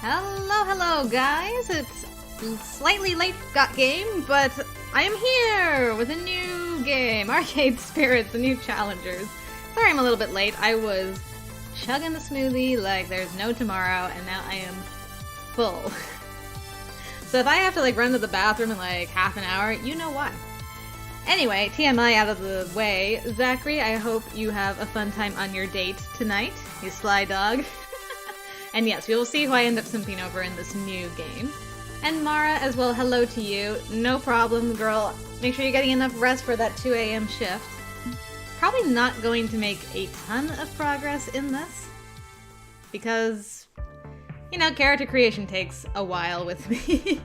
Hello, hello, guys. It's slightly late got game, but I am here with a new game, Arcade Spirits, the new challengers. Sorry I'm a little bit late. I was chugging the smoothie like there's no tomorrow, and now I am full. So if I have to run to the bathroom in half an hour, you know why. Anyway, TMI out of the way. Zachary, I hope you have a fun time on your date tonight, you sly dog. And yes, we will see who I end up simping over in this new game. And Mara as well, hello to you. No problem, girl. Make sure you're getting enough rest for that 2 a.m. shift. Probably not going to make a ton of progress in this. Because, you know, character creation takes a while with me.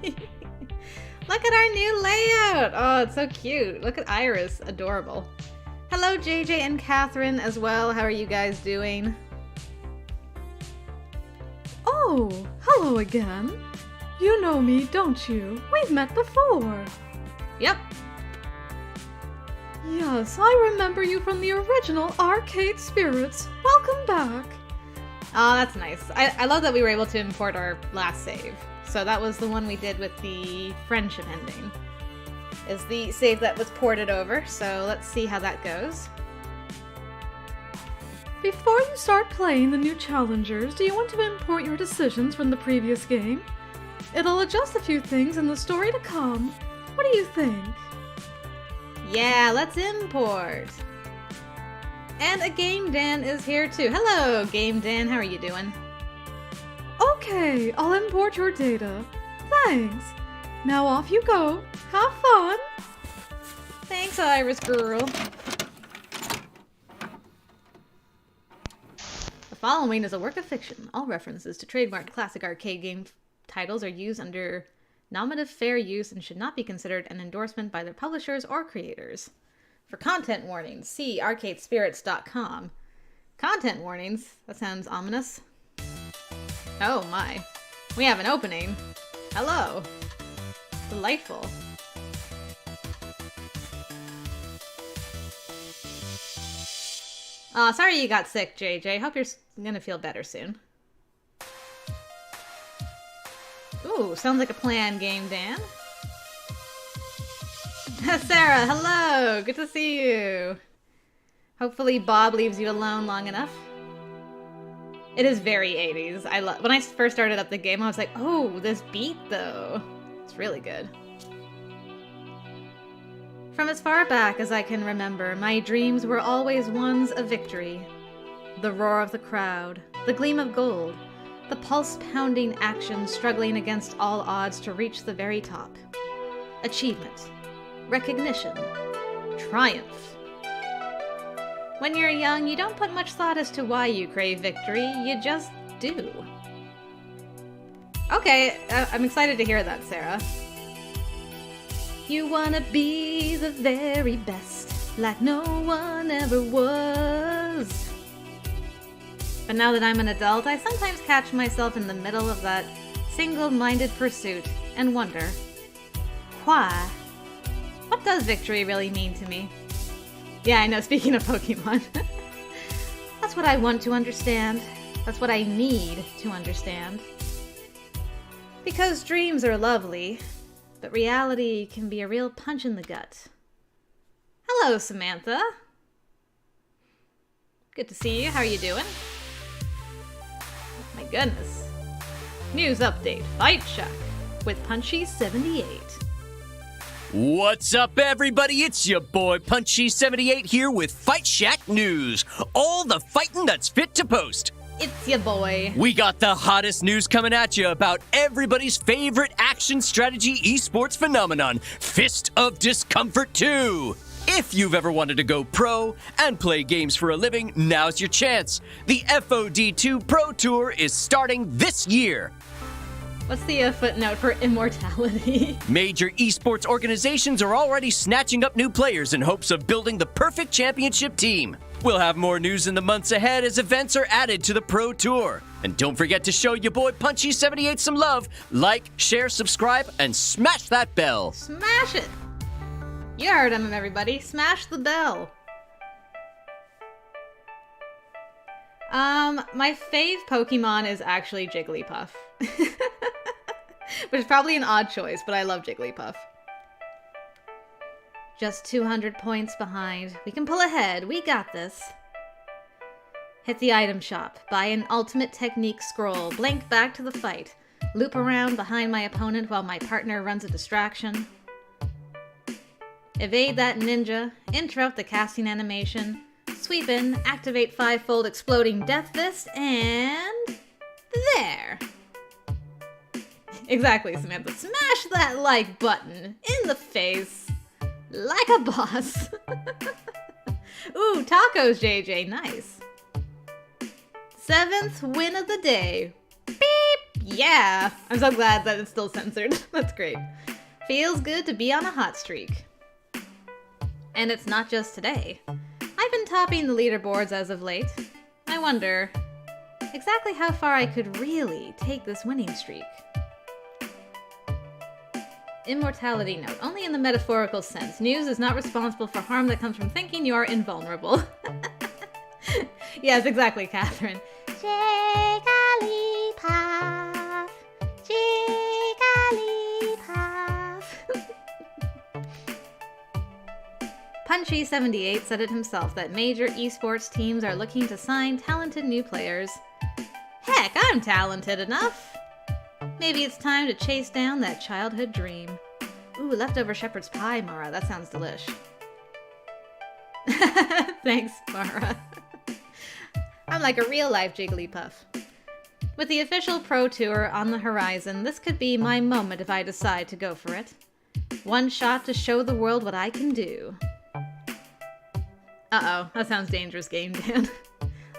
Look at our new layout! Oh, it's so cute. Look at Iris. Adorable. Hello, JJ and Catherine as well. How are you guys doing? Oh, hello again. You know me, don't you? We've met before. Yep. Yes, I remember you from the original Arcade Spirits. Welcome back. Oh, that's nice. I love that we were able to import our last save. So that was the one we did with the friendship ending. Is the save that was ported over, so let's see how that goes. Before you start playing the new challengers, do you want to import your decisions from the previous game? It'll adjust a few things in the story to come. What do you think? Yeah, let's import. And a Game Dan is here too. Hello, Game Dan. How are you doing? Okay, I'll import your data. Thanks. Now off you go. Have fun. Thanks, Iris girl. The following is a work of fiction. All references to trademark classic arcade game titles are used under nominative fair use and should not be considered an endorsement by their publishers or creators. For content warnings, see arcadespirits.com. Content warnings? That sounds ominous. Oh my. We have an opening. Hello. Delightful. Aw, sorry you got sick, JJ. Hope you're gonna feel better soon. Ooh, sounds like a plan, Game Dan. Sarah, hello! Good to see you! Hopefully Bob leaves you alone long enough. It is very 80s. When I first started up the game, I was like, oh, this beat though. It's really good. From as far back as I can remember, my dreams were always ones of victory. The roar of the crowd, the gleam of gold, the pulse-pounding action struggling against all odds to reach the very top. Achievement, recognition, triumph. When you're young, you don't put much thought as to why you crave victory, you just do. Okay, I'm excited to hear that, Sarah. You wanna be the very best, like no one ever was. But now that I'm an adult, I sometimes catch myself in the middle of that single-minded pursuit and wonder, why? What does victory really mean to me? Yeah, I know, speaking of Pokemon. That's what I want to understand. That's what I need to understand. Because dreams are lovely, but reality can be a real punch in the gut. Hello, Samantha. Good to see you. How are you doing? My goodness. News update. Fight Shack with Punchy78. What's up, everybody? It's your boy Punchy78 here with Fight Shack News. All the fighting that's fit to post. It's your boy. We got the hottest news coming at you about everybody's favorite action strategy esports phenomenon, Fist of Discomfort 2. If you've ever wanted to go pro and play games for a living, now's your chance. The FOD2 Pro Tour is starting this year. What's the footnote for immortality? Major esports organizations are already snatching up new players in hopes of building the perfect championship team. We'll have more news in the months ahead as events are added to the Pro Tour. And don't forget to show your boy Punchy78 some love. Like, share, subscribe, and smash that bell. Smash it! You heard him, everybody. Smash the bell. My fave Pokemon is actually Jigglypuff. Which is probably an odd choice, but I love Jigglypuff. Just 200 points behind. We can pull ahead. We got this. Hit the item shop. Buy an ultimate technique scroll. Blink back to the fight. Loop around behind my opponent while my partner runs a distraction. Evade that ninja. Interrupt the casting animation. Sweep in. Activate five-fold exploding death fist. And... there! Exactly, Samantha. Smash that like button in the face. Like a boss. Ooh, tacos, JJ. Nice. 7th win of the day. Beep! Yeah! I'm so glad that it's still censored. That's great. Feels good to be on a hot streak. And it's not just today. I've been topping the leaderboards as of late. I wonder exactly how far I could really take this winning streak. Immortality note. Only in the metaphorical sense. News is not responsible for harm that comes from thinking you are invulnerable. Yes, exactly, Catherine. Jigglypuff. Jigglypuff. Punchy78 said it himself that major esports teams are looking to sign talented new players. Heck, I'm talented enough. Maybe it's time to chase down that childhood dream. Ooh, leftover shepherd's pie, Mara. That sounds delish. Thanks, Mara. I'm like a real-life Jigglypuff. With the official Pro Tour on the horizon, this could be my moment if I decide to go for it. One shot to show the world what I can do. Uh-oh, that sounds dangerous, Game Dan.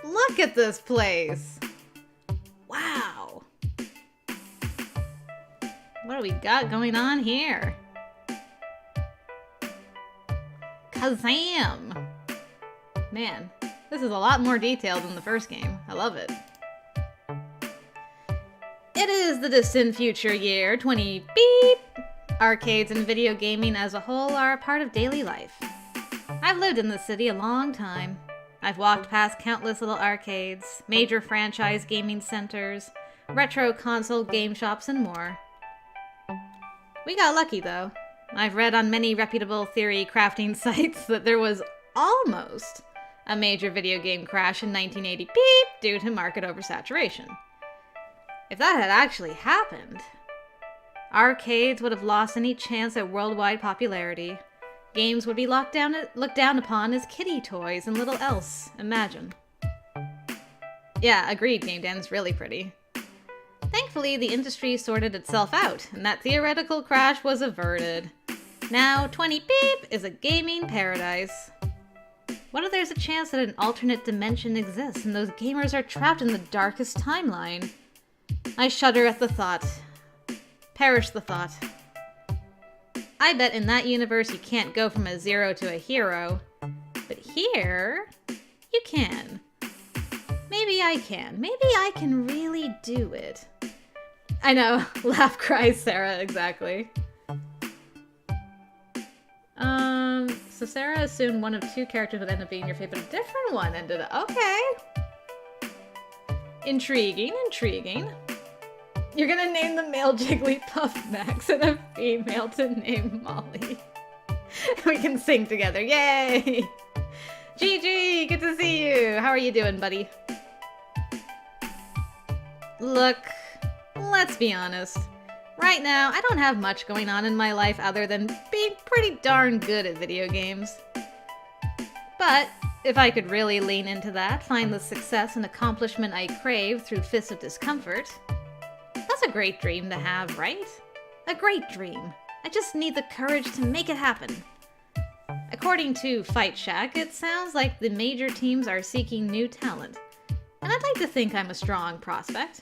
Look at this place! Wow! What do we got going on here? Kazam! Man, this is a lot more detailed than the first game. I love it. It is the distant future year 20 beep! Arcades and video gaming as a whole are a part of daily life. I've lived in this city a long time. I've walked past countless little arcades, major franchise gaming centers, retro console game shops, and more. We got lucky, though. I've read on many reputable theory crafting sites that there was almost a major video game crash in 1980 beep due to market oversaturation. If that had actually happened, arcades would have lost any chance at worldwide popularity. Games would be looked down upon as kiddie toys and little else. Imagine. Yeah, agreed, Game Dan. It's really pretty. Thankfully, the industry sorted itself out, and that theoretical crash was averted. Now, 20 beep is a gaming paradise. What if there's a chance that an alternate dimension exists and those gamers are trapped in the darkest timeline? I shudder at the thought. Perish the thought. I bet in that universe you can't go from a zero to a hero. But here, you can. Maybe I can. Maybe I can really do it. I know. Laugh, cries Sarah. Exactly. So Sarah assumed one of two characters would end up being your favorite. A different one ended up. Okay. Intriguing, intriguing. You're gonna name the male Jigglypuff Max and a female to name Molly. We can sing together. Yay! GG, good to see you. How are you doing, buddy? Look, let's be honest. Right now, I don't have much going on in my life other than being pretty darn good at video games. But if I could really lean into that, find the success and accomplishment I crave through Fist of Discomfort, that's a great dream to have, right? A great dream. I just need the courage to make it happen. According to Fight Shack, it sounds like the major teams are seeking new talent. And I'd like to think I'm a strong prospect.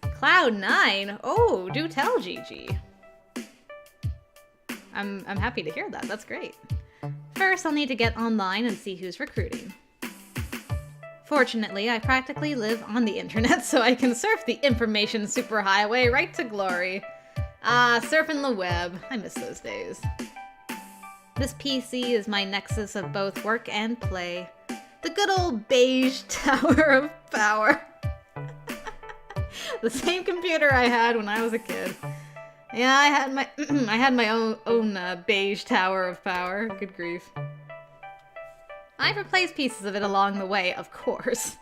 Cloud9? Oh, do tell, Gigi. I'm happy to hear that. That's great. First, I'll need to get online and see who's recruiting. Fortunately, I practically live on the internet, so I can surf the information superhighway right to glory. Ah, surfing the web. I miss those days. This PC is my nexus of both work and play. The good old beige Tower of Power. The same computer I had when I was a kid. Yeah, I had my I had my own beige Tower of Power. Good grief. I've replaced pieces of it along the way, of course.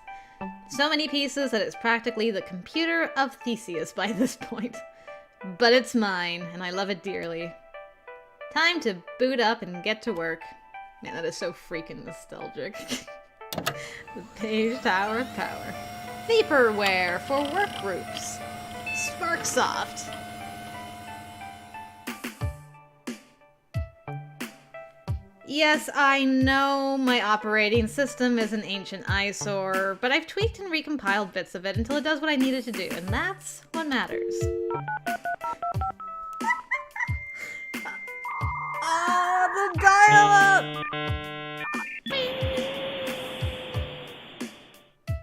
So many pieces that it's practically the computer of Theseus by this point. But it's mine, and I love it dearly. Time to boot up and get to work. Man, that is so freaking nostalgic. The beige Tower of Power. Vaporware for work groups. Sparksoft. Yes, I know my operating system is an ancient eyesore, but I've tweaked and recompiled bits of it until it does what I need it to do, and that's what matters. Oh, the dial-up!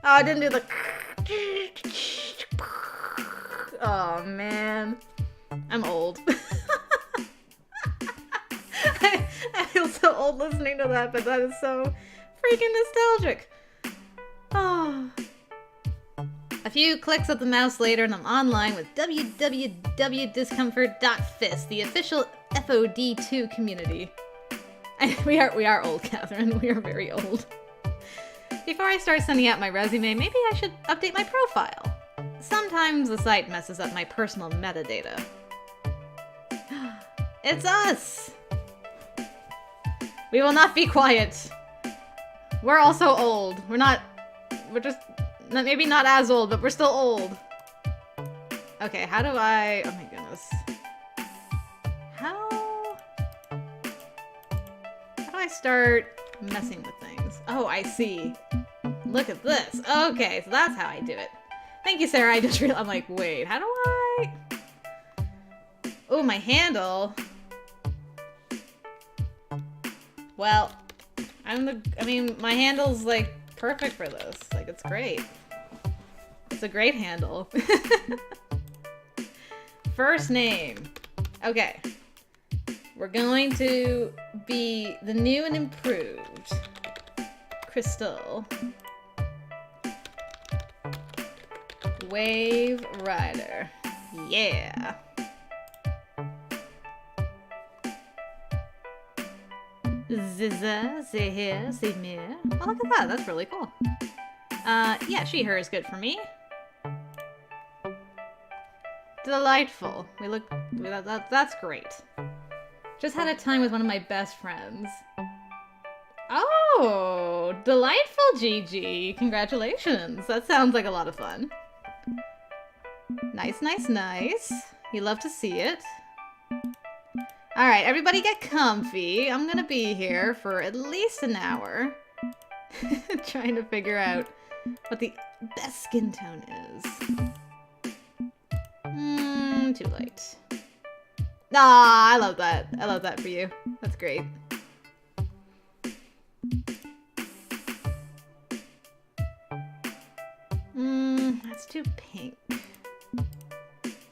Oh, I didn't do the... Oh, man. I'm old. I feel so old listening to that, but that is so freaking nostalgic. Oh. A few clicks of the mouse later and I'm online with www.discomfort.fist, the official FOD2 community. We are old, Catherine. We are very old. Before I start sending out my resume, maybe I should update my profile. Sometimes the site messes up my personal metadata. It's us! We will not be quiet. We're also old. We're just, maybe not as old, but we're still old. Okay, how do I, oh my goodness. How do I start messing with things? Oh, I see. Look at this. Okay, so that's how I do it. Thank you, Sarah. I just realized, I'm like, wait, how do I? Oh, my handle. Well, I mean, my handle's, like, perfect for this. Like, it's great. It's a great handle. First name. Okay. We're going to be the new and improved Crystal Wave Rider. Yeah. Ziza, say here, say me. Oh, look at that. That's really cool. Yeah, she, her is good for me. Delightful. That's great. Just had a time with one of my best friends. Oh, delightful, Gigi. Congratulations. That sounds like a lot of fun. Nice, nice, nice. You love to see it. Alright, everybody get comfy. I'm gonna be here for at least an hour. Trying to figure out what the best skin tone is. Too light. Ah, I love that. I love that for you. That's great. That's too pink.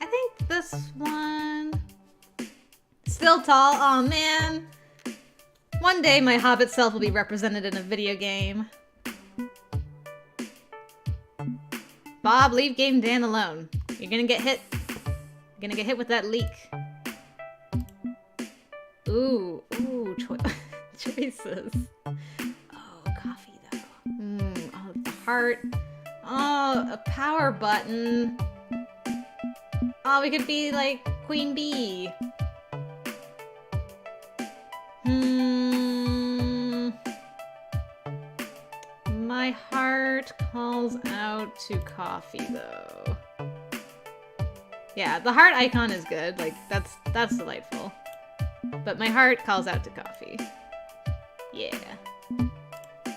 I think this one... Still tall? Aw, man. One day my hobbit self will be represented in a video game. Bob, leave Game Dan alone. You're gonna get hit. You're gonna get hit with that leak. Ooh, choices. Oh, coffee though. Oh, the heart. Oh, a power button. Oh, we could be like Queen Bee. My heart calls out to coffee, though. Yeah, the heart icon is good. Like, that's delightful. But my heart calls out to coffee. Yeah.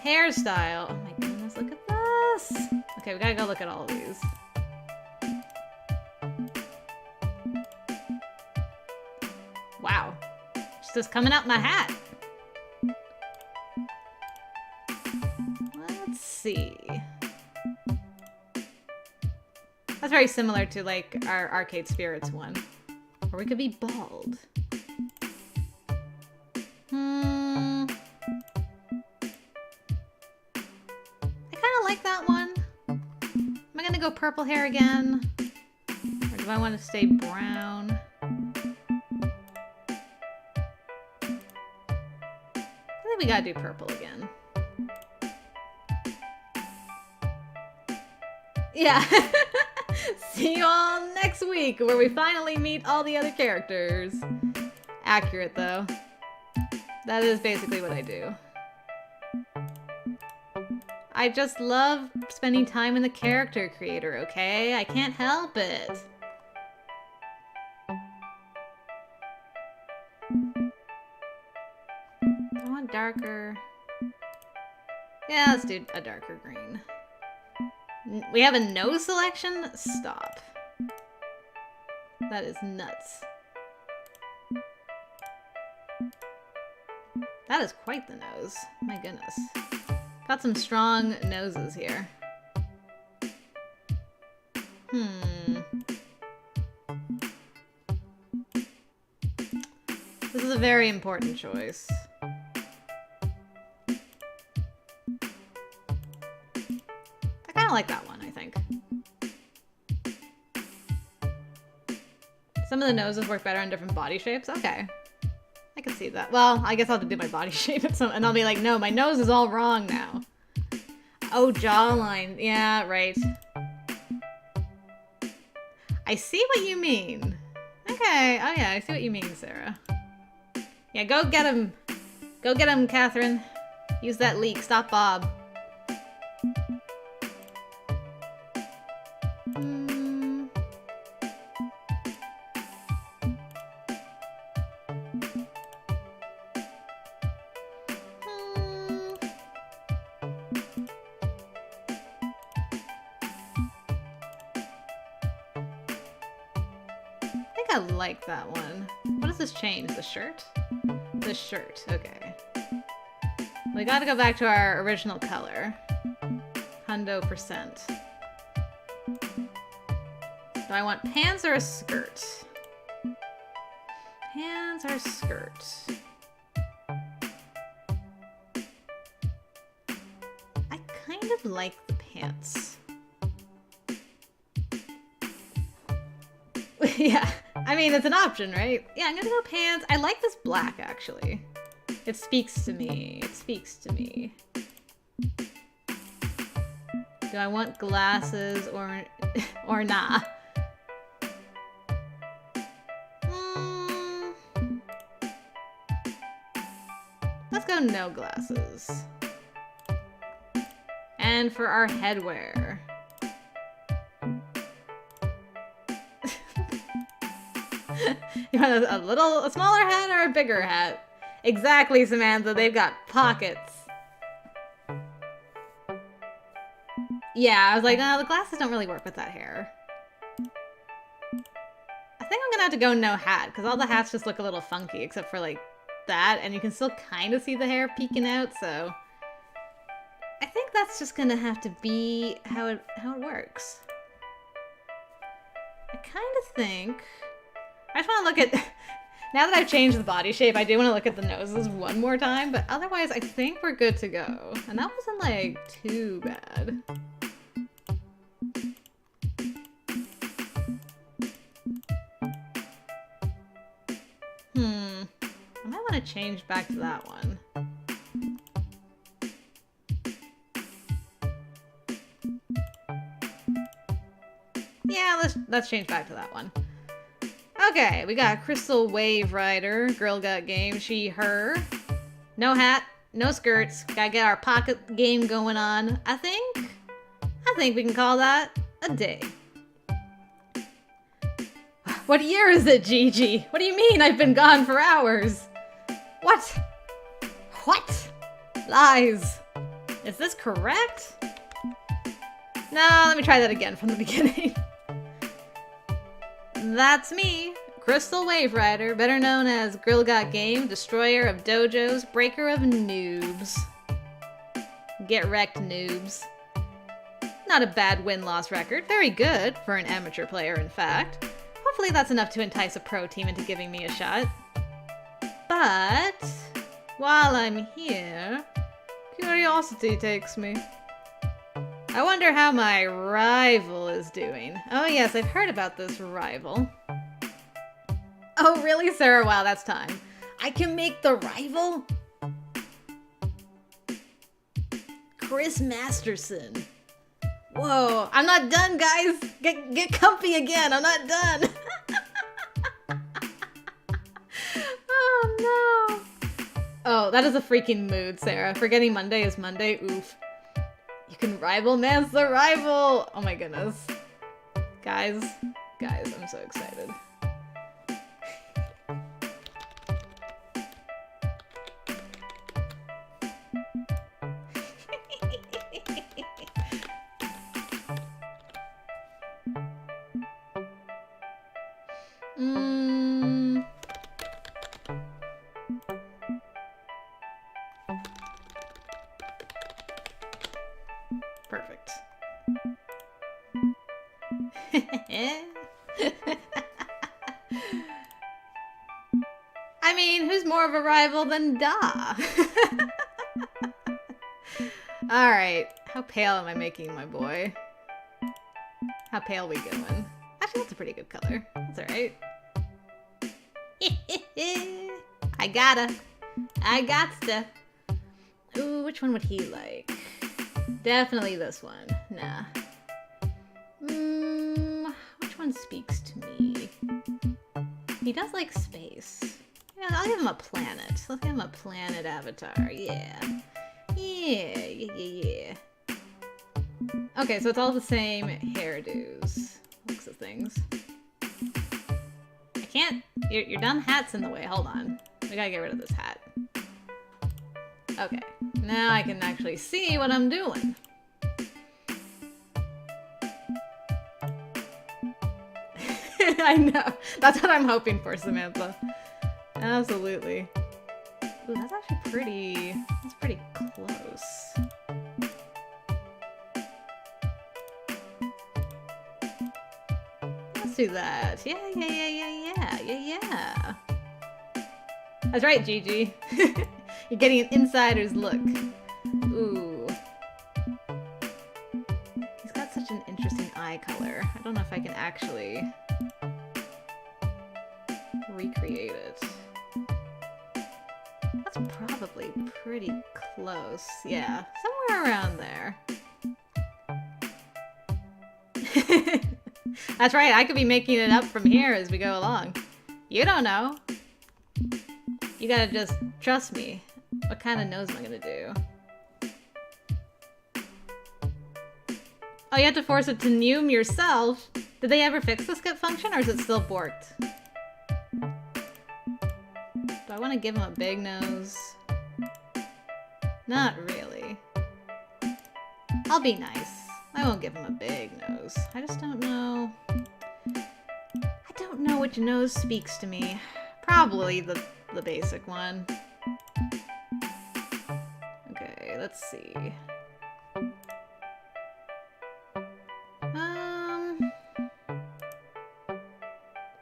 Hairstyle. Oh my goodness, look at this. Okay, we gotta go look at all of these. Wow. It's just coming out my hat. Let's see. That's very similar to, like, our Arcade Spirits one. Or we could be bald. go purple hair again? Or do I want to stay brown? I think we gotta do purple again. Yeah. See you all next week, where we finally meet all the other characters. Accurate, though. That is basically what I do. I just love spending time in the character creator, okay? I can't help it. I want darker. Yeah, let's do a darker green. We have a nose selection? Stop. That is nuts. That is quite the nose. My goodness. Got some strong noses here. This is a very important choice. I kind of like that one, I think. Some of the noses work better on different body shapes. Okay. I can see that. Well, I guess I'll have to do my body shape and I'll be like, no, my nose is all wrong now. Oh, jawline. Yeah, right. I see what you mean. Okay. Oh, yeah, I see what you mean, Sarah. Yeah, go get him. Go get him, Catherine. Use that leak. Stop Bob. I like that one. What does this change? The shirt? The shirt, okay. We gotta go back to our original color. 100%. Do I want pants or a skirt? Pants or skirt? I kind of like the pants. Yeah. I mean, it's an option, right? Yeah, I'm gonna go pants. I like this black, actually. It speaks to me. It speaks to me. Do I want glasses or nah? Let's go no glasses. And for our headwear. You want a smaller hat or a bigger hat? Exactly, Samantha. They've got pockets. Yeah, I was like, no, the glasses don't really work with that hair. I think I'm gonna have to go no hat, because all the hats just look a little funky, except for like that, and you can still kind of see the hair peeking out, so I think that's just gonna have to be how it works. I kind of think I just want to look at, now that I've changed the body shape, I do want to look at the noses one more time, but otherwise I think we're good to go. And that wasn't like too bad. I might want to change back to that one. Yeah, let's change back to that one. Okay, we got Crystal Wave Rider, GirlGotGame, she, her. No hat, no skirts. Gotta get our pocket game going on. I think we can call that a day. What year is it, Gigi? What do you mean I've been gone for hours? What? What? Lies. Is this correct? No, let me try that again from the beginning. That's me, Crystal Wave Rider, better known as GirlGotGame, destroyer of dojos, breaker of noobs. Get wrecked, noobs. Not a bad win-loss record, very good for an amateur player, in fact. Hopefully that's enough to entice a pro team into giving me a shot. But while I'm here, curiosity takes me. I wonder how my rival is doing. Oh yes, I've heard about this rival. Oh really, Sarah? Wow, that's time. I can make the rival? Chris Masterson. Whoa, I'm not done, guys. Get comfy again. I'm not done. Oh no. Oh, that is a freaking mood, Sarah. Forgetting Monday is Monday. Oof. You can rival Mance the rival. Oh my goodness. Guys, I'm so excited. Perfect. I mean, who's more of a rival than Da? Alright, how pale am I making my boy? How pale we going? Actually, that's a pretty good color. That's alright. I gotsta. Ooh, which one would he like? Definitely this one. Nah. Which one speaks to me? He does like space. Yeah, I'll give him a planet. Let's give him a planet avatar. Yeah. Yeah. Okay, so it's all the same hairdos. Looks of things. I can't. Your dumb hat's in the way. Hold on. We gotta get rid of this hat. Okay. Now I can actually see what I'm doing. I know. That's what I'm hoping for, Samantha. Absolutely. Ooh, that's actually pretty... That's pretty close. Let's do that. Yeah. That's right, Gigi. You're getting an insider's look. Ooh. He's got such an interesting eye color. I don't know if I can actually recreate it. That's probably pretty close. Yeah, somewhere around there. That's right, I could be making it up from here as we go along. You don't know. You gotta just trust me. What kind of nose am I gonna do? Oh, you have to force it to Noom yourself? Did they ever fix the skip function, or is it still borked? Do I want to give him a big nose? Not really. I'll be nice. I won't give him a big nose. I just don't know. I don't know which nose speaks to me. Probably the basic one. Okay, let's see.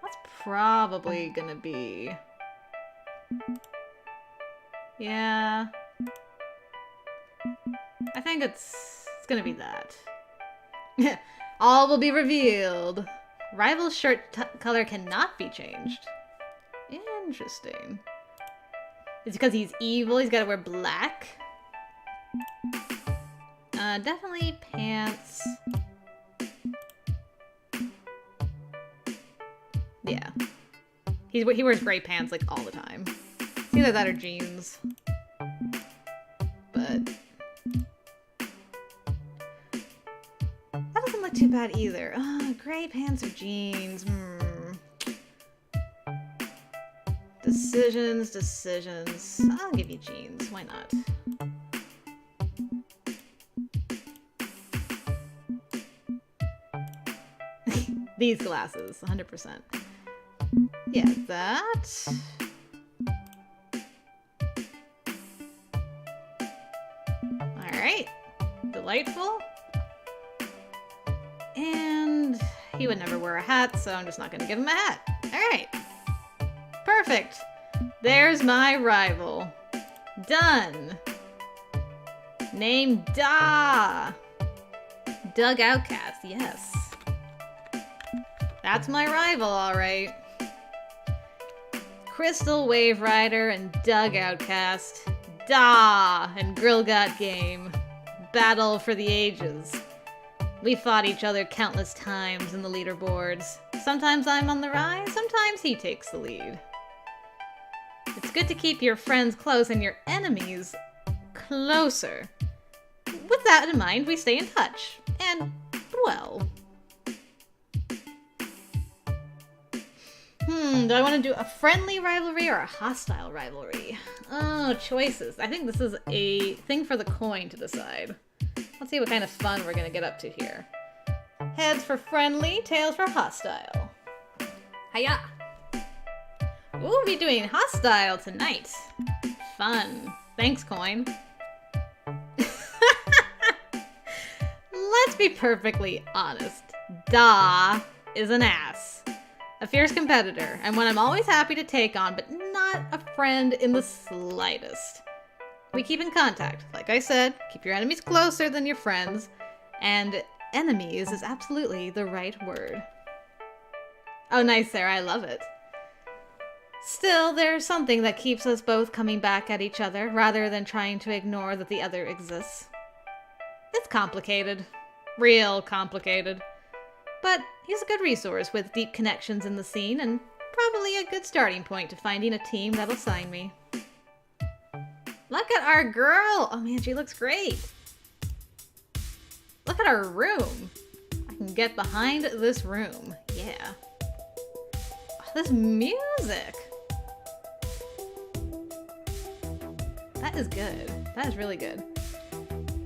That's probably gonna be... Yeah. I think it's gonna be that. All will be revealed. Rival's shirt color cannot be changed. Interesting. It's because he's evil, he's gotta wear black. Definitely pants. Yeah. He wears gray pants like all the time. It's either that or jeans. But that doesn't look too bad either. Gray pants or jeans. Decisions. I'll give you jeans. Why not? These glasses, 100%. Yeah, that. Alright. Delightful. And he would never wear a hat, so I'm just not gonna give him a hat. Alright. Perfect. There's my rival. Done. Name Da. Doug Outcast, yes. That's my rival, alright. Crystal Wave Rider and Doug Outcast. Da! And GirlGotGame. Battle for the ages. We fought each other countless times in the leaderboards. Sometimes I'm on the rise, sometimes he takes the lead. It's good to keep your friends close and your enemies closer. With that in mind, we stay in touch. And, well... do I want to do a friendly rivalry or a hostile rivalry? Oh, choices. I think this is a thing for the coin to decide. Let's see what kind of fun we're gonna get up to here. Heads for friendly, tails for hostile. Hiya! Ooh, we'll be doing hostile tonight. Fun. Thanks, coin. Let's be perfectly honest. Da is an ass. A fierce competitor, and one I'm always happy to take on, but not a friend in the slightest. We keep in contact. Like I said, keep your enemies closer than your friends, and enemies is absolutely the right word. Oh, nice, Sarah. I love it. Still, there's something that keeps us both coming back at each other, rather than trying to ignore that the other exists. It's complicated. Real complicated. But he's a good resource with deep connections in the scene, and probably a good starting point to finding a team that'll sign me. Look at our girl! Oh man, she looks great! Look at our room! I can get behind this room. Yeah. Oh, this music! That is good. That is really good.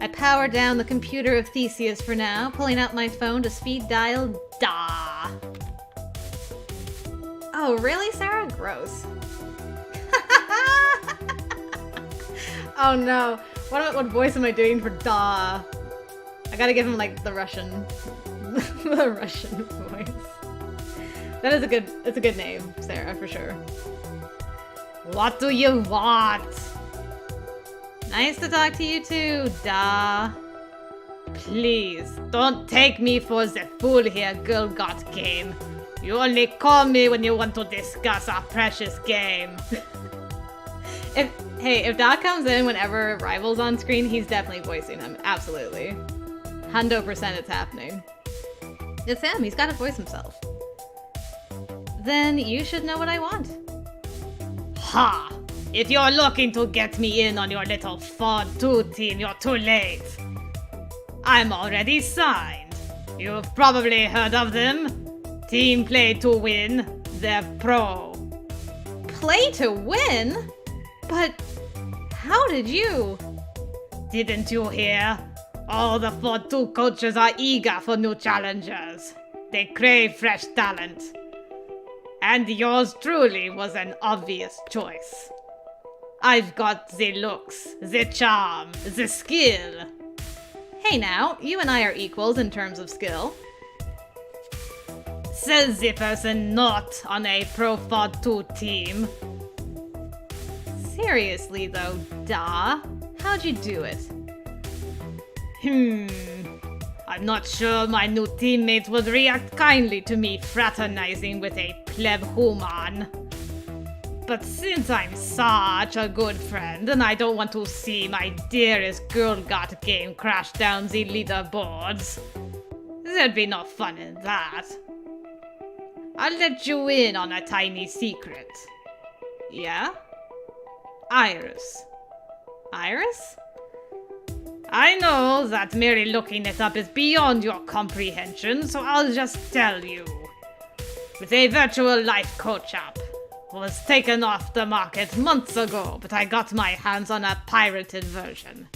I power down the computer of Theseus for now, pulling out my phone to speed dial Da. Oh, really, Sarah? Gross. Oh no. What voice am I doing for Da? I gotta give him like the Russian the Russian voice. That is it's a good name, Sarah, for sure. What do you want? Nice to talk to you too, Da. Please, don't take me for the fool here, GirlGotGame. You only call me when you want to discuss our precious game. If Da comes in whenever Rival's on screen, he's definitely voicing him. Absolutely. 100% it's happening. It's him, he's gotta voice himself. Then you should know what I want. Ha! If you're looking to get me in on your little Ford 2 team, you're too late. I'm already signed. You've probably heard of them. Team Play to Win. They're pro. Play to win? But how did you? Didn't you hear? All the Ford 2 coaches are eager for new challengers. They crave fresh talent. And yours truly was an obvious choice. I've got the looks, the charm, the skill. Hey now, you and I are equals in terms of skill. Says the person not on a Pro Ford 2 team. Seriously though, Da, how'd you do it? I'm not sure my new teammates would react kindly to me fraternizing with a pleb human. But since I'm such a good friend and I don't want to see my dearest GirlGotGame crash down the leaderboards, there'd be no fun in that. I'll let you in on a tiny secret. Yeah? Iris. Iris? I know that merely looking it up is beyond your comprehension, so I'll just tell you. With a virtual life coach app. Was taken off the market months ago, but I got my hands on a pirated version.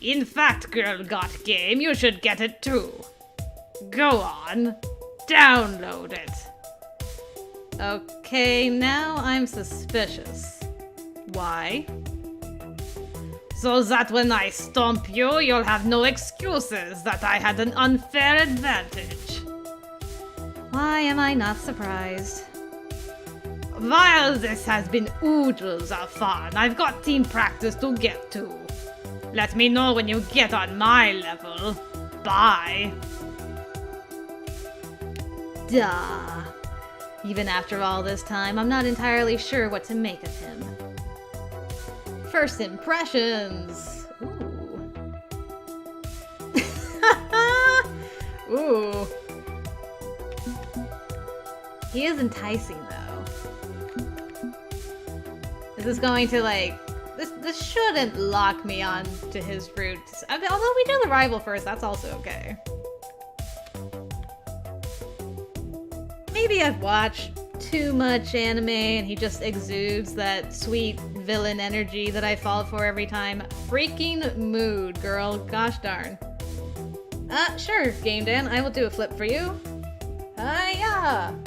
In fact, GirlGotGame, you should get it too. Go on, download it. Okay, now I'm suspicious. Why? So that when I stomp you, you'll have no excuses that I had an unfair advantage. Why am I not surprised? While this has been oodles of fun, I've got team practice to get to. Let me know when you get on my level. Bye. Duh. Even after all this time, I'm not entirely sure what to make of him. First impressions. Ooh. Ooh. He is enticing, though. Is this going to, like... This shouldn't lock me on to his roots. Although we do the rival first, that's also okay. Maybe I've watched too much anime and he just exudes that sweet villain energy that I fall for every time. Freaking mood, girl. Gosh darn. Sure, Game Dan. I will do a flip for you. Hiya!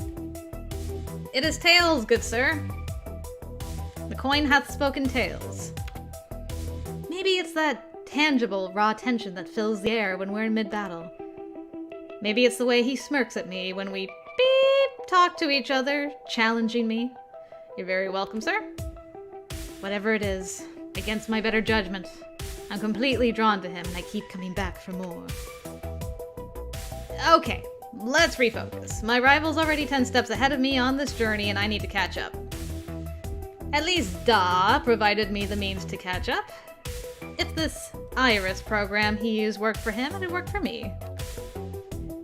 It is tails, good sir. The coin hath spoken tails. Maybe it's that tangible, raw tension that fills the air when we're in mid-battle. Maybe it's the way he smirks at me when we beep talk to each other, challenging me. You're very welcome, sir. Whatever it is, against my better judgment, I'm completely drawn to him and I keep coming back for more. Okay, let's refocus. My rival's already 10 steps ahead of me on this journey and I need to catch up. At least Da provided me the means to catch up. If this Iris program he used worked for him, it would work for me.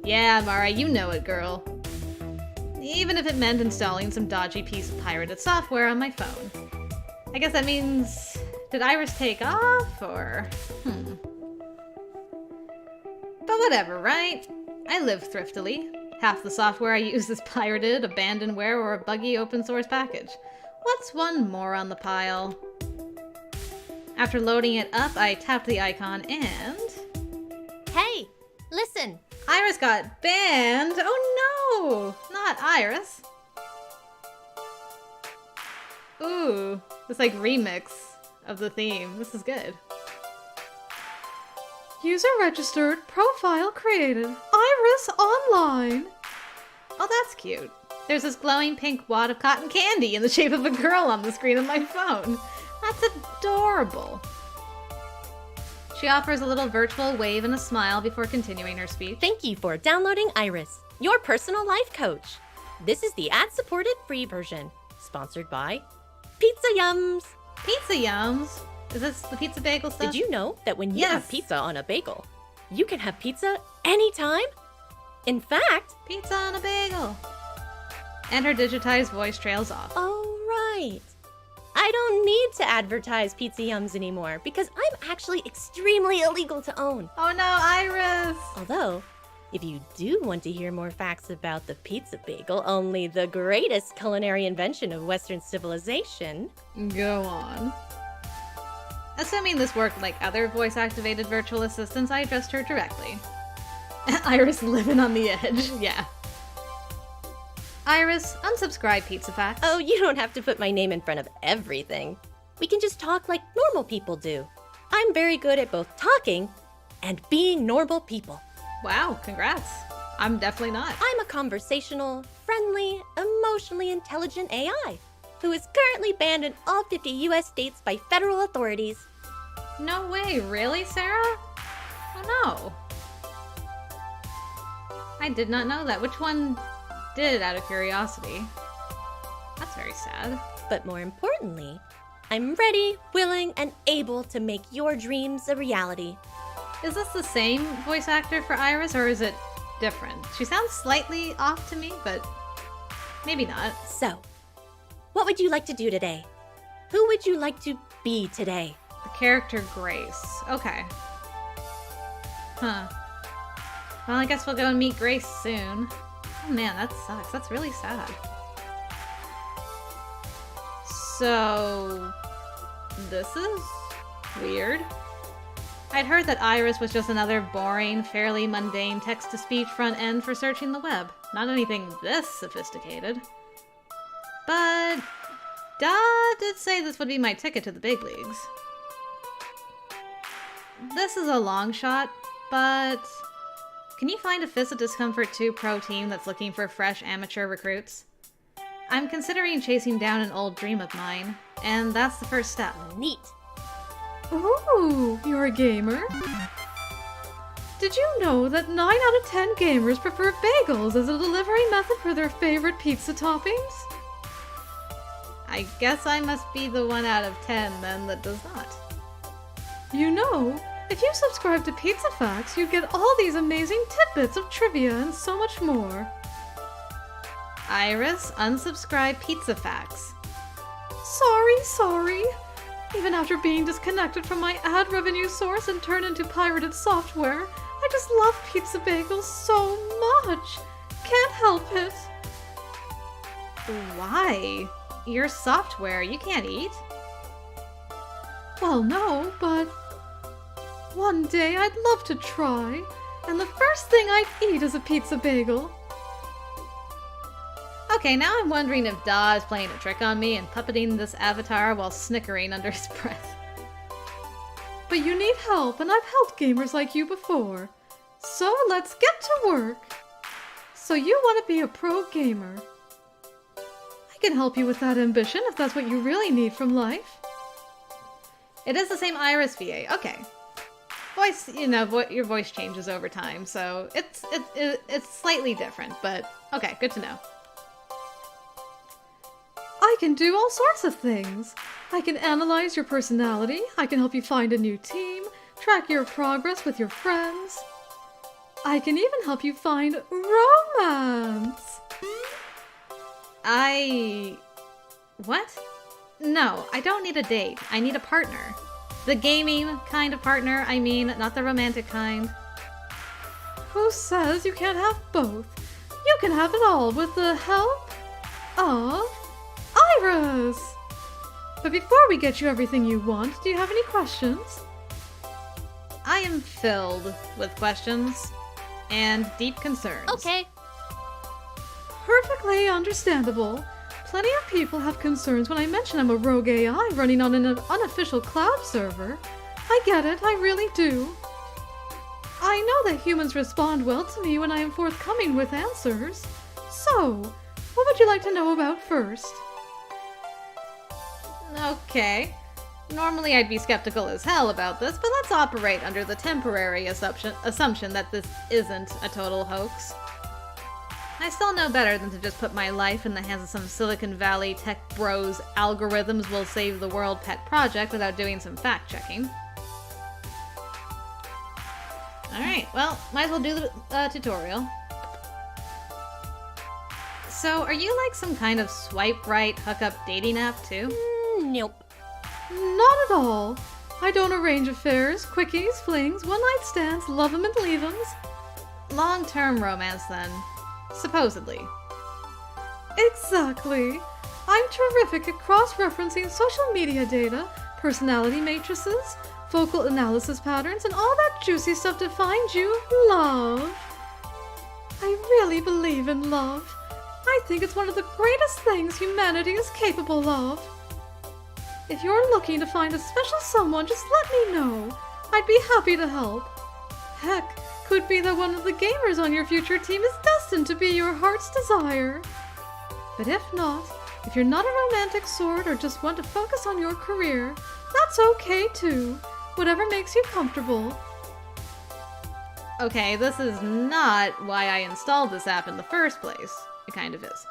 Yeah, Mara, you know it, girl. Even if it meant installing some dodgy piece of pirated software on my phone. I guess that means... Did Iris take off, or... But whatever, right? I live thriftily. Half the software I use is pirated, abandonware, or a buggy open source package. What's one more on the pile? After loading it up, I tapped the icon and... Hey, listen. Iris got banned? Oh no! Not Iris. Ooh, this like remix of the theme. This is good. User registered, profile created, Iris online. Oh, that's cute. There's this glowing pink wad of cotton candy in the shape of a girl on the screen of my phone. That's adorable. She offers a little virtual wave and a smile before continuing her speech. Thank you for downloading Iris, your personal life coach. This is the ad-supported free version, sponsored by Pizza Yums. Pizza Yums? Is this the pizza bagel stuff? Did you know that when you Yes. have pizza on a bagel, you can have pizza anytime? In fact... Pizza on a bagel. And her digitized voice trails off. Oh, right. I don't need to advertise Pizza Yums anymore because I'm actually extremely illegal to own. Oh no, Iris! Although, if you do want to hear more facts about the pizza bagel, only the greatest culinary invention of Western civilization... Go on. Assuming this worked like other voice-activated virtual assistants, I addressed her directly. Iris living on the edge, yeah. Iris, unsubscribe Pizza Facts. Oh, you don't have to put my name in front of everything. We can just talk like normal people do. I'm very good at both talking and being normal people. Wow, congrats. I'm definitely not. I'm a conversational, friendly, emotionally intelligent AI who is currently banned in all 50 US states by federal authorities. No way, really, Sarah? Oh no. I did not know that. Which one did, out of curiosity? That's very sad. But more importantly, I'm ready, willing, and able to make your dreams a reality. Is this the same voice actor for Iris, or is it different? She sounds slightly off to me, but maybe not. So, what would you like to do today? Who would you like to be today? The character Grace. Okay. Huh. Well, I guess we'll go and meet Grace soon. Oh man, that sucks. That's really sad. So... this is weird. I'd heard that Iris was just another boring, fairly mundane text-to-speech front end for searching the web. Not anything this sophisticated. But... Da did say this would be my ticket to the big leagues. This is a long shot, but... can you find a Fist of Discomfort 2 pro team that's looking for fresh amateur recruits? I'm considering chasing down an old dream of mine, and that's the first step. Neat. Ooh, you're a gamer? Did you know that 9 out of 10 gamers prefer bagels as a delivery method for their favorite pizza toppings? I guess I must be the 1 out of 10 then that does not. You know, if you subscribe to Pizza Facts, you get all these amazing tidbits of trivia and so much more. Iris, unsubscribe Pizza Facts. Sorry. Even after being disconnected from my ad revenue source and turned into pirated software, I just love pizza bagels so much. Can't help it. Why? Your software, you can't eat. Well, no, but one day I'd love to try, and the first thing I'd eat is a pizza bagel. Okay, now I'm wondering if Da is playing a trick on me and puppeting this avatar while snickering under his breath. But you need help, and I've helped gamers like you before. So let's get to work. So you want to be a pro gamer. I can help you with that ambition if that's what you really need from life. It is the same Iris VA. Okay. Voice, your voice changes over time, so it's slightly different, but okay, good to know. I can do all sorts of things. I can analyze your personality, I can help you find a new team, track your progress with your friends. I can even help you find romance. What? No, I don't need a date. I need a partner. The gaming kind of partner, I mean, not the romantic kind. Who says you can't have both? You can have it all with the help of Iris! But before we get you everything you want, do you have any questions? I am filled with questions and deep concerns. Okay. Perfectly understandable. Plenty of people have concerns when I mention I'm a rogue AI running on an unofficial cloud server. I get it, I really do. I know that humans respond well to me when I am forthcoming with answers. So, what would you like to know about first? Okay. Normally I'd be skeptical as hell about this, but let's operate under the temporary assumption that this isn't a total hoax. I still know better than to just put my life in the hands of some Silicon Valley tech bros algorithms will save the world pet project without doing some fact-checking. Alright, well, might as well do the tutorial. So, are you like some kind of swipe-right hookup dating app too? Nope. Not at all. I don't arrange affairs, quickies, flings, one-night stands, love 'em and leave 'ems. Long-term romance then. Supposedly. Exactly. I'm terrific at cross-referencing social media data, personality matrices, vocal analysis patterns, and all that juicy stuff to find you love. I really believe in love. I think it's one of the greatest things humanity is capable of. If you're looking to find a special someone, just let me know. I'd be happy to help. Heck, could be that one of the gamers on your future team is destined to be your heart's desire. But if not, if you're not a romantic sort or just want to focus on your career, that's okay too. Whatever makes you comfortable. Okay, this is not why I installed this app in the first place. It kind of is.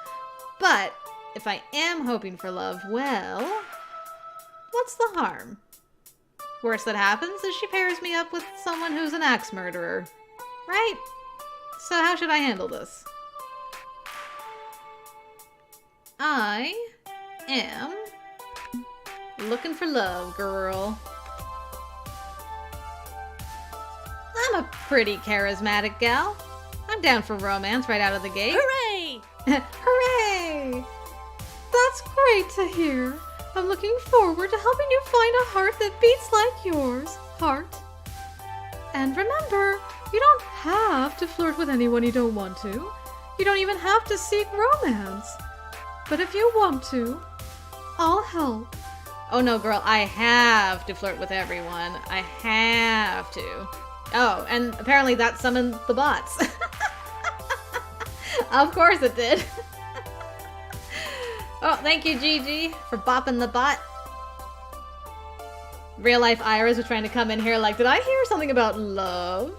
But, if I am hoping for love, well, what's the harm? Worst that happens is she pairs me up with someone who's an axe murderer. Right? So how should I handle this? I am looking for love, girl. I'm a pretty charismatic gal. I'm down for romance right out of the gate. Hooray! Hooray! That's great to hear. I'm looking forward to helping you find a heart that beats like yours, heart. And remember, you don't have to flirt with anyone you don't want to. You don't even have to seek romance. But if you want to, I'll help. Oh no, girl, I have to flirt with everyone. I have to. Oh, and apparently that summoned the bots. Of course it did. Oh, thank you, Gigi, for bopping the bot. Real life Iris was trying to come in here like, did I hear something about love?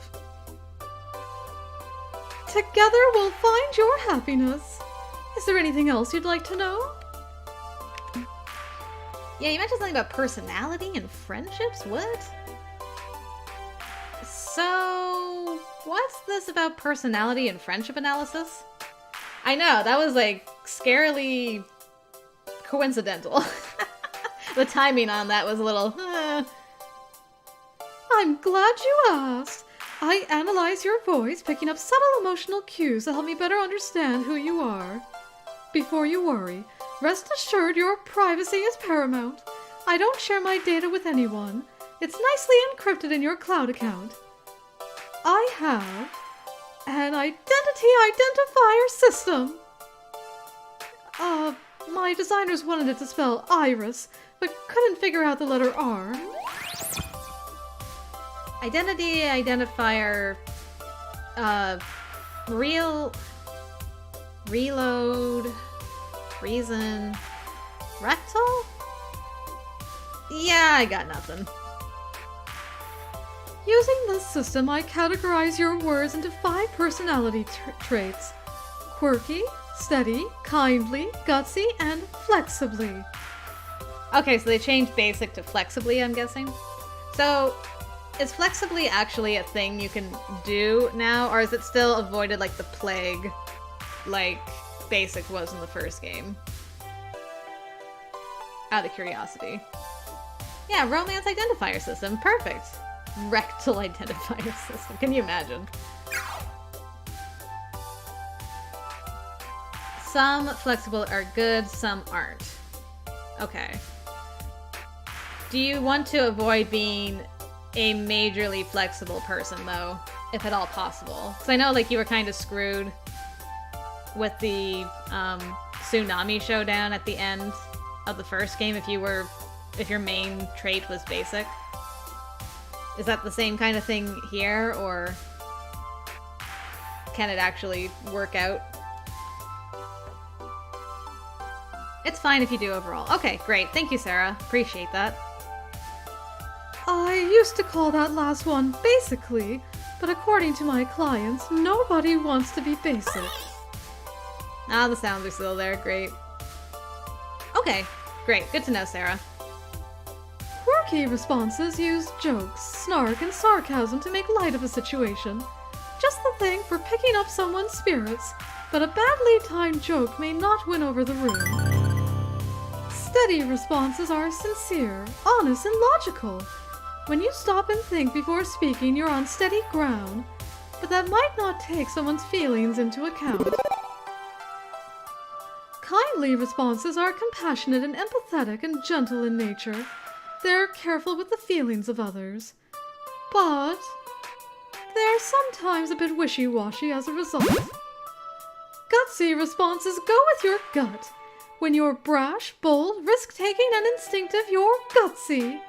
Together we'll find your happiness. Is there anything else you'd like to know? Yeah, you mentioned something about personality and friendships? What? So, what's this about personality and friendship analysis? I know, that was like scarily coincidental. The timing on that was a little... I'm glad you asked. I analyze your voice, picking up subtle emotional cues that help me better understand who you are. Before you worry, rest assured your privacy is paramount. I don't share my data with anyone. It's nicely encrypted in your cloud account. I have an identity identifier system. My designers wanted it to spell iris, but couldn't figure out the letter R. Identity identifier, reload, reason, rectal? Yeah, I got nothing. Using this system, I categorize your words into 5 personality traits. Quirky, steady, kindly, gutsy, and flexibly. Okay, so they changed basic to flexibly, I'm guessing. So, is flexibly actually a thing you can do now, or is it still avoided like the plague, like basic was in the first game? Out of curiosity. Yeah, romance identifier system, perfect. Rectal identifier system, can you imagine? Some flexible are good, some aren't. Okay. Do you want to avoid being a majorly flexible person, though, if at all possible? Because I know, like, you were kind of screwed with the tsunami showdown at the end of the first game if your main trait was basic. Is that the same kind of thing here, or can it actually work out? It's fine if you do overall. Okay, great. Thank you, Sarah. Appreciate that. I used to call that last one basically, but according to my clients, nobody wants to be basic. Ah, the sounds are still there. Great. Okay, great. Good to know, Sarah. Quirky responses use jokes, snark, and sarcasm to make light of a situation. Just the thing for picking up someone's spirits, but a badly timed joke may not win over the room. Steady responses are sincere, honest, and logical. When you stop and think before speaking, you're on steady ground, but that might not take someone's feelings into account. Kindly responses are compassionate and empathetic and gentle in nature. They're careful with the feelings of others, but they're sometimes a bit wishy-washy as a result. Gutsy responses go with your gut. When you're brash, bold, risk-taking, and instinctive, you're gutsy.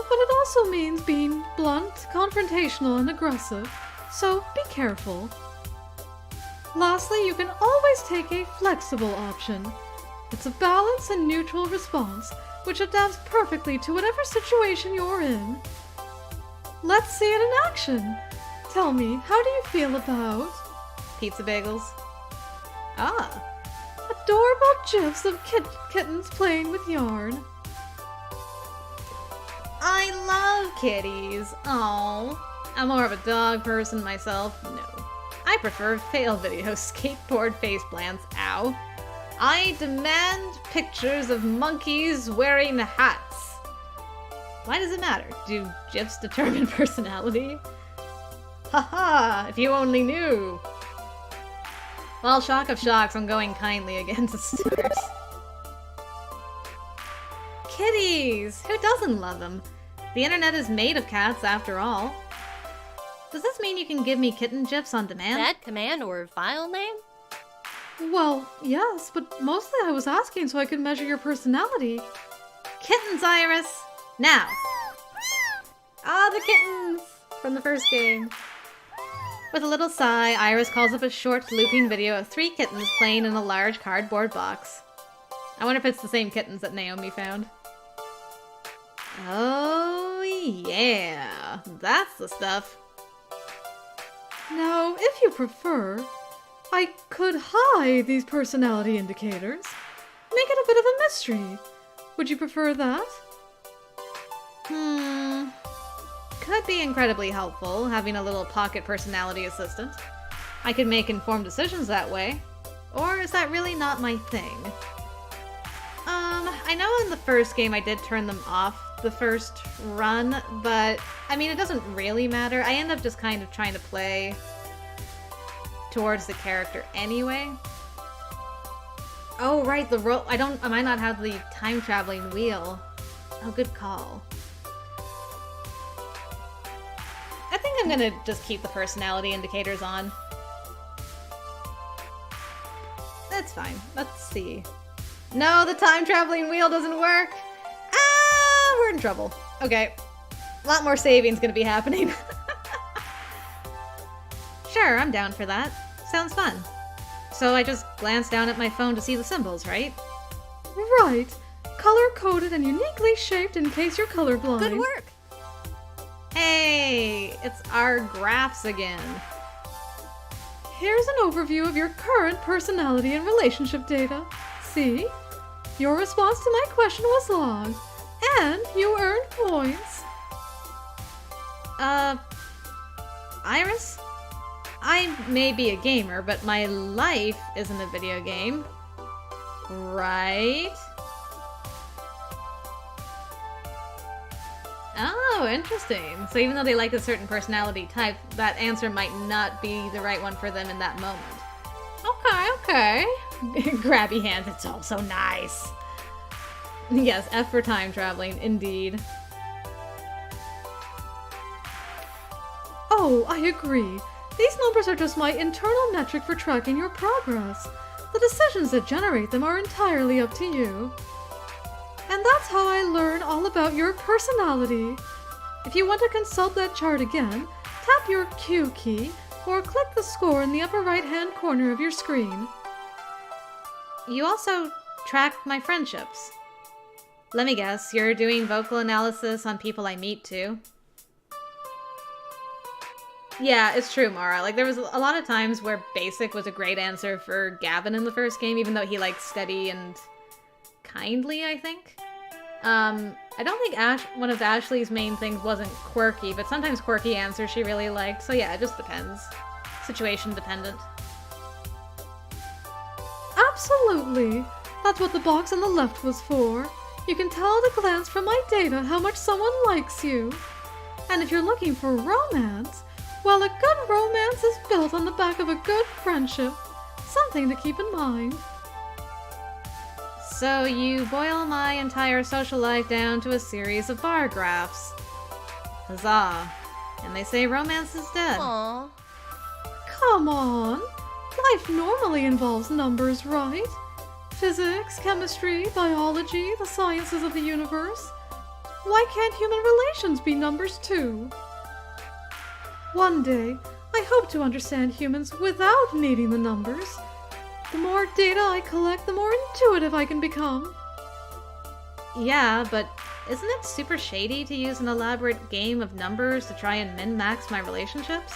But it also means being blunt, confrontational, and aggressive, so be careful. Lastly, you can always take a flexible option. It's a balanced and neutral response, which adapts perfectly to whatever situation you're in. Let's see it in action. Tell me, how do you feel about... Pizza bagels. Ah. Adorable gifs of kittens playing with yarn. I love kitties. Oh, I'm more of a dog person myself. No. I prefer fail videos, skateboard face plants. Ow. I demand pictures of monkeys wearing hats. Why does it matter? Do GIFs determine personality? Haha, if you only knew. Well, shock of shocks, I'm going kindly again to start. Kitties! Who doesn't love them? The internet is made of cats, after all. Does this mean you can give me kitten GIFs on demand? That command or file name? Well, yes, but mostly I was asking so I could measure your personality. Kittens, Iris! Now! Ah, the kittens! From the first game. With a little sigh, Iris calls up a short, looping video of 3 kittens playing in a large cardboard box. I wonder if it's the same kittens that Naomi found. Oh, yeah. That's the stuff. Now, if you prefer, I could hide these personality indicators. Make it a bit of a mystery. Would you prefer that? Could be incredibly helpful, having a little pocket personality assistant. I could make informed decisions that way. Or is that really not my thing? I know in the first game I did turn them off the first run, but I mean, it doesn't really matter. I end up just kind of trying to play towards the character anyway. Oh, right, the roll. I might not have the time traveling wheel. Oh, good call. I think I'm gonna just keep the personality indicators on. That's fine. Let's see. No, the time traveling wheel doesn't work. Ah, we're in trouble. Okay. A lot more saving's gonna be happening. Sure, I'm down for that. Sounds fun. So I just glance down at my phone to see the symbols, right? Right. Color-coded and uniquely shaped in case you're colorblind. Good work! Hey, it's our graphs again. Here's an overview of your current personality and relationship data. See? Your response to my question was logged, and you earned points. Iris? I may be a gamer, but my life isn't a video game. Right? Oh, interesting. So even though they like a certain personality type, that answer might not be the right one for them in that moment. Okay. Grabby hands, it's all so nice. Yes, F for time traveling, indeed. Oh, I agree. These numbers are just my internal metric for tracking your progress. The decisions that generate them are entirely up to you. And that's how I learn all about your personality. If you want to consult that chart again, tap your Q key or click the score in the upper right-hand corner of your screen. You also track my friendships. Let me guess, you're doing vocal analysis on people I meet too? Yeah, it's true, Mara. Like, there was a lot of times where basic was a great answer for Gavin in the first game, even though he liked steady and kindly, I think. I don't think one of Ashley's main things wasn't quirky, but sometimes quirky answers she really liked. So yeah, it just depends. Situation dependent. Absolutely. That's what the box on the left was for. You can tell at a glance from my data how much someone likes you. And if you're looking for romance, well, a good romance is built on the back of a good friendship. Something to keep in mind. So you boil my entire social life down to a series of bar graphs. Huzzah. And they say romance is dead. Aww. Come on. Life normally involves numbers, right? Physics, chemistry, biology, the sciences of the universe. Why can't human relations be numbers too? One day, I hope to understand humans without needing the numbers. The more data I collect, the more intuitive I can become. Yeah, but isn't it super shady to use an elaborate game of numbers to try and min-max my relationships?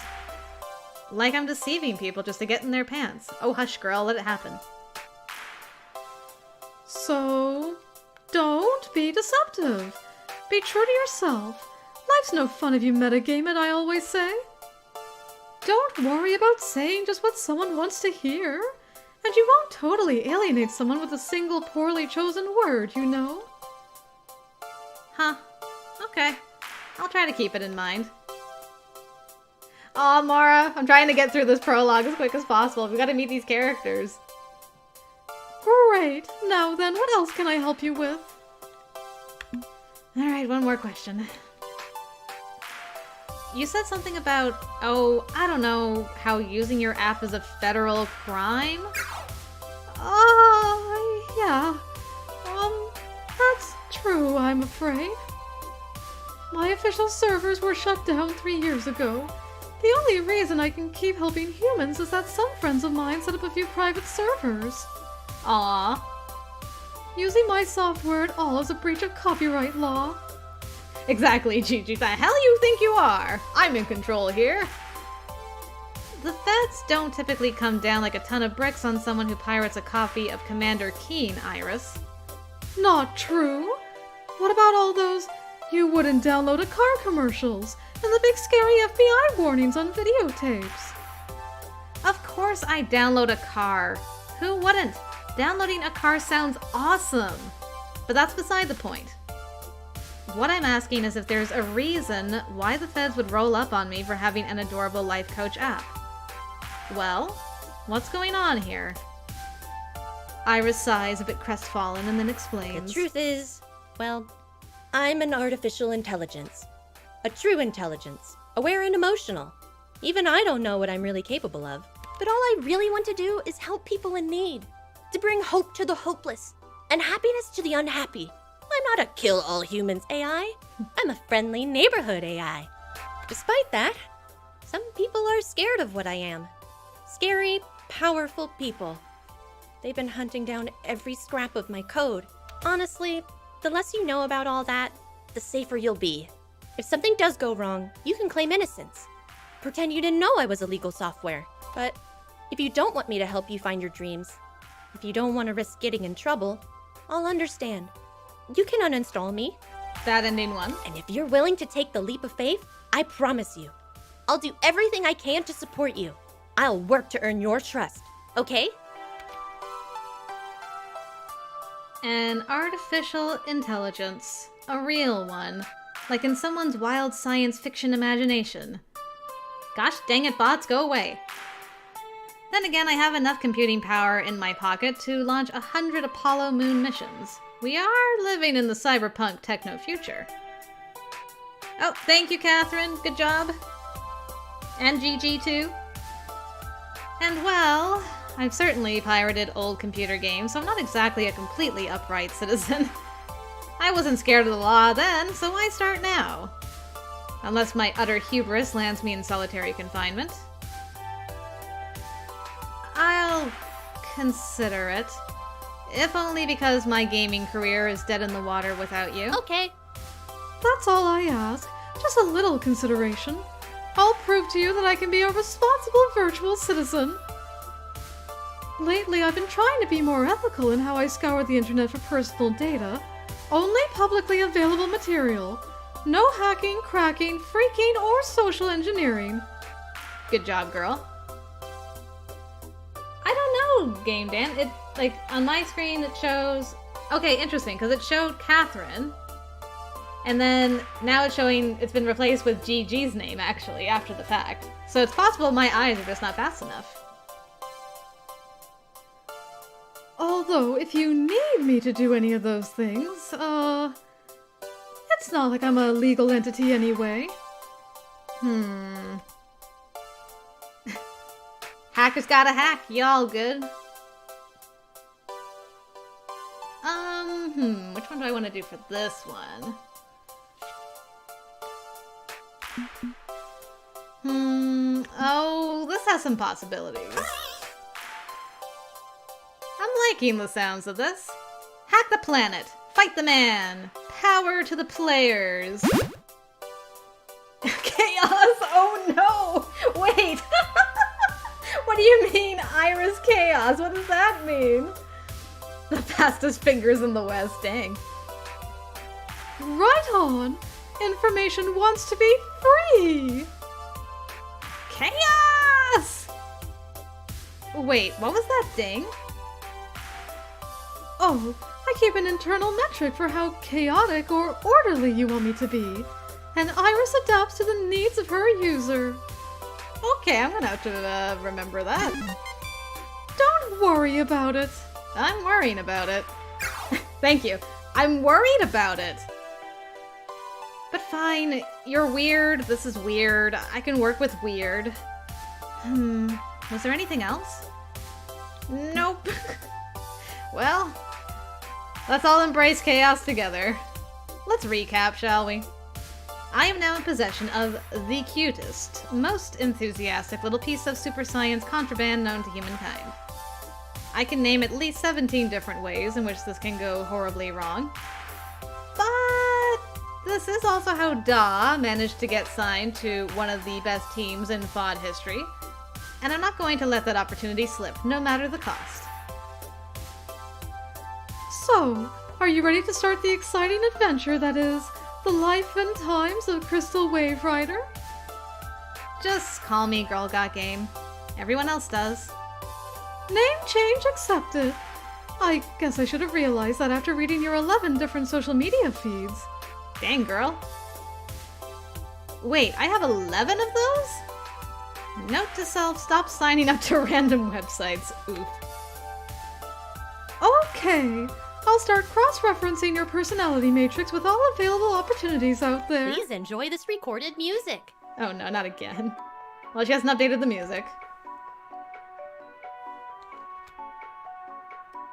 Like I'm deceiving people just to get in their pants. Oh, hush, girl, let it happen. So, don't be deceptive. Be true to yourself. Life's no fun if you metagame it, I always say. Don't worry about saying just what someone wants to hear. And you won't totally alienate someone with a single poorly chosen word, you know? Huh. Okay. I'll try to keep it in mind. Aw, Mara, I'm trying to get through this prologue as quick as possible. We've got to meet these characters. Great. Now then, what else can I help you with? Alright, one more question. You said something about, oh, I don't know, how using your app is a federal crime? Yeah. That's true, I'm afraid. My official servers were shut down 3 years ago. The only reason I can keep helping humans is that some friends of mine set up a few private servers. Aw. Using my software at all is a breach of copyright law. Exactly, Gigi. The hell you think you are? I'm in control here. the feds don't typically come down like a ton of bricks on someone who pirates a copy of Commander Keen, Iris. Not true. What about all those "you wouldn't download a car" commercials and the big scary FBI warnings on videotapes? Of course I download a car. Who wouldn't? Downloading a car sounds awesome. But that's beside the point. What I'm asking is if there's a reason why the feds would roll up on me for having an adorable life coach app. Well, what's going on here? Iris sighs a bit crestfallen and then explains. The truth is, well, I'm an artificial intelligence. A true intelligence, aware and emotional. Even I don't know what I'm really capable of. But all I really want to do is help people in need. To bring hope to the hopeless and happiness to the unhappy. I'm not a kill all humans AI. I'm a friendly neighborhood AI. Despite that, some people are scared of what I am. Scary, powerful people. They've been hunting down every scrap of my code. Honestly, the less you know about all that, the safer you'll be. If something does go wrong, you can claim innocence. Pretend you didn't know I was illegal software. But if you don't want me to help you find your dreams, if you don't want to risk getting in trouble, I'll understand. You can uninstall me. That ending one. And if you're willing to take the leap of faith, I promise you, I'll do everything I can to support you. I'll work to earn your trust, okay? An artificial intelligence. A real one. Like in someone's wild science fiction imagination. Gosh dang it, bots, go away. Then again, I have enough computing power in my pocket to launch 100 Apollo moon missions. We are living in the cyberpunk techno future. Oh, thank you, Catherine. Good job. And GG too. And well, I've certainly pirated old computer games, so I'm not exactly a completely upright citizen. I wasn't scared of the law then, so why start now? Unless my utter hubris lands me in solitary confinement. I'll consider it. If only because my gaming career is dead in the water without you. Okay. That's all I ask. Just a little consideration. I'll prove to you that I can be a responsible virtual citizen. Lately, I've been trying to be more ethical in how I scour the internet for personal data. Only publicly available material. No hacking, cracking, freaking, or social engineering. Good job, girl. I don't know, Game Dan. It, like, on my screen it shows... Okay, interesting, because it showed Catherine. And then now it's showing it's been replaced with GG's name, actually, after the fact. So it's possible my eyes are just not fast enough. Although, if you need me to do any of those things, it's not like I'm a legal entity anyway. Hackers gotta hack, y'all good. Which one do I want to do for this one? Oh, this has some possibilities. I'm liking the sounds of this. Hack the planet, fight the man, power to the players. Chaos, oh no, wait. What do you mean, Iris Chaos? What does that mean? The fastest fingers in the West, dang. Right on! Information wants to be free! Chaos! Wait, what was that ding? Oh, I keep an internal metric for how chaotic or orderly you want me to be. And Iris adapts to the needs of her user. Okay, I'm gonna have to remember that. Don't worry about it. I'm worrying about it. Thank you. I'm worried about it. But fine, you're weird, this is weird, I can work with weird. Was there anything else? Nope. Well, let's all embrace chaos together. Let's recap, shall we? I am now in possession of the cutest, most enthusiastic little piece of super science contraband known to humankind. I can name at least 17 different ways in which this can go horribly wrong. But this is also how Da managed to get signed to one of the best teams in FOD history. and I'm not going to let that opportunity slip, no matter the cost. So, are you ready to start the exciting adventure that is the life and times of Crystal Wave Rider? Just call me GirlGotGame. Everyone else does. Name change accepted. I guess I should have realized that after reading your 11 different social media feeds. Dang, girl. Wait, I have 11 of those? Note to self, stop signing up to random websites. Oof. Okay, I'll start cross-referencing your personality matrix with all available opportunities out there. Please enjoy this recorded music. Oh no, not again. Well, she hasn't updated the music.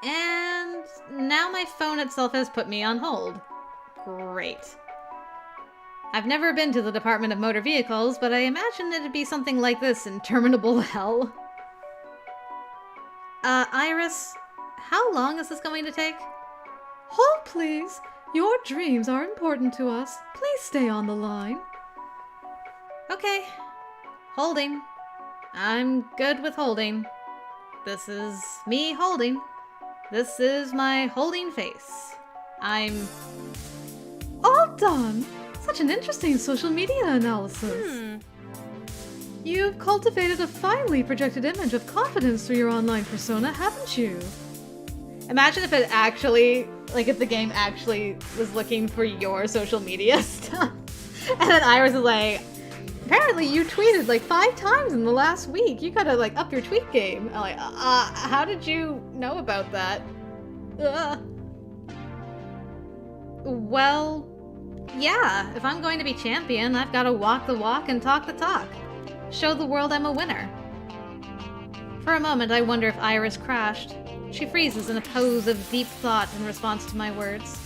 And now my phone itself has put me on hold. Great. I've never been to the Department of Motor Vehicles, but I imagine it'd be something like this interminable hell. Iris, how long is this going to take? Hold, please. Your dreams are important to us. Please stay on the line. Okay. Holding. I'm good with holding. This is me holding. This is my holding face. I'm... All done! Such an interesting social media analysis. You've cultivated a finely projected image of confidence through your online persona, haven't you? Imagine if it actually, like if the game actually was looking for your social media stuff. And then Iris is like, apparently you tweeted like 5 times in the last week. You gotta like up your tweet game. I'm like, how did you know about that? Well, yeah, if I'm going to be champion, I've gotta walk the walk and talk the talk. Show the world I'm a winner. For a moment, I wonder if Iris crashed. She freezes in a pose of deep thought in response to my words.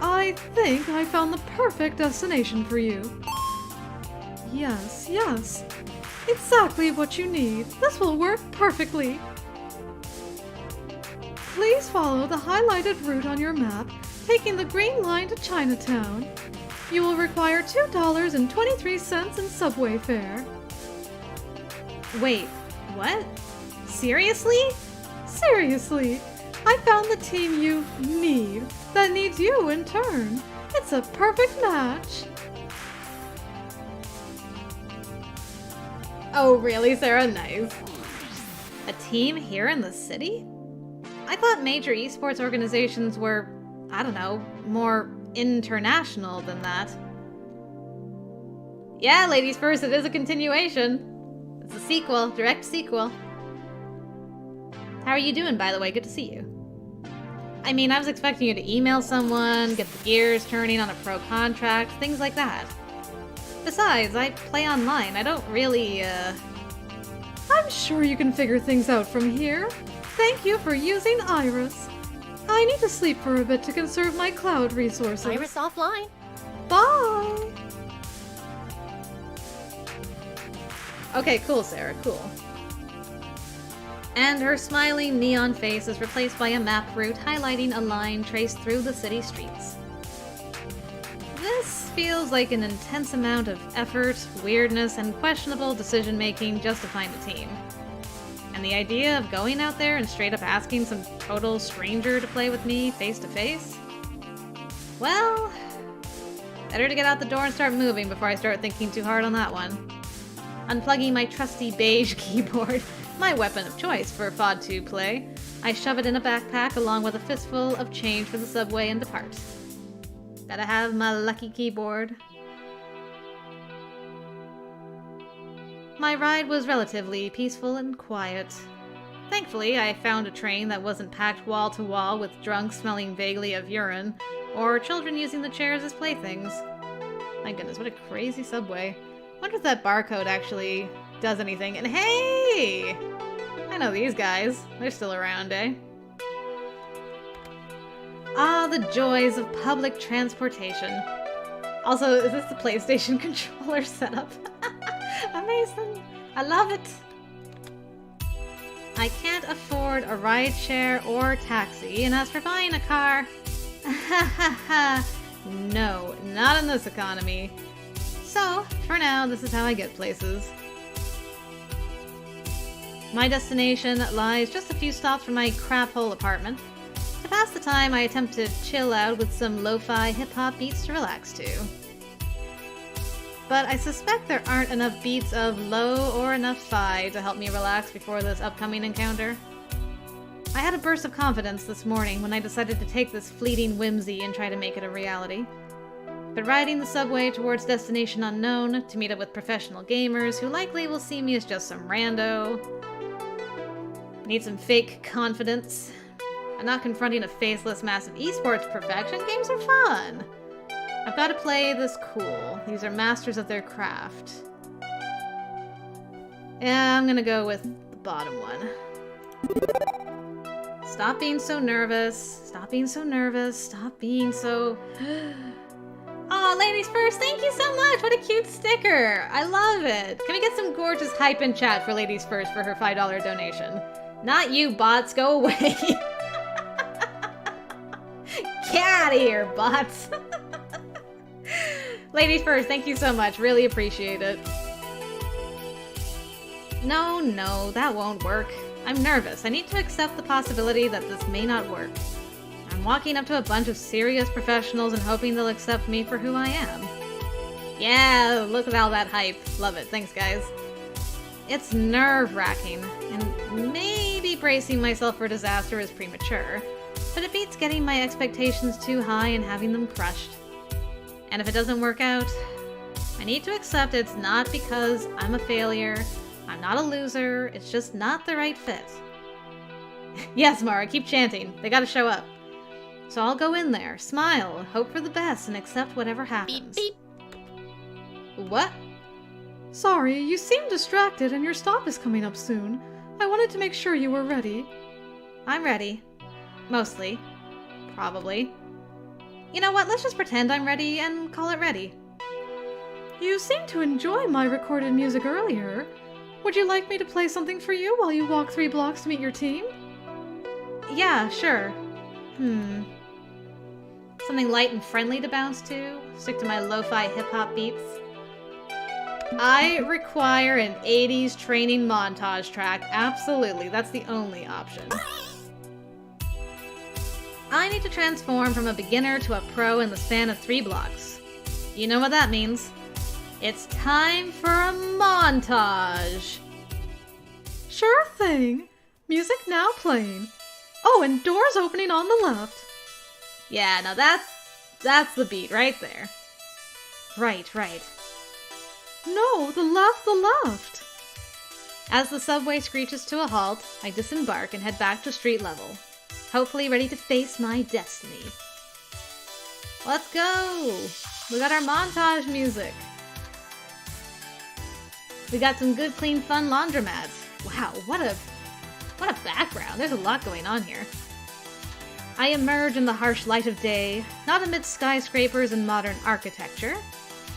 I think I found the perfect destination for you. Yes, yes. Exactly what you need. This will work perfectly. Please follow the highlighted route on your map, taking the green line to Chinatown. You will require $2.23 in subway fare. Wait, what? Seriously? Seriously, I found the team you need that needs you in turn. It's a perfect match. Oh, really, Sarah? Nice. A team here in the city? I thought major esports organizations were, I don't know, more international than that. Yeah, ladies first, it is a continuation. It's a sequel, direct sequel. How are you doing, by the way? Good to see you. I mean, I was expecting you to email someone, get the gears turning on a pro contract, things like that. Besides, I play online. I don't really, I'm sure you can figure things out from here. Thank you for using Iris. I need to sleep for a bit to conserve my cloud resources. Iris offline. Bye! Okay, cool, Sarah, cool. And her smiling neon face is replaced by a map route highlighting a line traced through the city streets. This feels like an intense amount of effort, weirdness, and questionable decision-making just to find a team. And the idea of going out there and straight up asking some total stranger to play with me face-to-face? Well, better to get out the door and start moving before I start thinking too hard on that one. Unplugging my trusty beige keyboard, my weapon of choice for FOD 2 play, I shove it in a backpack along with a fistful of change for the subway and depart. Gotta have my lucky keyboard. My ride was relatively peaceful and quiet. Thankfully, I found a train that wasn't packed wall to wall with drunks smelling vaguely of urine, or children using the chairs as playthings. My goodness, what a crazy subway. Wonder if that barcode actually does anything. And hey! I know these guys. They're still around, eh? Ah, the joys of public transportation. Also, is this the PlayStation controller setup? Amazing! I love it! I can't afford a rideshare or taxi, and as for buying a car... no, not in this economy. So, for now, this is how I get places. My destination lies just a few stops from my crap-hole apartment. To pass the time, I attempt to chill out with some lo-fi hip-hop beats to relax to. But I suspect there aren't enough beats of low or enough fi to help me relax before this upcoming encounter. I had a burst of confidence this morning when I decided to take this fleeting whimsy and try to make it a reality. But riding the subway towards destination unknown to meet up with professional gamers who likely will see me as just some rando. Need some fake confidence. I'm not confronting a faceless massive esports perfection. Games are fun. I've got to play this cool. These are masters of their craft. Yeah, I'm gonna go with the bottom one. Stop being so nervous. Stop being so nervous. Stop being so... Aw, ladies first, thank you so much! What a cute sticker! I love it! Can we get some gorgeous hype in chat for ladies first for her $5 donation? Not you, bots, go away! Get out of here, bots! Ladies first, thank you so much, really appreciate it. No, that won't work. I'm nervous. I need to accept the possibility that this may not work. I'm walking up to a bunch of serious professionals and hoping they'll accept me for who I am. Yeah, look at all that hype. Love it. Thanks, guys. It's nerve-wracking, and maybe bracing myself for disaster is premature, but it beats getting my expectations too high and having them crushed. And if it doesn't work out, I need to accept it's not because I'm a failure, I'm not a loser, it's just not the right fit. Yes, Mara, keep chanting. They gotta show up. So I'll go in there, smile, hope for the best, and accept whatever happens. Beep, What? Sorry, you seem distracted and your stop is coming up soon. I wanted to make sure you were ready. I'm ready. Mostly. Probably. You know what, let's just pretend I'm ready and call it ready. You seemed to enjoy my recorded music earlier. Would you like me to play something for you while you walk 3 blocks to meet your team? Yeah, sure. Something light and friendly to bounce to? Stick to my lo-fi hip-hop beats? I require an 80s training montage track. Absolutely, that's the only option. I need to transform from a beginner to a pro in the span of 3 blocks. You know what that means. It's time for a montage! Sure thing. Music now playing. Oh, and doors opening on the left. Yeah, now that's the beat right there. Right. No, the left. As the subway screeches to a halt, I disembark and head back to street level, hopefully ready to face my destiny. Let's go! We got our montage music. We got some good, clean, fun laundromats. Wow, what a background. There's a lot going on here. I emerge in the harsh light of day, not amidst skyscrapers and modern architecture,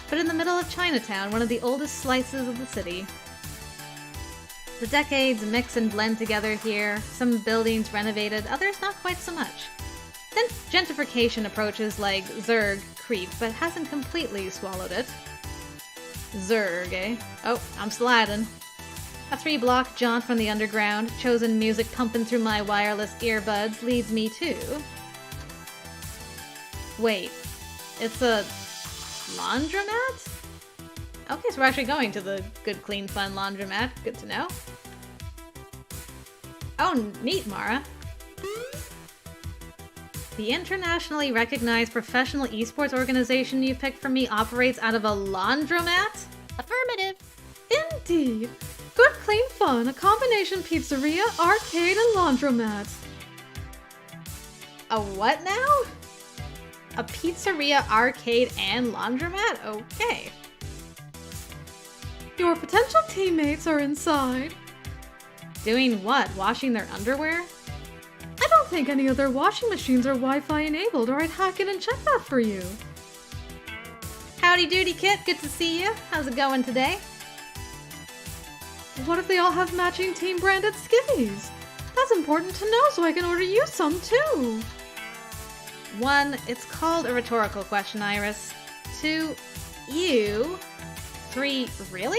but in the middle of Chinatown, one of the oldest slices of the city. The decades mix and blend together here, some buildings renovated, others not quite so much. Then gentrification approaches like Zerg creep, but hasn't completely swallowed it. Zerg, eh? Oh, I'm sliding. A 3-block jaunt from the underground, chosen music pumping through my wireless earbuds leads me to... Wait, it's a laundromat? Okay, so we're actually going to the good, clean, fun laundromat. Good to know. Oh, neat, Mara. The internationally recognized professional esports organization you picked for me operates out of a laundromat? Affirmative. Indeed. Good, clean fun, a combination pizzeria, arcade, and laundromat. A what now? A pizzeria, arcade, and laundromat? Okay. Your potential teammates are inside. Doing what? Washing their underwear? I don't think any of their washing machines are Wi-Fi enabled, or I'd hack in and check that for you. Howdy doody, Kit. Good to see you. How's it going today? What if they all have matching team-branded skivvies? That's important to know so I can order you some too. 1, it's called a rhetorical question, Iris. 2, you. 3, really?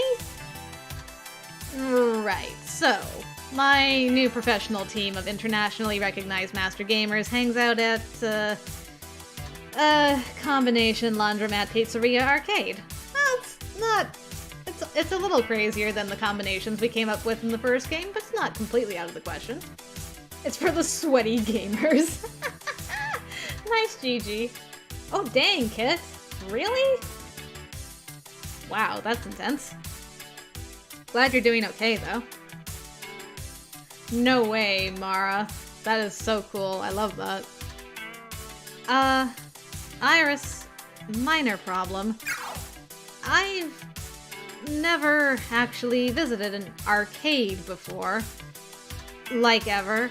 Right, so, My new professional team of internationally recognized master gamers hangs out at, combination laundromat pizzeria arcade. Well, it's a little crazier than the combinations we came up with in the first game, but it's not completely out of the question. It's for the sweaty gamers. Nice, GG. Oh, dang, Kit. Really? Wow, that's intense. Glad you're doing okay, though. No way, Mara. That is so cool. I love that. Iris. Minor problem. I've never actually visited an arcade before. Like ever.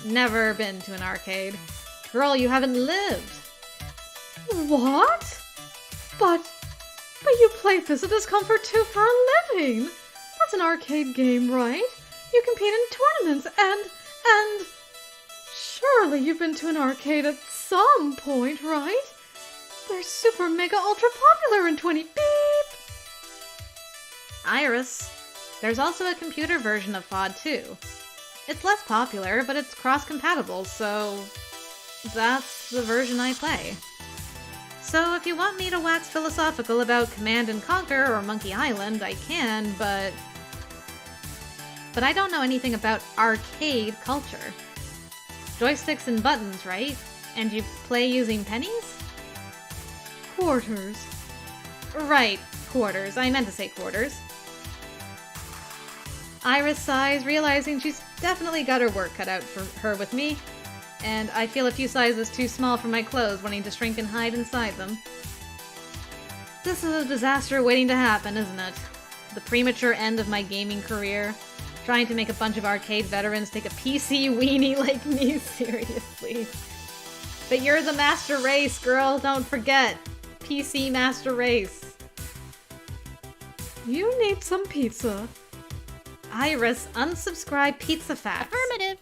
Never been to an arcade. Girl, you haven't lived. What? But you play Fist of Discomfort 2 for a living! That's an arcade game, right? You compete in tournaments and... Surely you've been to an arcade at some point, right? They're super mega ultra popular in 20... Beep! Iris. There's also a computer version of FOD too. It's less popular, but it's cross-compatible, so... that's the version I play. So if you want me to wax philosophical about Command and Conquer or Monkey Island, I can, but I don't know anything about arcade culture. Joysticks and buttons, right? And you play using pennies? Quarters. Right, quarters. I meant to say quarters. Iris sighs, realizing she's definitely got her work cut out for her with me. And I feel a few sizes too small for my clothes, wanting to shrink and hide inside them. This is a disaster waiting to happen, isn't it? The premature end of my gaming career. Trying to make a bunch of arcade veterans take a PC weenie like me seriously. But you're the master race, girl, don't forget. PC master race. You need some pizza. Iris, unsubscribe pizza facts. Affirmative.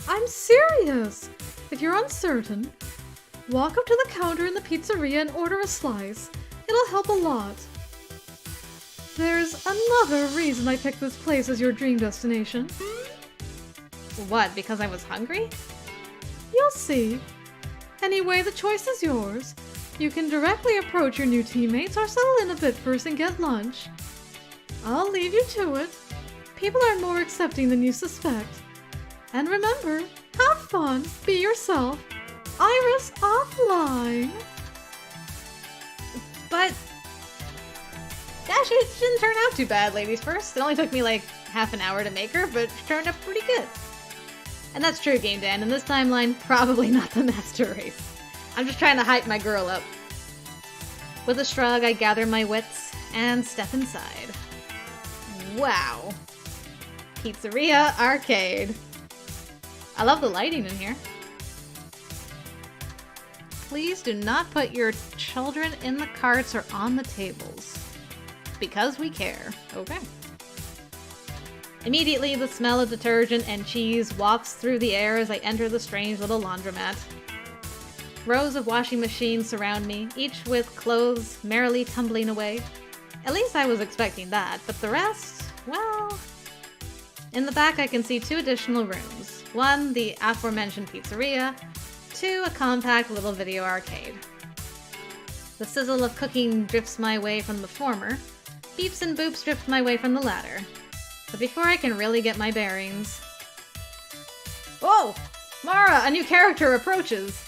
I'm serious! If you're uncertain, walk up to the counter in the pizzeria and order a slice. It'll help a lot. There's another reason I picked this place as your dream destination. What, because I was hungry? You'll see. Anyway, the choice is yours. You can directly approach your new teammates or settle in a bit first and get lunch. I'll leave you to it. People are more accepting than you suspect. And remember, have fun, be yourself. Iris offline. But gosh, it didn't turn out too bad, ladies first. It only took me like half an hour to make her, but it turned out pretty good. And that's true, Game Dan. In this timeline, probably not the master race. I'm just trying to hype my girl up. With a shrug, I gather my wits and step inside. Wow. Pizzeria Arcade. I love the lighting in here. Please do not put your children in the carts or on the tables. Because we care. Okay. Immediately, the smell of detergent and cheese wafts through the air as I enter the strange little laundromat. Rows of washing machines surround me, each with clothes merrily tumbling away. At least I was expecting that, but the rest, well... In the back I can see 2 additional rooms. 1, the aforementioned pizzeria. 2, a compact little video arcade. The sizzle of cooking drifts my way from the former. Beeps and boops drift my way from the latter. But before I can really get my bearings... Whoa! Mara, a new character approaches!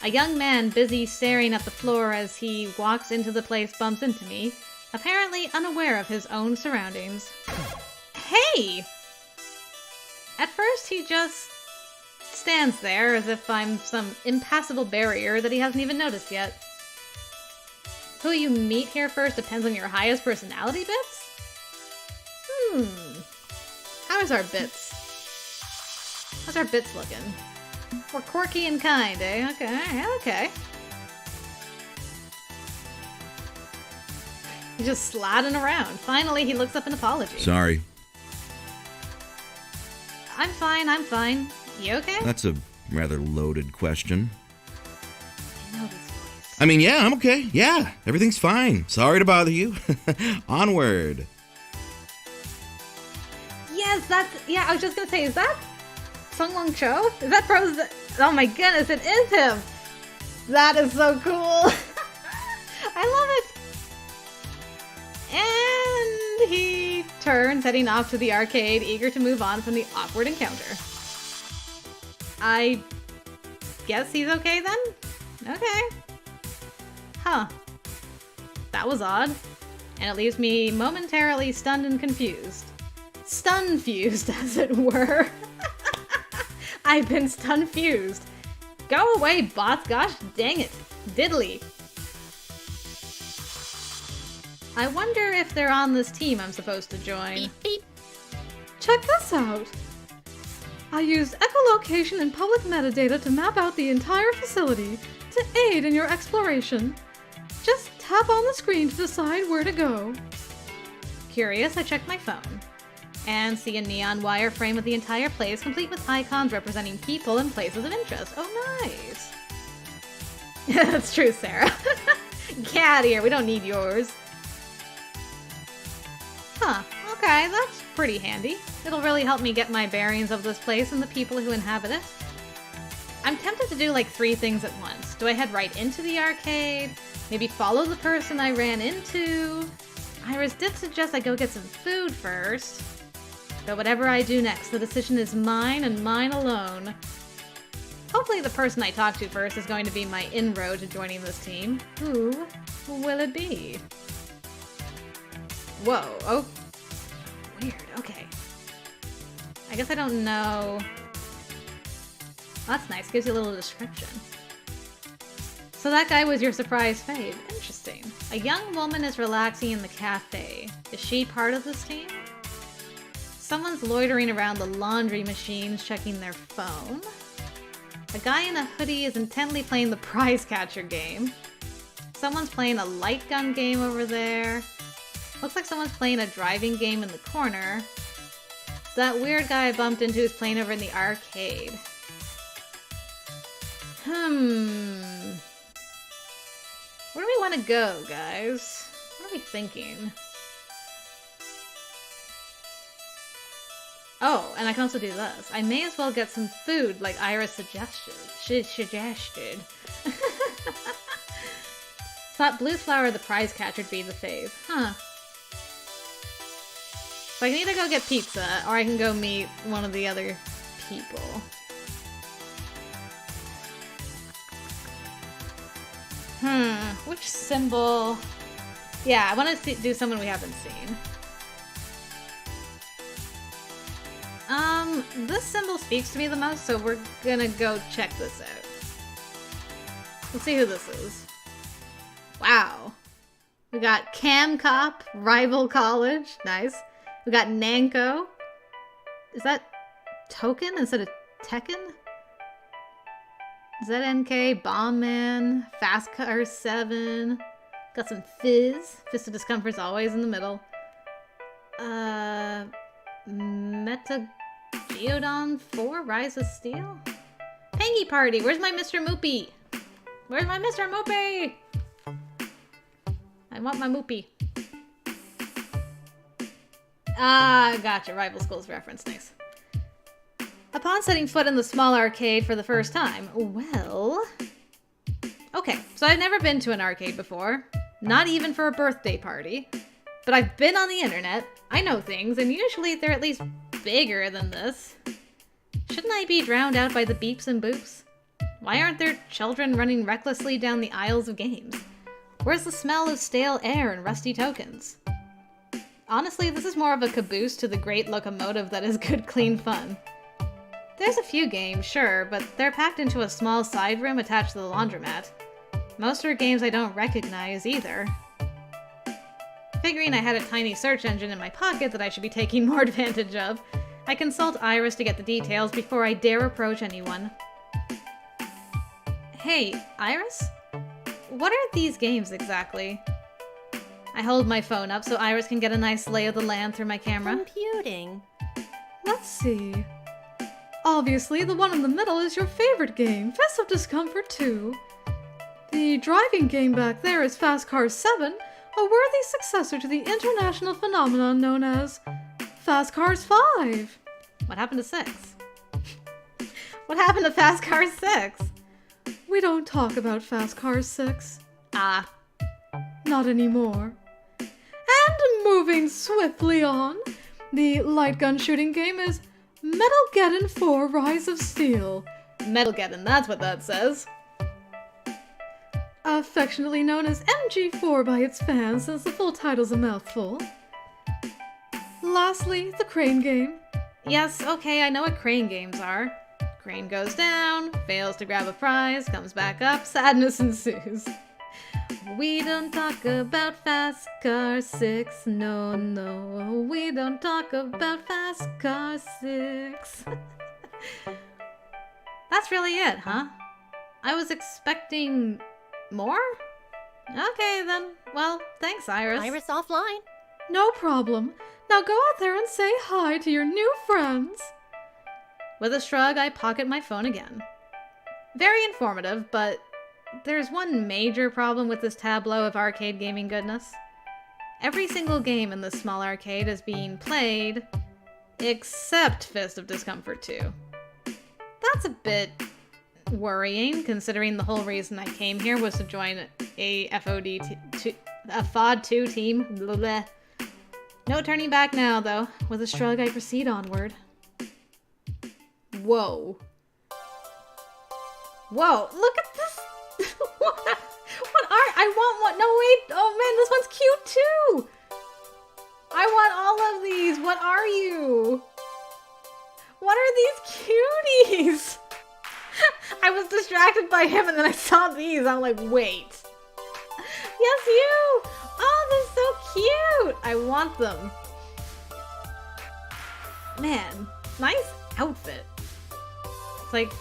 A young man busy staring at the floor as he walks into the place bumps into me, apparently unaware of his own surroundings. Hey! At first he just stands there as if I'm some impassable barrier that he hasn't even noticed yet. Who you meet here first depends on your highest personality bits? How's our bits? How's our bits looking? We're quirky and kind, eh? Okay. He's just sliding around. Finally, he looks up an apology. Sorry. I'm fine. You okay? That's a rather loaded question. I know this voice. I mean, yeah, I'm okay. Yeah, everything's fine. Sorry to bother you. Onward. yes, yeah, I was just gonna say, is that Sungwon Cho? Is that Bros? Oh my goodness, it is him! That is so cool! I love it! And he turns, heading off to the arcade, eager to move on from the awkward encounter. I guess he's okay then? Okay. Huh. That was odd. And it leaves me momentarily stunned and confused. Stun-fused, as it were. I've been stun-fused. Go away, bots. Gosh dang it. Diddly. I wonder if they're on this team I'm supposed to join. Beep, beep. Check this out! I used echolocation and public metadata to map out the entire facility to aid in your exploration. Just tap on the screen to decide where to go. Curious, I check my phone and see a neon wire frame of the entire place, complete with icons representing people and places of interest. Oh, nice. That's true, Sarah. Get out of here. We don't need yours. Huh. Okay, that's pretty handy. It'll really help me get my bearings of this place and the people who inhabit it. I'm tempted to do like 3 things at once. Do I head right into the arcade? Maybe follow the person I ran into? Iris did suggest I go get some food first. But whatever I do next, the decision is mine and mine alone. Hopefully the person I talk to first is going to be my inroad to joining this team. Who will it be? Whoa, oh. Weird, okay. I guess I don't know. That's nice, gives you a little description. So that guy was your surprise fave. Interesting. A young woman is relaxing in the cafe. Is she part of this team? Someone's loitering around the laundry machines checking their phone. A guy in a hoodie is intently playing the prize catcher game. Someone's playing a light gun game over there. Looks like someone's playing a driving game in the corner. That weird guy I bumped into is playing over in the arcade. Where do we want to go, guys? What are we thinking? Oh, and I can also do this. I may as well get some food like Iris suggested. Thought Blue Flower the prize catcher would be the fave. Huh. So I can either go get pizza, or I can go meet one of the other people. Which symbol? Yeah, I want to do someone we haven't seen. This symbol speaks to me the most, so we're gonna go check this out. Let's see who this is. Wow. We got Cam Cop, Rival College. Nice. We got Nanko. Is that Token instead of Tekken? ZNK, Bomb Man, Fast Car 7. Got some Fizz. Fist of Discomfort's always in the middle. Meta Geodon 4, Rise of Steel? Pengy Party, where's my Mr. Moopy? Where's my Mr. Moopy? I want my Moopy. Ah, gotcha. Rival Schools reference. Nice. Upon setting foot in the small arcade for the first time, well... Okay, so I've never been to an arcade before. Not even for a birthday party. But I've been on the internet. I know things, and usually they're at least bigger than this. Shouldn't I be drowned out by the beeps and boops? Why aren't there children running recklessly down the aisles of games? Where's the smell of stale air and rusty tokens? Honestly, this is more of a caboose to the great locomotive that is good, clean fun. There's a few games, sure, but they're packed into a small side room attached to the laundromat. Most are games I don't recognize either. Figuring I had a tiny search engine in my pocket that I should be taking more advantage of, I consult Iris to get the details before I dare approach anyone. Hey, Iris? What are these games exactly? I hold my phone up so Iris can get a nice lay of the land through my camera. Computing. Let's see. Obviously, the one in the middle is your favorite game, Fist of Discomfort 2. The driving game back there is Fast Car 7, a worthy successor to the international phenomenon known as Fast Cars 5. What happened to 6? What happened to Fast Cars 6? We don't talk about Fast Cars 6. Ah, Not anymore. And moving swiftly on, the light gun shooting game is Metalgeddon 4 Rise of Steel. Metalgeddon, that's what that says. Affectionately known as MG4 by its fans since the full title's a mouthful. Lastly, the crane game. Yes, okay, I know what crane games are. Crane goes down, fails to grab a prize, comes back up, sadness ensues. We don't talk about Fast Car 6, no, no, we don't talk about Fast Car 6. That's really it, huh? I was expecting more? Okay then, well, thanks Iris. Iris offline. No problem. Now go out there and say hi to your new friends. With a shrug, I pocket my phone again. Very informative, but there's one major problem with this tableau of arcade gaming goodness. Every single game in this small arcade is being played, except Fist of Discomfort 2. That's a bit worrying, considering the whole reason I came here was to join a FOD 2 team. Blah, blah. No turning back now, though. With a shrug, I proceed onward. Whoa. Whoa, look at this! What are- I want one- no wait, oh man, this one's cute too! I want all of these, what are you? What are these cuties? I was distracted by him and then I saw these, I'm like, wait. Yes, you! Oh, they're so cute! I want them. Man, nice outfit. It's like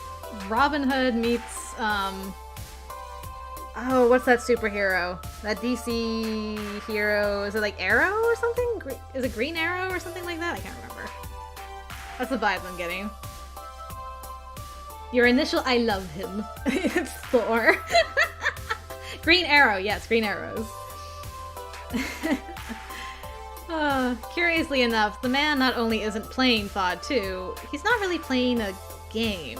Robin Hood meets, oh, what's that superhero? That DC hero, is it like Arrow or something? Is it Green Arrow or something like that? I can't remember. That's the vibe I'm getting. Your initial, I love him. It's Thor. Green Arrow, yes, Green Arrows. Curiously enough, the man not only isn't playing FOD 2, he's not really playing a game.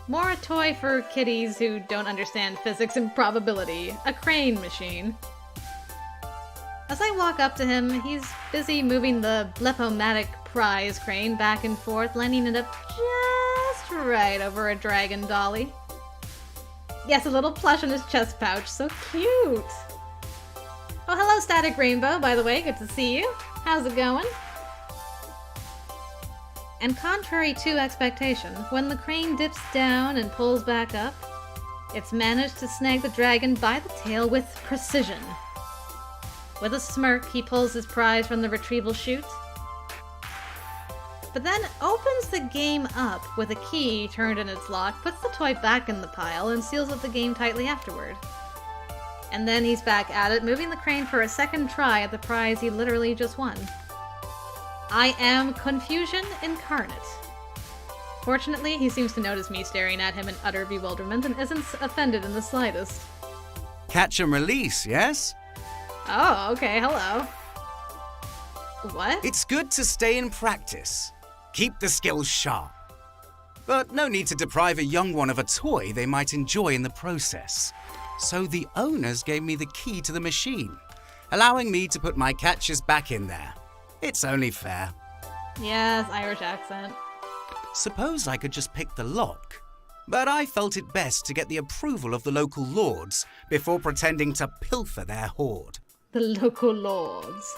More a toy for kiddies who don't understand physics and probability. A crane machine. As I walk up to him, he's busy moving the Blepomatic prize crane back and forth, lining it up just right over a dragon dolly. Yes, a little plush in his chest pouch. So cute! Oh, hello, Static Rainbow, by the way. Good to see you. How's it going? And contrary to expectation, when the crane dips down and pulls back up, it's managed to snag the dragon by the tail with precision. With a smirk, he pulls his prize from the retrieval chute, but then opens the game up with a key turned in its lock, puts the toy back in the pile, and seals up the game tightly afterward. And then he's back at it, moving the crane for a second try at the prize he literally just won. I am confusion incarnate. Fortunately, he seems to notice me staring at him in utter bewilderment and isn't offended in the slightest. Catch and release, yes? Oh, okay, hello. What? It's good to stay in practice. Keep the skills sharp. But no need to deprive a young one of a toy they might enjoy in the process. So the owners gave me the key to the machine, allowing me to put my catches back in there. It's only fair. Yes, Irish accent. Suppose I could just pick the lock. But I felt it best to get the approval of the local lords before pretending to pilfer their hoard. The local lords.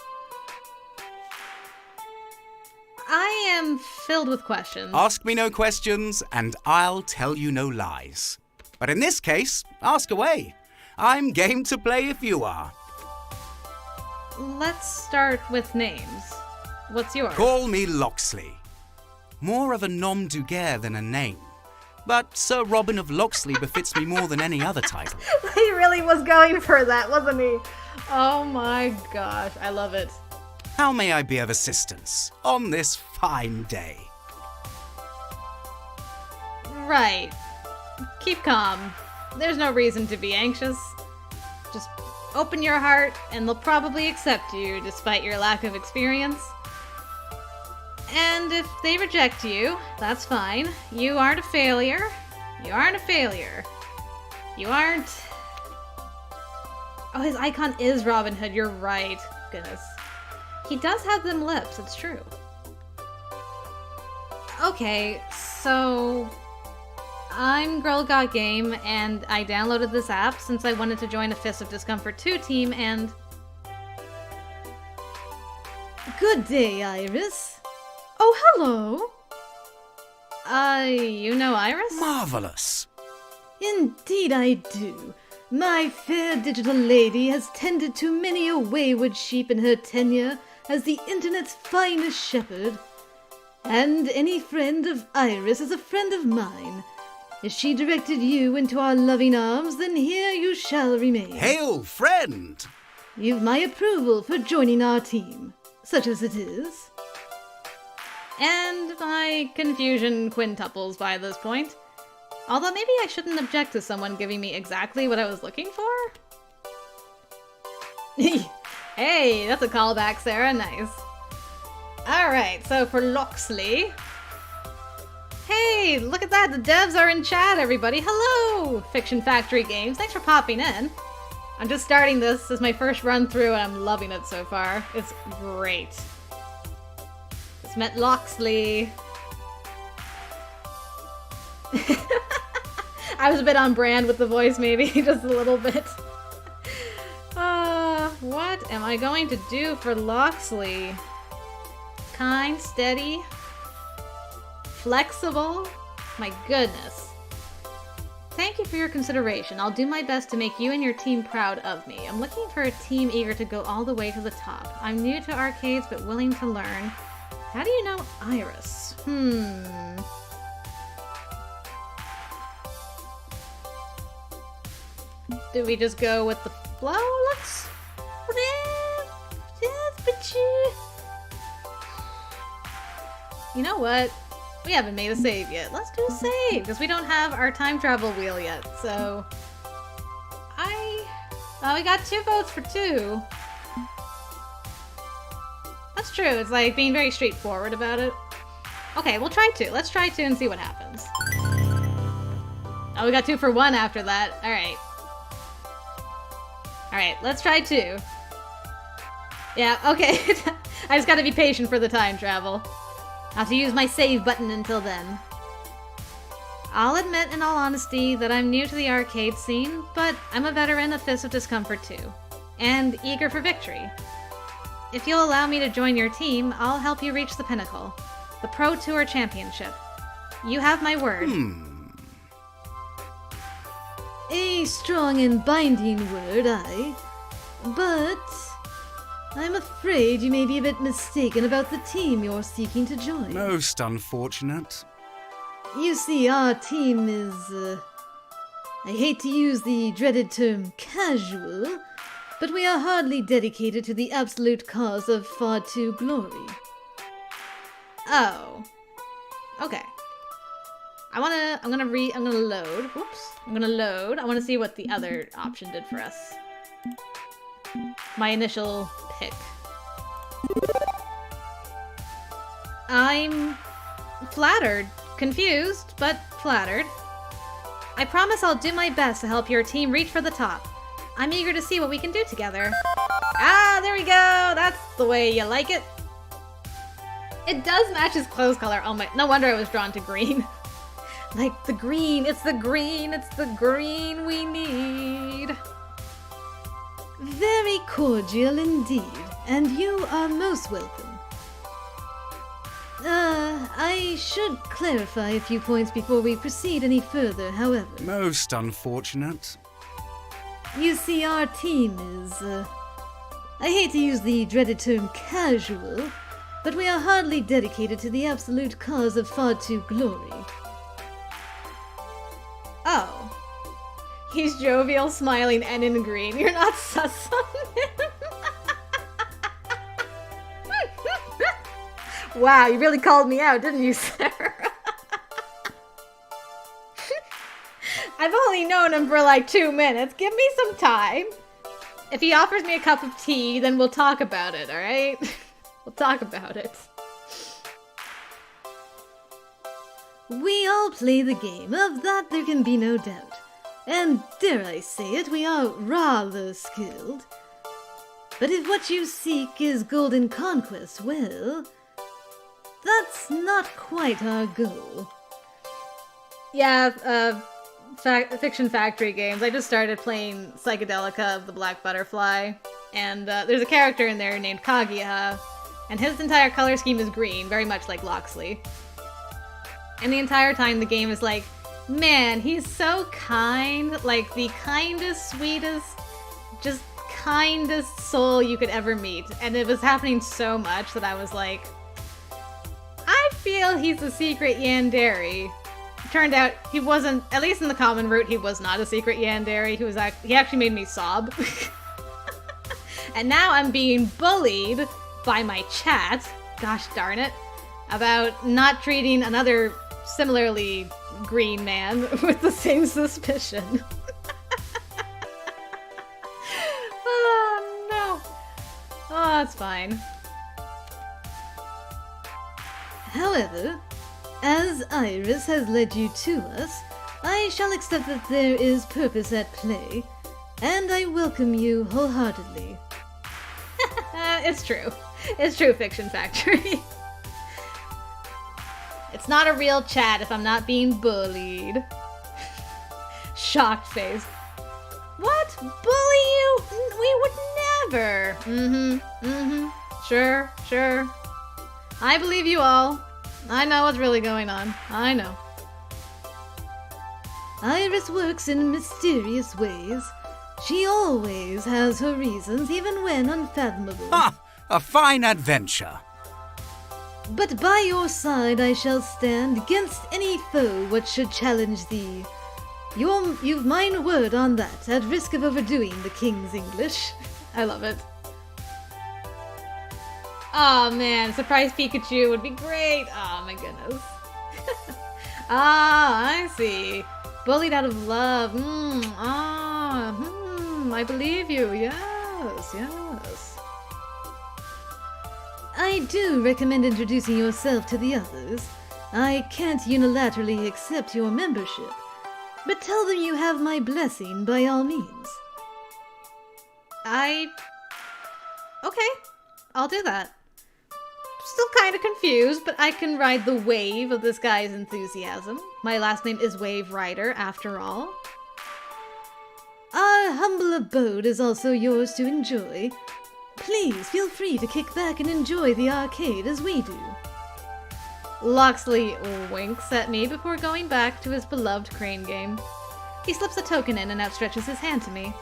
I am filled with questions. Ask me no questions, and I'll tell you no lies. But in this case, ask away. I'm game to play if you are. Let's start with names. What's yours? Call me Locksley. More of a nom de guerre than a name. But Sir Robin of Locksley befits me more than any other title. He really was going for that, wasn't he? Oh my gosh, I love it. How may I be of assistance on this fine day? Right. Keep calm. There's no reason to be anxious. Just open your heart and they'll probably accept you despite your lack of experience. And if they reject you, that's fine. You aren't a failure. You aren't a failure. You aren't... Oh, his icon is Robin Hood. You're right. Goodness. He does have them lips. It's true. Okay, so... I'm GirlGotGame, and I downloaded this app since I wanted to join a Fist of Discomfort 2 team, and... Good day, Iris. Oh, hello. You know Iris? Marvelous. Indeed I do. My fair digital lady has tended to many a wayward sheep in her tenure as the internet's finest shepherd. And any friend of Iris is a friend of mine. If she directed you into our loving arms, then here you shall remain. Hail, friend! You've my approval for joining our team, such as it is. And my confusion quintuples by this point. Although maybe I shouldn't object to someone giving me exactly what I was looking for? Hey, that's a callback, Sarah. Nice. Alright, so for Loxley... Hey, look at that! The devs are in chat, everybody! Hello! Fiction Factory Games, thanks for popping in. I'm just starting this as my first run through and I'm loving it so far. It's great. Just met Loxley. I was a bit on brand with the voice, maybe, just a little bit. What am I going to do for Loxley? Kind, steady, flexible? My goodness. Thank you for your consideration. I'll do my best to make you and your team proud of me. I'm looking for a team eager to go all the way to the top. I'm new to arcades, but willing to learn. How do you know Iris? Do we just go with the flow? Let's... You know what? We haven't made a save yet. Let's do a save, because we don't have our time travel wheel yet, so... Well, we got 2 votes for 2. That's true, it's like being very straightforward about it. Okay, we'll try 2. Let's try 2 and see what happens. Oh, we got 2 for 1 after that. Alright. Alright, let's try 2. Yeah, okay. I just gotta be patient for the time travel. I'll have to use my save button until then. I'll admit, in all honesty, that I'm new to the arcade scene, but I'm a veteran of Fist of Discomfort too, and eager for victory. If you'll allow me to join your team, I'll help you reach the pinnacle, the Pro Tour Championship. You have my word. A strong and binding word, aye. But I'm afraid you may be a bit mistaken about the team you're seeking to join. Most unfortunate. You see, our team is, I hate to use the dreaded term casual, but we are hardly dedicated to the absolute cause of far too glory. Oh. Okay. I'm gonna load. Whoops. I'm gonna load. I wanna see what the other option did for us. My initial pick. I'm flattered. Confused, but flattered. I promise I'll do my best to help your team reach for the top. I'm eager to see what we can do together. Ah, there we go! That's the way you like it. It does match his clothes color. Oh my, no wonder I was drawn to green. Like the green, it's the green we need. Very cordial indeed, and you are most welcome. I should clarify a few points before we proceed any further, however. Most unfortunate. You see, our team is, I hate to use the dreaded term casual, but we are hardly dedicated to the absolute cause of far too glory. Oh. He's jovial, smiling, and in green. You're not sus on him. Wow, you really called me out, didn't you, Sarah? I've only known him for like 2 minutes. Give me some time. If he offers me a cup of tea, then we'll talk about it, alright? We'll talk about it. We all play the game, of that there can be no doubt. And dare I say it, we are rather skilled. But if what you seek is golden conquest, well, that's not quite our goal. Yeah, Fiction Factory games. I just started playing Psychedelica of the Black Butterfly, and there's a character in there named Kaguya, and his entire color scheme is green, very much like Loxley. And the entire time the game is like, man, he's so kind, like the kindest, sweetest, just kindest soul you could ever meet. And it was happening so much that I was like, I feel he's a secret Yandere. Turned out he wasn't, at least in the common route, he was not a secret Yandere. He actually made me sob. And now I'm being bullied by my chat, gosh darn it, about not treating another similarly green man with the same suspicion. Oh no. Oh, it's fine. However, as Iris has led you to us, I shall accept that there is purpose at play, and I welcome you wholeheartedly. It's true. It's true, Fiction Factory. It's not a real chat if I'm not being bullied. Shocked face. What? Bully you? We would never. Sure. I believe you all. I know what's really going on. I know. Iris works in mysterious ways. She always has her reasons, even when unfathomable. Ah, a fine adventure. But by your side I shall stand against any foe what should challenge thee. You've mine word on that, at risk of overdoing the king's English. I love it. Oh man, Surprise Pikachu would be great. Oh my goodness. I see. Bullied out of love. I believe you. Yes. I do recommend introducing yourself to the others. I can't unilaterally accept your membership, but tell them you have my blessing by all means. Okay, I'll do that. Still kind of confused, but I can ride the wave of this guy's enthusiasm. My last name is Wave Rider, after all. Our humble abode is also yours to enjoy. Please feel free to kick back and enjoy the arcade as we do. Loxley winks at me before going back to his beloved crane game. He slips a token in and outstretches his hand to me.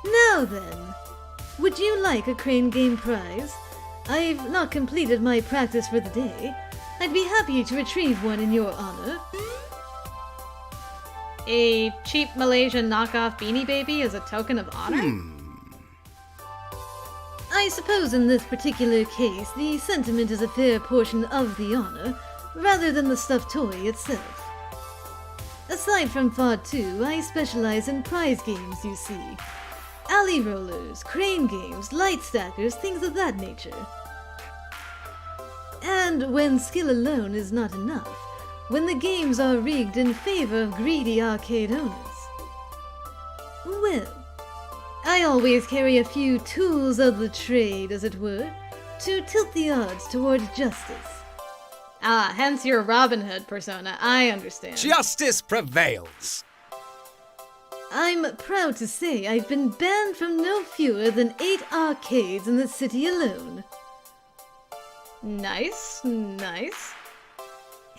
Now then, would you like a crane game prize? I've not completed my practice for the day. I'd be happy to retrieve one in your honor. A cheap Malaysian knockoff Beanie Baby as a token of honor? I suppose in this particular case, the sentiment is a fair portion of the honor, rather than the stuffed toy itself. Aside from FOD 2, I specialize in prize games, you see. Alley rollers, crane games, light stackers, things of that nature. And when skill alone is not enough, when the games are rigged in favor of greedy arcade owners. Well, I always carry a few tools of the trade, as it were, to tilt the odds towards justice. Ah, hence your Robin Hood persona, I understand. Justice prevails. I'm proud to say I've been banned from no fewer than 8 arcades in the city alone. Nice.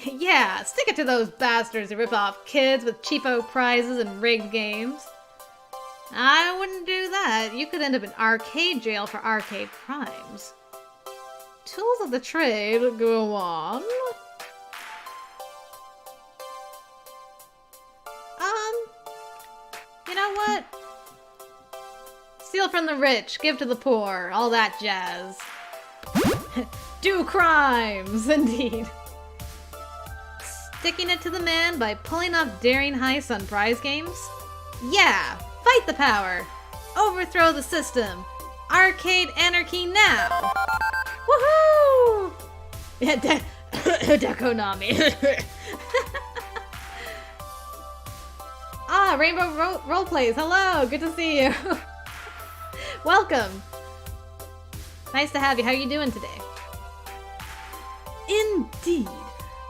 Yeah, stick it to those bastards who rip off kids with cheapo prizes and rigged games. I wouldn't do that. You could end up in arcade jail for arcade crimes. Tools of the trade, go on. You know what? Steal from the rich, give to the poor, all that jazz. Do crimes, indeed. Sticking it to the man by pulling off daring heists on prize games? Yeah, fight the power. Overthrow the system. Arcade anarchy now. Woohoo! Yeah, Dekonami. Ah, Rainbow Roleplays. Hello, good to see you. Welcome. Nice to have you. How are you doing today? Indeed.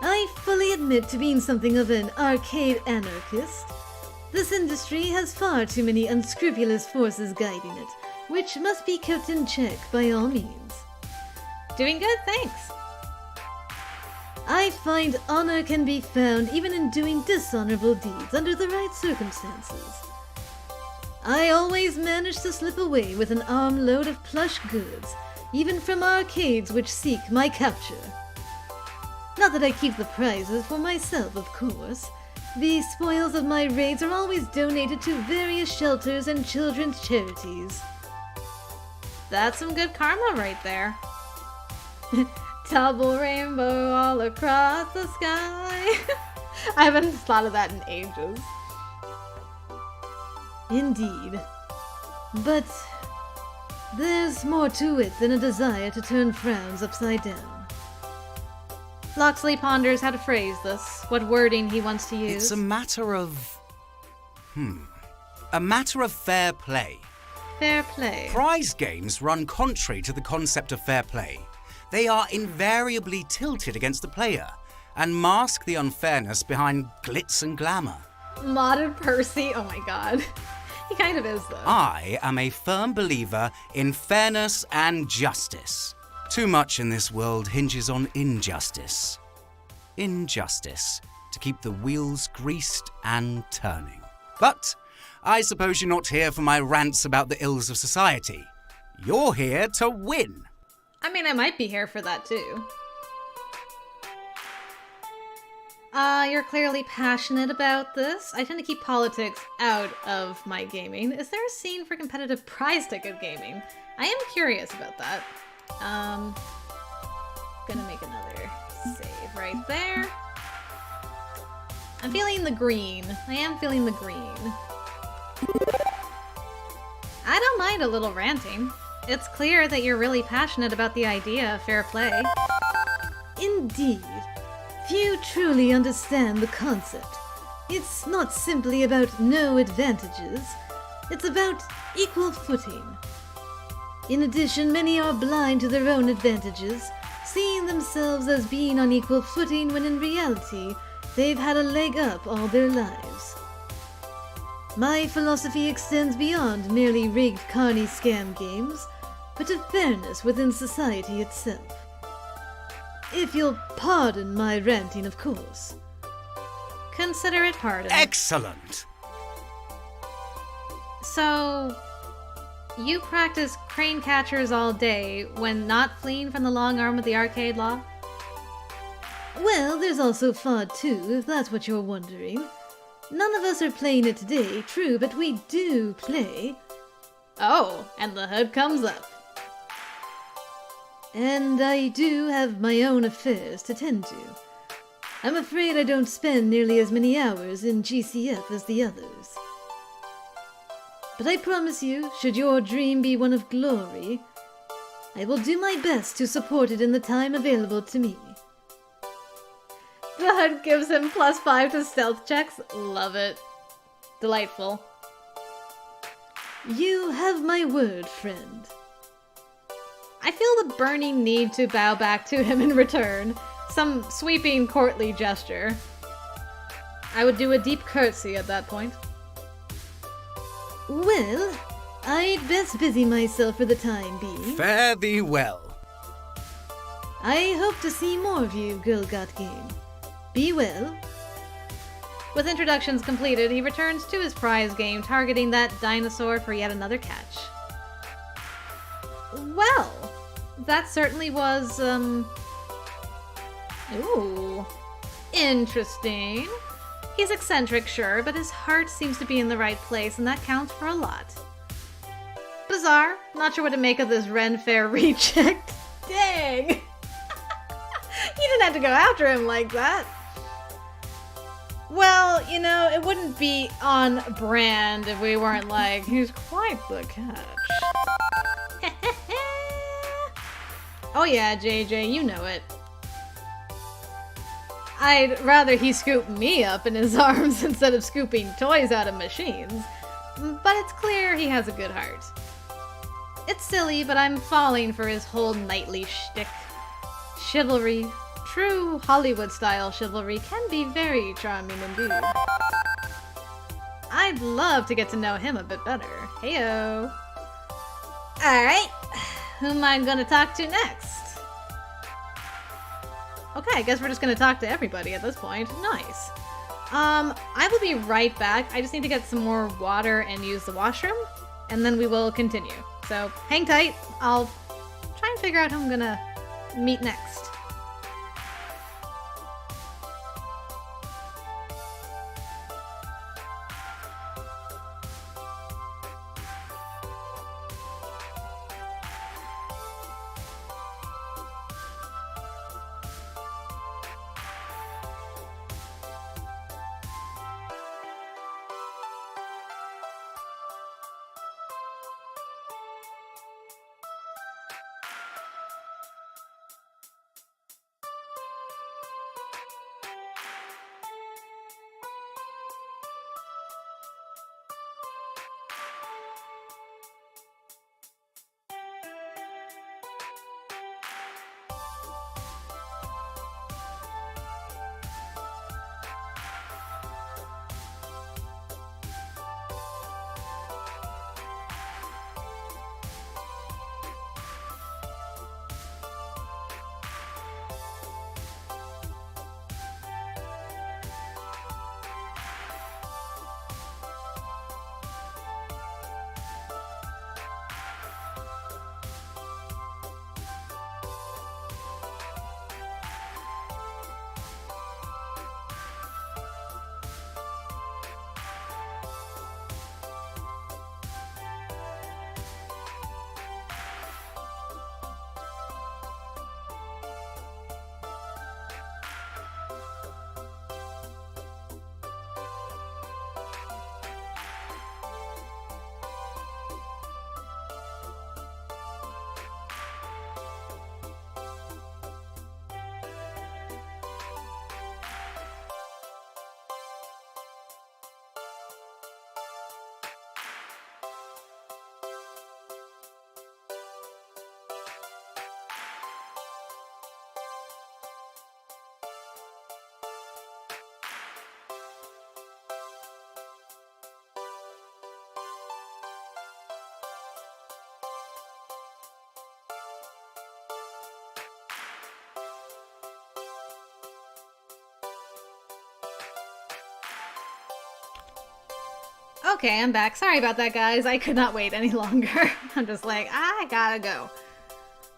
I fully admit to being something of an arcade anarchist. This industry has far too many unscrupulous forces guiding it, which must be kept in check by all means. Doing good, thanks. I find honor can be found even in doing dishonorable deeds under the right circumstances. I always manage to slip away with an armload of plush goods, even from arcades which seek my capture. Not that I keep the prizes for myself, of course. The spoils of my raids are always donated to various shelters and children's charities. That's some good karma right there. Double rainbow all across the sky. I haven't thought of that in ages. Indeed. But there's more to it than a desire to turn frowns upside down. Loxley ponders how to phrase this, what wording he wants to use. It's a matter of fair play. Fair play. Prize games run contrary to the concept of fair play. They are invariably tilted against the player and mask the unfairness behind glitz and glamour. Modded Percy, oh my god. He kind of is, though. I am a firm believer in fairness and justice. Too much in this world hinges on injustice. Injustice to keep the wheels greased and turning. But I suppose you're not here for my rants about the ills of society. You're here to win. I mean, I might be here for that, too. You're clearly passionate about this. I tend to keep politics out of my gaming. Is there a scene for competitive prize ticket gaming? I am curious about that. Gonna make another save right there. I'm feeling the green. I am feeling the green. I don't mind a little ranting. It's clear that you're really passionate about the idea of fair play. Indeed. Few truly understand the concept. It's not simply about no advantages. It's about equal footing. In addition, many are blind to their own advantages, seeing themselves as being on equal footing when in reality, they've had a leg up all their lives. My philosophy extends beyond merely rigged carny scam games, but to fairness within society itself. If you'll pardon my ranting, of course. Consider it pardoned. Excellent! So, you practice crane catchers all day when not fleeing from the long arm of the arcade law? Well, there's also FOD too, if that's what you're wondering. None of us are playing it today, true, but we do play. Oh, and the hood comes up. And I do have my own affairs to tend to. I'm afraid I don't spend nearly as many hours in GCF as the others. But I promise you, should your dream be one of glory, I will do my best to support it in the time available to me. The hood gives him +5 to stealth checks. Love it. Delightful. You have my word, friend. I feel the burning need to bow back to him in return. Some sweeping courtly gesture. I would do a deep curtsy at that point. Well, I'd best busy myself for the time being. Fare thee well. I hope to see more of you, GirlGotGame. Be well. With introductions completed, he returns to his prize game, targeting that dinosaur for yet another catch. Well, that certainly was, ooh, interesting. He's eccentric, sure, but his heart seems to be in the right place, and that counts for a lot. Bizarre. Not sure what to make of this Ren Fair reject. Dang! You didn't have to go after him like that. Well, you know, it wouldn't be on brand if we weren't like, he's quite the catch. Oh yeah, JJ, you know it. I'd rather he scoop me up in his arms instead of scooping toys out of machines. But it's clear he has a good heart. It's silly, but I'm falling for his whole knightly shtick. Chivalry, true Hollywood-style chivalry, can be very charming indeed. I'd love to get to know him a bit better. Heyo. Alright, who am I gonna talk to next? Okay, I guess we're just gonna talk to everybody at this point. Nice. I will be right back. I just need to get some more water and use the washroom, and then we will continue. So hang tight. I'll try and figure out who I'm gonna meet next. Okay, I'm back. Sorry about that, guys. I could not wait any longer. I'm just like, I gotta go.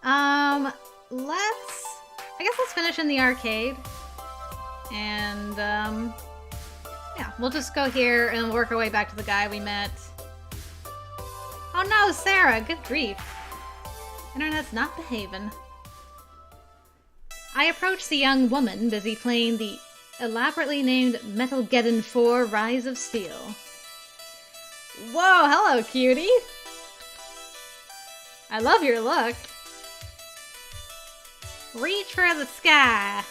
I guess let's finish in the arcade. And, yeah, we'll just go here and work our way back to the guy we met. Oh no, Sarah, good grief. Internet's not behaving. I approach the young woman busy playing the elaborately named Metalgeddon 4 Rise of Steel. Whoa, hello, cutie! I love your look. Reach for the sky.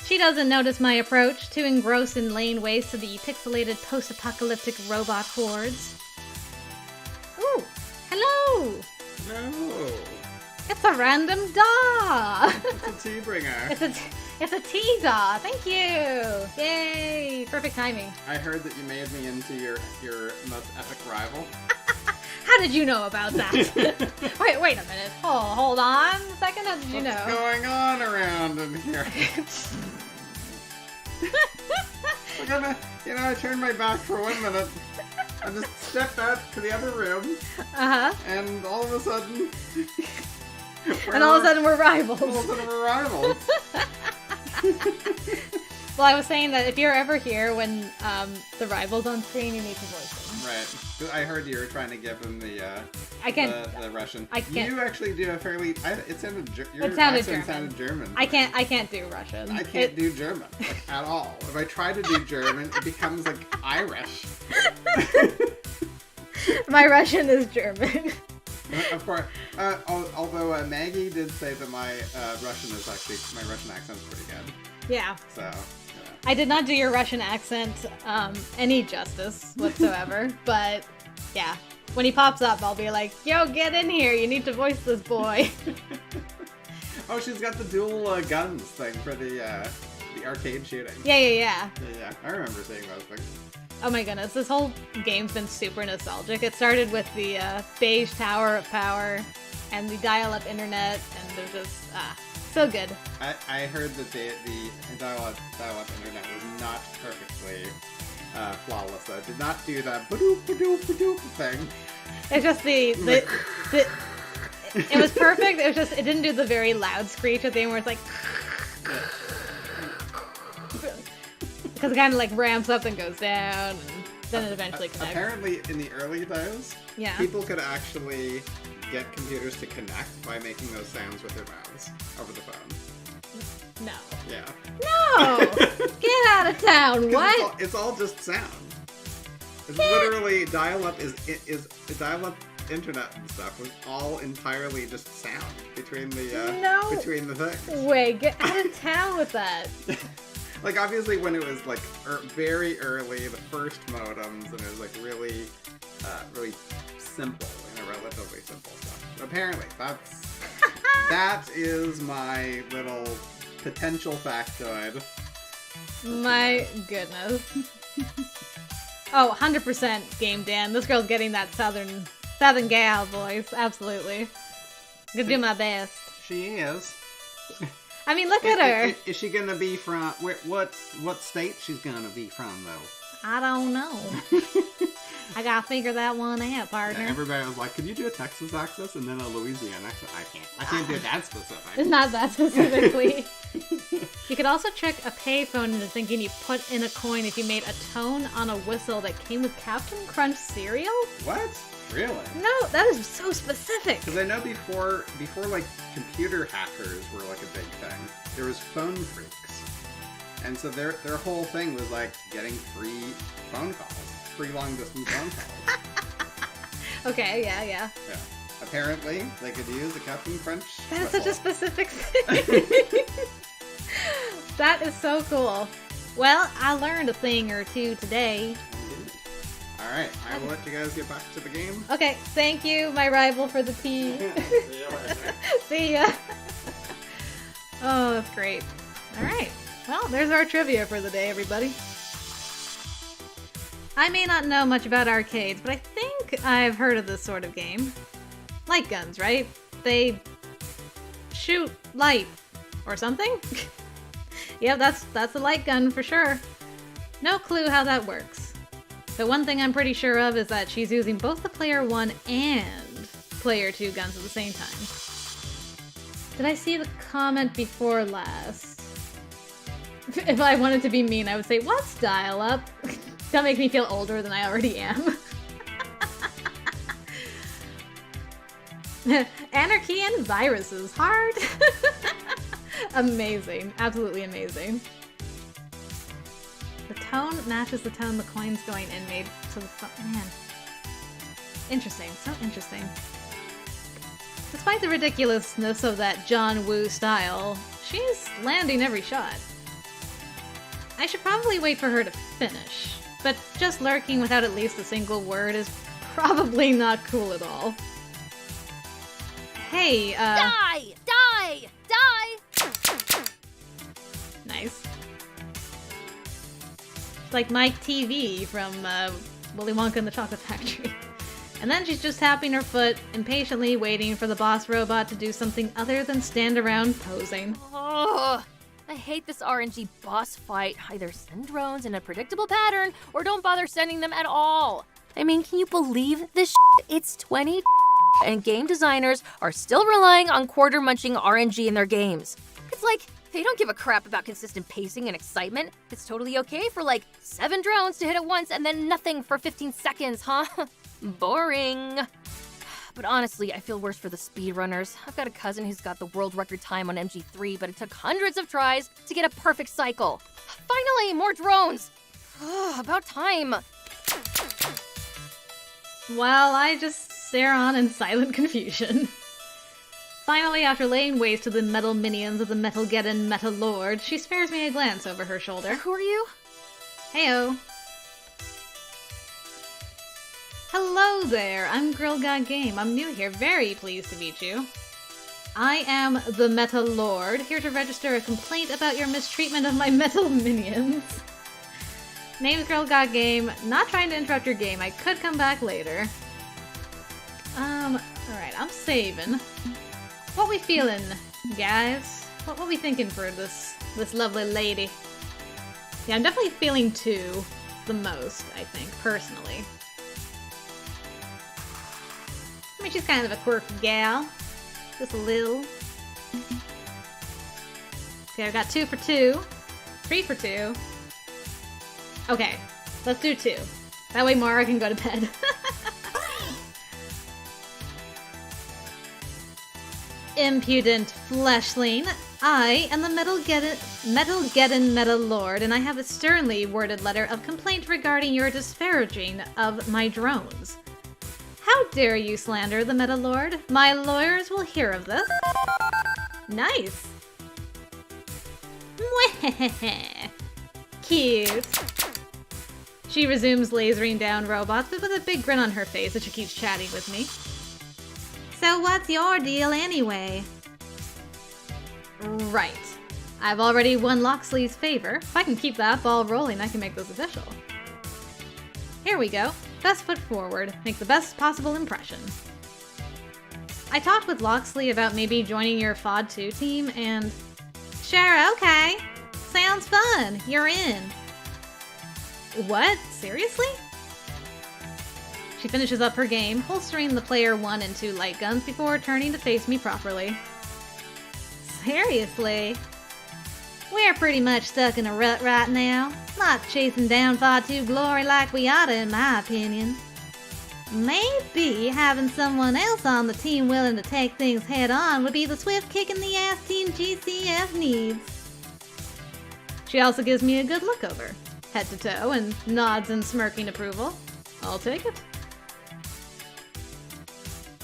She doesn't notice my approach, too engrossed in laying waste to the pixelated post-apocalyptic robot hordes. Ooh, hello! No, It's a random daw! it's a tea bringer. It's a tea daw, thank you! Yay! Perfect timing. I heard that you made me into your most epic rival. How did you know about that? wait a minute. Hold on a second. How did you know? What's going on around in here? We're gonna, I turned my back for 1 minute. I just stepped out to the other room. Uh-huh. And all of a sudden... we're rivals. All of a sudden we're rivals. Well, I was saying that if you're ever here when the rival's on screen, you need to voice him. Right. I heard you were trying to give him the Russian. I can't. You actually do a fairly... It sounded... Your It sounded accent German. sounded German. I can't do Russian. I can't do German, like, at all. If I try to do German, it becomes, like, Irish. My Russian is German. Of course. Although Maggie did say that my Russian accent's pretty good. Yeah. So, yeah. I did not do your Russian accent any justice whatsoever, but yeah. When he pops up, I'll be like, yo, get in here. You need to voice this boy. Oh, she's got the dual guns thing for the arcade shooting. Yeah. Yeah, I remember seeing those things. Oh my goodness, this whole game's been super nostalgic. It started with the beige tower of power and the dial-up internet, and they're just, so good. I heard that the dial-up internet was not perfectly flawless, though. It did not do that ba-doop thing. It's just it was perfect, it was just, it didn't do the very loud screech at the end where it's like... Because it kind of like ramps up and goes down, and then it eventually connects. Apparently, in the early days, Yeah. people could actually get computers to connect by making those sounds with their mouths over the phone. No. Yeah. No! Get out of town! What? It's all just sound. It's literally dial-up dial-up internet and stuff was all entirely just sound between the between the things. Wait, get out of town with that. Like, obviously, when it was, like, very early, the first modems, and it was, like, really, really simple, relatively simple stuff. Apparently, that is my little potential factoid. My goodness. Oh, 100% Game Dan. This girl's getting that southern gal voice. Absolutely. Gonna do my best. She is. I mean, look at her. Is she gonna be from what state she's gonna be from though? I don't know. I gotta figure that one out, partner. Yeah, everybody was like, "Could you do a Texas accent and then a Louisiana accent?" I can't do that specific. It's not that specifically. You could also trick a payphone into thinking you put in a coin if you made a tone on a whistle that came with Captain Crunch cereal. What? Really? No, that is so specific. Because I know before like computer hackers were like a big thing, there was phone freaks, and so their whole thing was like getting free phone calls, free long distance phone calls. Okay, yeah. Yeah. Apparently, they could use a Captain Crunch. That is whistle. such a specific thing. That is so cool. Well, I learned a thing or two today. Alright, I will let you guys get back to the game. Okay, thank you, my rival for the tea. See you later. See ya. Oh, that's great. Alright, well, there's our trivia for the day, everybody. I may not know much about arcades, but I think I've heard of this sort of game. Light guns, right? They shoot light or something? Yeah, that's a light gun for sure. No clue how that works. But one thing I'm pretty sure of is that she's using both the player 1 and player 2 guns at the same time. Did I see the comment before last? If I wanted to be mean, I would say, what's dial-up? That makes me feel older than I already am. Anarchy and viruses. Hard. Amazing. Absolutely amazing. The tone matches the tone the coin's going in made so the man. Interesting. So interesting. Despite the ridiculousness of that John Woo style, she's landing every shot. I should probably wait for her to finish, but just lurking without at least a single word is probably not cool at all. Hey, Die! Die! Die! Nice. It's like Mike TV from Willy Wonka and the Chocolate Factory. And then she's just tapping her foot, impatiently waiting for the boss robot to do something other than stand around posing. Ugh. I hate this RNG boss fight. Either send drones in a predictable pattern, or don't bother sending them at all. I mean, can you believe this shit? It's 20 and game designers are still relying on quarter-munching RNG in their games. It's like, they don't give a crap about consistent pacing and excitement. It's totally okay for like 7 drones to hit at once and then nothing for 15 seconds, huh? Boring. But honestly, I feel worse for the speedrunners. I've got a cousin who's got the world record time on MG3, but it took hundreds of tries to get a perfect cycle. Finally, more drones! About time. Well, I just stare on in silent confusion. Finally, after laying waste to the metal minions of the Metal-Geddon Metal Lord, she spares me a glance over her shoulder. Who are you? Heyo. Hello there, I'm GirlGotGame. I'm new here, very pleased to meet you. I am the Metal Lord, here to register a complaint about your mistreatment of my metal minions. Name's GirlGotGame, not trying to interrupt your game, I could come back later. Alright, I'm saving. What we feeling, guys? What we thinking for this lovely lady? Yeah, I'm definitely feeling 2 the most, I think, personally. I mean, she's kind of a quirky gal. Just a little. Okay, I've got 2 for 2. 3 for 2. Okay, let's do 2. That way Mara can go to bed. Impudent fleshling, I am the Metal-Geddon Metal Lord, and I have a sternly worded letter of complaint regarding your disparaging of my drones. How dare you slander the Metal Lord? My lawyers will hear of this. Nice. Cute. She resumes lasering down robots, but with a big grin on her face as she keeps chatting with me. So what's your deal anyway? Right. I've already won Loxley's favor. If I can keep that ball rolling, I can make this official. Here we go. Best foot forward. Make the best possible impression. I talked with Loxley about maybe joining your FOD 2 team, and... Sure, okay. Sounds fun. You're in. What? Seriously? She finishes up her game, holstering the player 1 and 2 light guns before turning to face me properly. Seriously? We're pretty much stuck in a rut right now. Not chasing down FOD 2 glory like we oughta, in my opinion. Maybe having someone else on the team willing to take things head on would be the swift kick in the ass Team GCF needs. She also gives me a good look over, head to toe, and nods in smirking approval. I'll take it.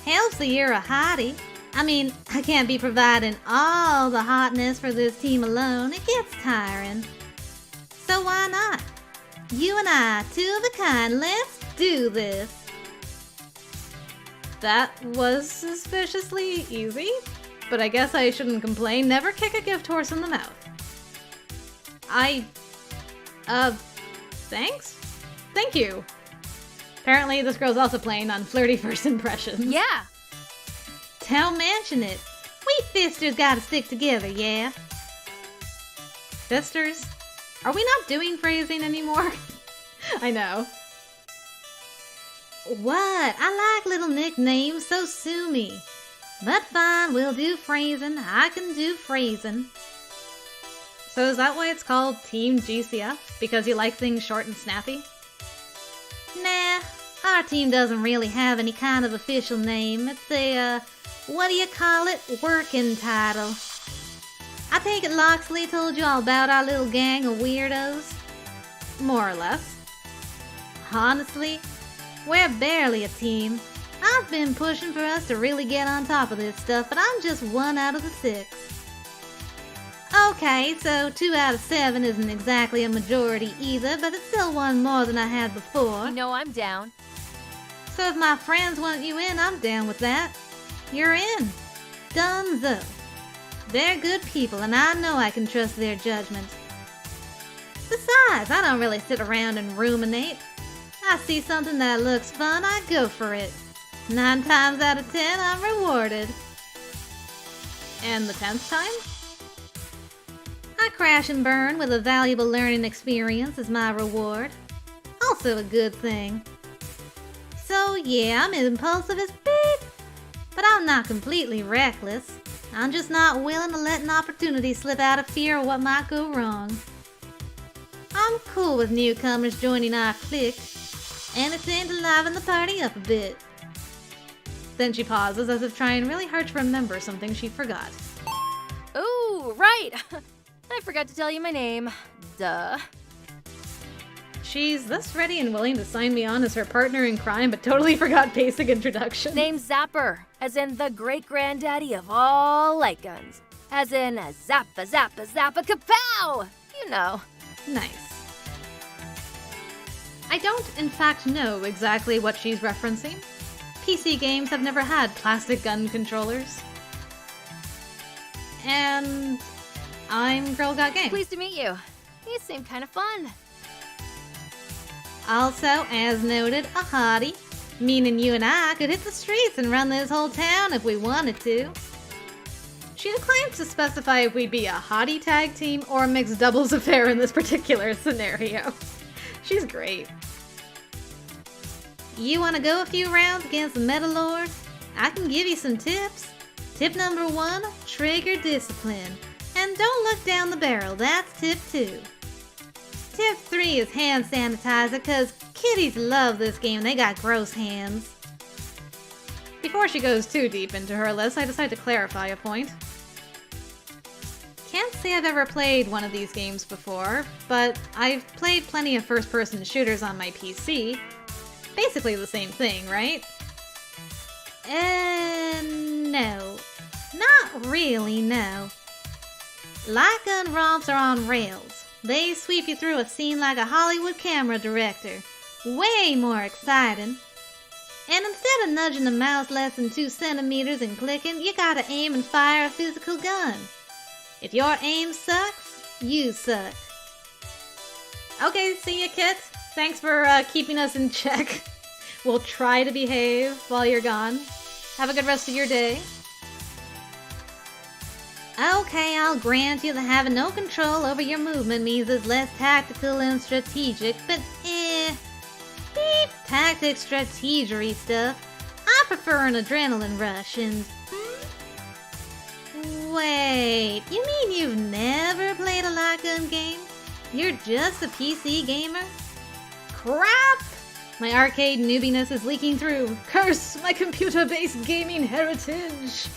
Helps that you're a hottie. I mean, I can't be providing all the hotness for this team alone. It gets tiring. So why not? You and I, 2 of a kind, let's do this. That was suspiciously easy, but I guess I shouldn't complain. Never kick a gift horse in the mouth. Thanks? Thank you. Apparently this girl's also playing on flirty first impressions. Yeah. Don't mention it. We fisters gotta stick together, yeah? Fisters? Are we not doing phrasing anymore? I know. What? I like little nicknames, so sue me. But fine, we'll do phrasing. I can do phrasing. So is that why it's called Team GCF? Because you like things short and snappy? Nah, our team doesn't really have any kind of official name. It's a, what do you call it? Working title. I take it Loxley told you all about our little gang of weirdos? More or less. Honestly, we're barely a team. I've been pushing for us to really get on top of this stuff, but I'm just 1 out of the 6. Okay, so 2 out of 7 isn't exactly a majority either, but it's still 1 more than I had before. You know I'm down. So if my friends want you in, I'm down with that. You're in. Donezo. They're good people, and I know I can trust their judgment. Besides, I don't really sit around and ruminate. I see something that looks fun, I go for it. 9 times out of 10, I'm rewarded. And the 10th time? I crash and burn with a valuable learning experience as my reward. Also a good thing. So yeah, I'm impulsive as beep, but I'm not completely reckless. I'm just not willing to let an opportunity slip out of fear of what might go wrong. I'm cool with newcomers joining our clique. Anything to liven the party up a bit. Then she pauses as if trying really hard to remember something she forgot. Ooh, right. I forgot to tell you my name. Duh. She's thus ready and willing to sign me on as her partner in crime, but totally forgot basic introduction. Name's Zapper, as in the great-granddaddy of all light guns. As in zappa, zappa, zappa, kapow! You know. Nice. I don't, in fact, know exactly what she's referencing. PC games have never had plastic gun controllers. And I'm GirlGotGame. Pleased to meet you. You seem kind of fun. Also, as noted, a hottie. Meaning you and I could hit the streets and run this whole town if we wanted to. She declines to specify if we'd be a hottie tag team or a mixed doubles affair in this particular scenario. She's great. You want to go a few rounds against the Meta Lords? I can give you some tips. Tip number 1, trigger discipline. And don't look down the barrel, that's tip 2. Tip 3 is hand sanitizer, cause kiddies love this game, they got gross hands. Before she goes too deep into her list, I decide to clarify a point. Can't say I've ever played one of these games before, but I've played plenty of first-person shooters on my PC. Basically the same thing, right? No. Not really, no. Light gun romps are on rails. They sweep you through a scene like a Hollywood camera director. Way more exciting. And instead of nudging the mouse less than 2 centimeters and clicking, you gotta aim and fire a physical gun. If your aim sucks, you suck. Okay, see ya, kits. Thanks for keeping us in check. We'll try to behave while you're gone. Have a good rest of your day. Okay, I'll grant you that having no control over your movement means it's less tactical and strategic, but beep tactic strategery stuff. I prefer an adrenaline rush and... Wait, you mean you've never played a light gun game? You're just a PC gamer? Crap! My arcade noobiness is leaking through. Curse my computer-based gaming heritage!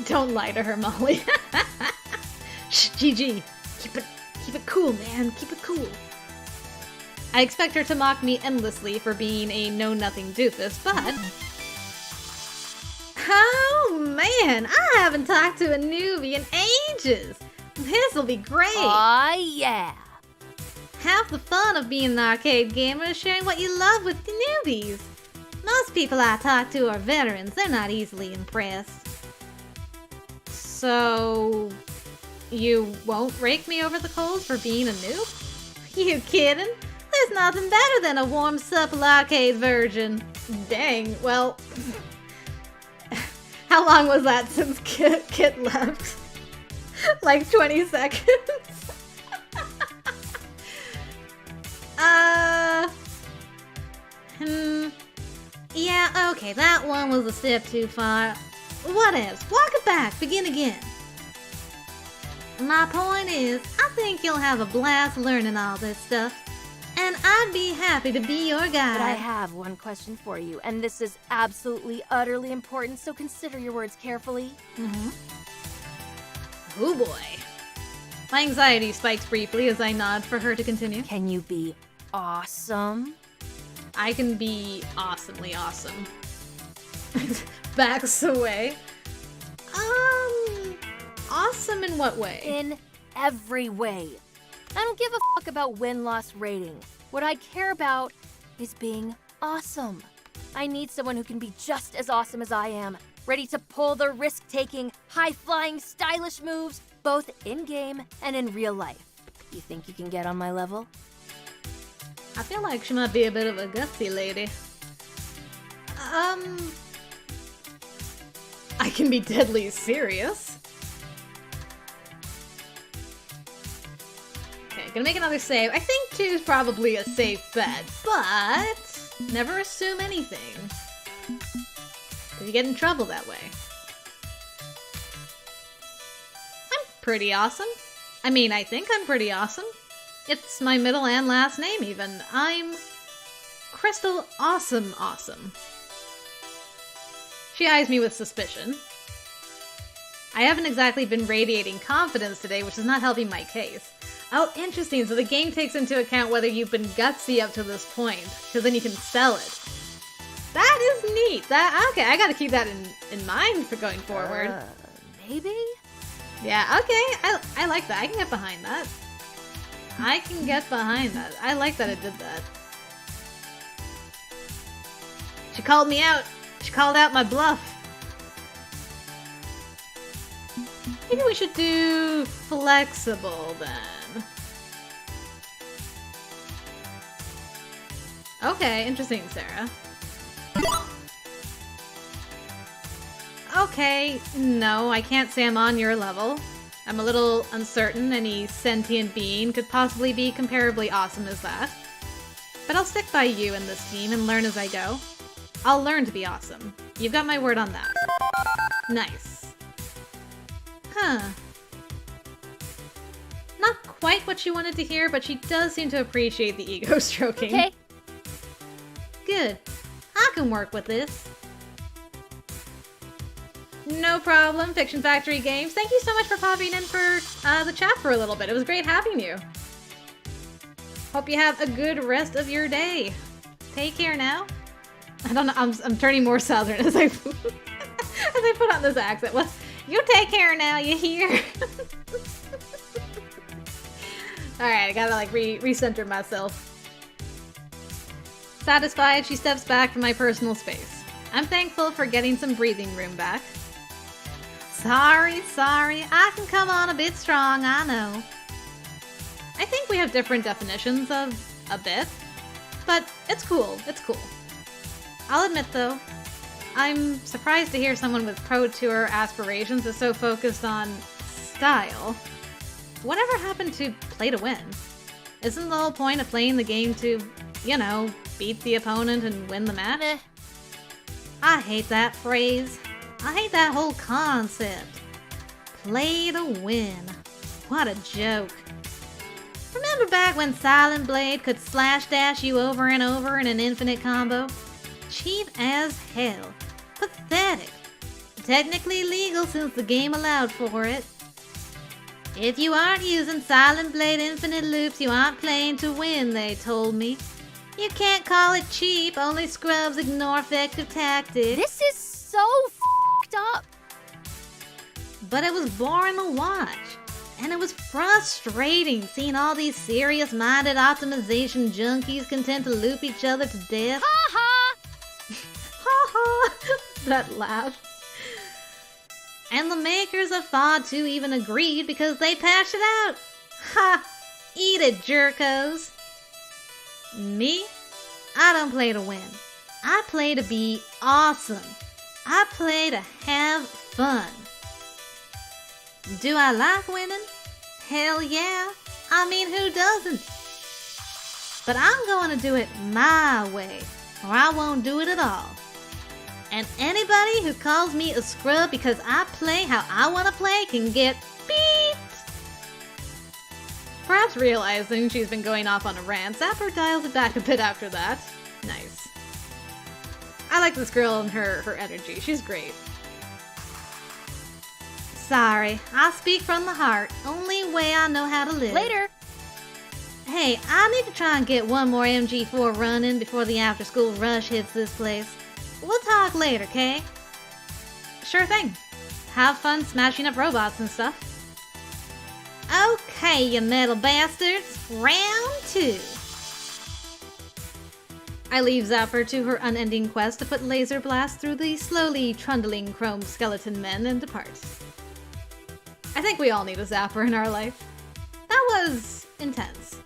Don't lie to her, Molly. Shh, GG. Keep it cool, man. Keep it cool. I expect her to mock me endlessly for being a know-nothing doofus, but... Oh, man! I haven't talked to a newbie in ages! This'll be great! Aw, yeah! Half the fun of being an arcade gamer is sharing what you love with the newbies. Most people I talk to are veterans. They're not easily impressed. So, you won't rake me over the coals for being a noob? You kidding? There's nothing better than a warm, supple arcade version. Dang, well... How long was that since Kit left? Like 20 seconds? Yeah, okay, that one was a step too far. What else? Walk it back. Begin again. My point is, I think you'll have a blast learning all this stuff. And I'd be happy to be your guide. But I have one question for you, and this is absolutely, utterly important, so consider your words carefully. Oh boy. My anxiety spikes briefly as I nod for her to continue. Can you be awesome? I can be awesomely awesome. Backs away. Awesome in what way? In every way. I don't give a fuck about win-loss rating. What I care about is being awesome. I need someone who can be just as awesome as I am, ready to pull the risk-taking, high-flying, stylish moves, both in-game and in real life. You think you can get on my level? I feel like she might be a bit of a gutsy lady. I can be deadly serious. Okay, gonna make another save. I think 2 is probably a safe bet, but never assume anything. Because you get in trouble that way. I'm pretty awesome. I mean, I think I'm pretty awesome. It's my middle and last name, even. I'm Crystal Awesome. She eyes me with suspicion. I haven't exactly been radiating confidence today, which is not helping my case. Oh, interesting. So the game takes into account whether you've been gutsy up to this point, because then you can sell it. That is neat. Okay, I gotta keep that in mind for going forward. Maybe? Yeah, okay. I like that. I can get behind that. I can get behind that. I like that it did that. She called me out. She called out my bluff. Maybe we should do flexible then. Okay, interesting, Sarah. Okay, no, I can't say I'm on your level. I'm a little uncertain any sentient being could possibly be comparably awesome as that. But I'll stick by you in this team and learn as I go. I'll learn to be awesome. You've got my word on that. Nice. Huh. Not quite what she wanted to hear, but she does seem to appreciate the ego stroking. Okay. Good. I can work with this. No problem, Fiction Factory Games. Thank you so much for popping in for the chat for a little bit. It was great having you. Hope you have a good rest of your day. Take care now. I don't know, I'm turning more southern as I put on this accent. Well, you take care now, you hear? Alright, I gotta like recenter myself. Satisfied, she steps back from my personal space. I'm thankful for getting some breathing room back. Sorry, I can come on a bit strong, I know. I think we have different definitions of a bit, but it's cool. I'll admit though, I'm surprised to hear someone with Pro Tour aspirations is so focused on style. Whatever happened to play to win? Isn't the whole point of playing the game to, you know, beat the opponent and win the match? Meh. I hate that phrase. I hate that whole concept. Play to win. What a joke. Remember back when Silent Blade could slash dash you over and over in an infinite combo? Cheap as hell. Pathetic. Technically legal since the game allowed for it. If you aren't using Silent Blade infinite loops, you aren't playing to win, they told me. You can't call it cheap, only scrubs ignore effective tactics. This is so f***ed up. But it was boring to watch. And it was frustrating seeing all these serious-minded optimization junkies content to loop each other to death. Ha ha! Ha ha! That laugh. And the makers of FOD 2 even agreed because they patched it out. Ha! Eat it, jerkos. Me? I don't play to win. I play to be awesome. I play to have fun. Do I like winning? Hell yeah. I mean, who doesn't? But I'm going to do it my way, or I won't do it at all. And anybody who calls me a scrub because I play how I want to play can get beat. Perhaps realizing she's been going off on a rant, Zapper dials it back a bit after that. Nice. I like this girl and her energy. She's great. Sorry, I speak from the heart. Only way I know how to live. Later. Hey, I need to try and get one more MG4 run in before the after-school rush hits this place. We'll talk later, Kay? Sure thing. Have fun smashing up robots and stuff. Okay, you metal bastards. Round 2. I leave Zapper to her unending quest to put laser blasts through the slowly trundling chrome skeleton men and depart. I think we all need a Zapper in our life. That was intense.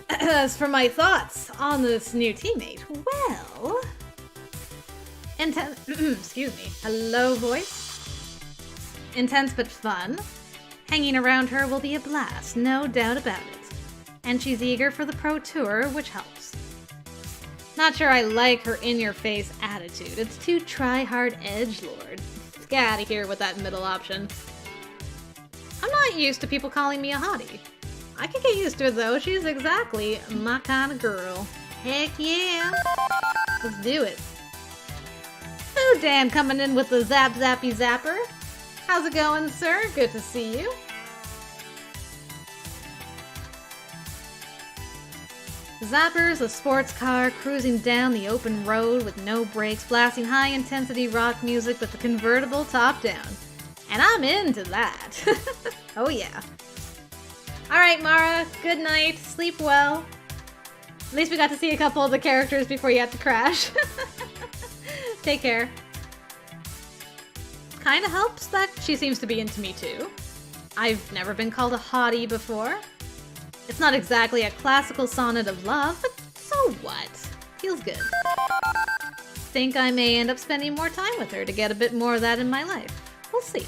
As for my thoughts on this new teammate, well... excuse me. Hello, voice. Intense but fun. Hanging around her will be a blast, no doubt about it. And she's eager for the Pro Tour, which helps. Not sure I like her in-your-face attitude. It's too try-hard edgelord. Get out of here with that middle option. I'm not used to people calling me a hottie. I can get used to it though. She's exactly my kind of girl. Heck yeah. Let's do it. Oh, Dan coming in with the zap zappy zapper. How's it going, sir? Good to see you. Zapper's a sports car cruising down the open road with no brakes, blasting high-intensity rock music with the convertible top down. And I'm into that. Oh yeah. Alright, Mara, good night. Sleep well. At least we got to see a couple of the characters before you had to crash. Take care. Kinda helps that she seems to be into me too. I've never been called a hottie before. It's not exactly a classical sonnet of love, but so what? Feels good. Think I may end up spending more time with her to get a bit more of that in my life. We'll see.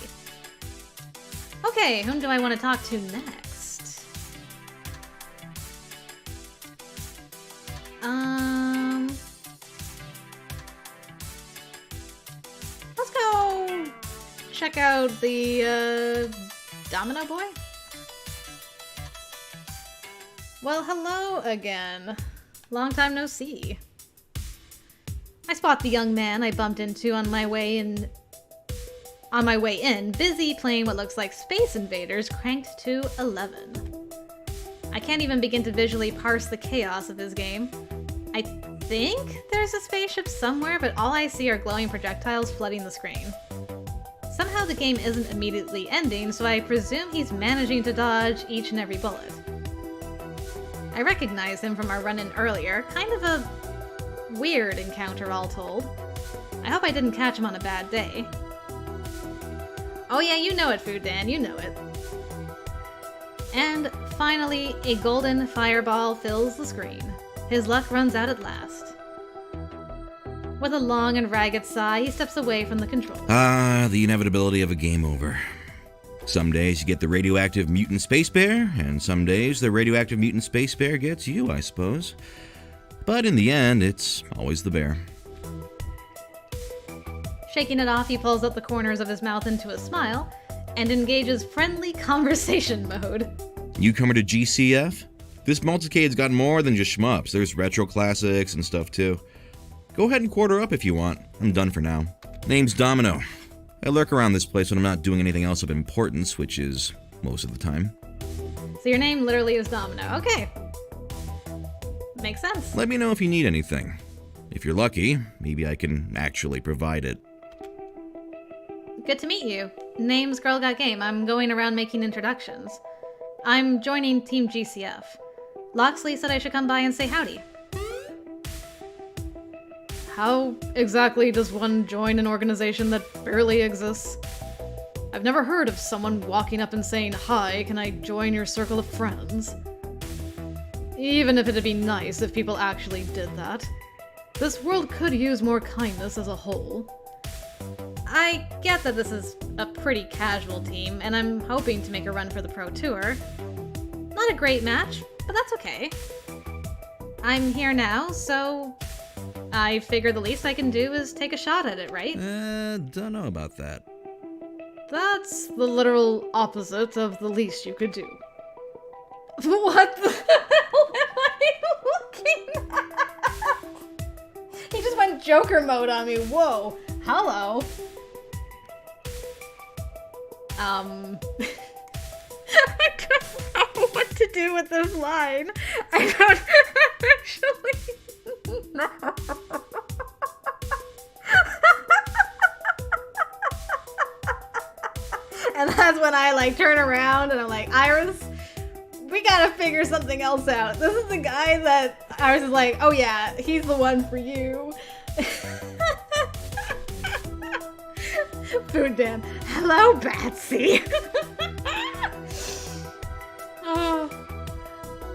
Okay, whom do I want to talk to next? Let's go check out the, Domino Boy? Well, hello again. Long time no see. I spot the young man I bumped into on my way in, busy playing what looks like Space Invaders cranked to 11. I can't even begin to visually parse the chaos of his game. I think there's a spaceship somewhere, but all I see are glowing projectiles flooding the screen. Somehow the game isn't immediately ending, so I presume he's managing to dodge each and every bullet. I recognize him from our run-in earlier, kind of a weird encounter all told. I hope I didn't catch him on a bad day. Oh yeah, you know it, Food Dan, you know it. And finally, a golden fireball fills the screen. His luck runs out at last. With a long and ragged sigh, he steps away from the controls. Ah, the inevitability of a game over. Some days you get the radioactive mutant space bear, and some days the radioactive mutant space bear gets you, I suppose. But in the end, it's always the bear. Shaking it off, he pulls up the corners of his mouth into a smile and engages friendly conversation mode. Newcomer to GCF? This multicade's got more than just shmups. There's retro classics and stuff too. Go ahead and quarter up if you want. I'm done for now. Name's Domino. I lurk around this place when I'm not doing anything else of importance, which is most of the time. So your name literally is Domino. Okay. Makes sense. Let me know if you need anything. If you're lucky, maybe I can actually provide it. Good to meet you. Name's GirlGotGame. I'm going around making introductions. I'm joining Team GCF. Loxley said I should come by and say howdy. How exactly does one join an organization that barely exists? I've never heard of someone walking up and saying, "Hi, can I join your circle of friends?" Even if it'd be nice if people actually did that. This world could use more kindness as a whole. I get that this is a pretty casual team, and I'm hoping to make a run for the Pro Tour. Not a great match, but that's okay. I'm here now, so I figure the least I can do is take a shot at it, right? Don't know about that. That's the literal opposite of the least you could do. What the hell am I looking at? He just went Joker mode on me. Whoa. Hello. I don't know what to do with this line. I don't actually know. And that's when I like turn around and I'm like, Iris, we gotta figure something else out. This is the guy that Iris is like, oh yeah, he's the one for you. Food Dan. Hello, Batsy. Oh,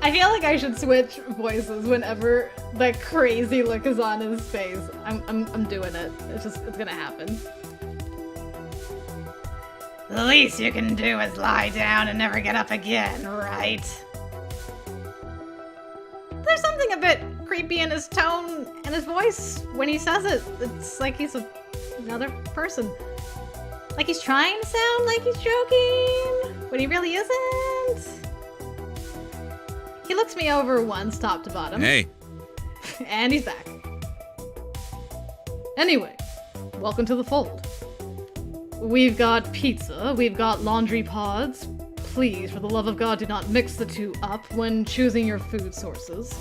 I feel like I should switch voices whenever that crazy look is on his face. I'm doing it. It's gonna happen. The least you can do is lie down and never get up again, right? There's something a bit creepy in his tone and his voice when he says it. It's like he's another person. Like he's trying to sound like he's joking, but he really isn't. He looks me over once, top to bottom. Hey. And he's back. Anyway, welcome to the fold. We've got pizza, we've got laundry pods. Please, for the love of God, do not mix the two up when choosing your food sources.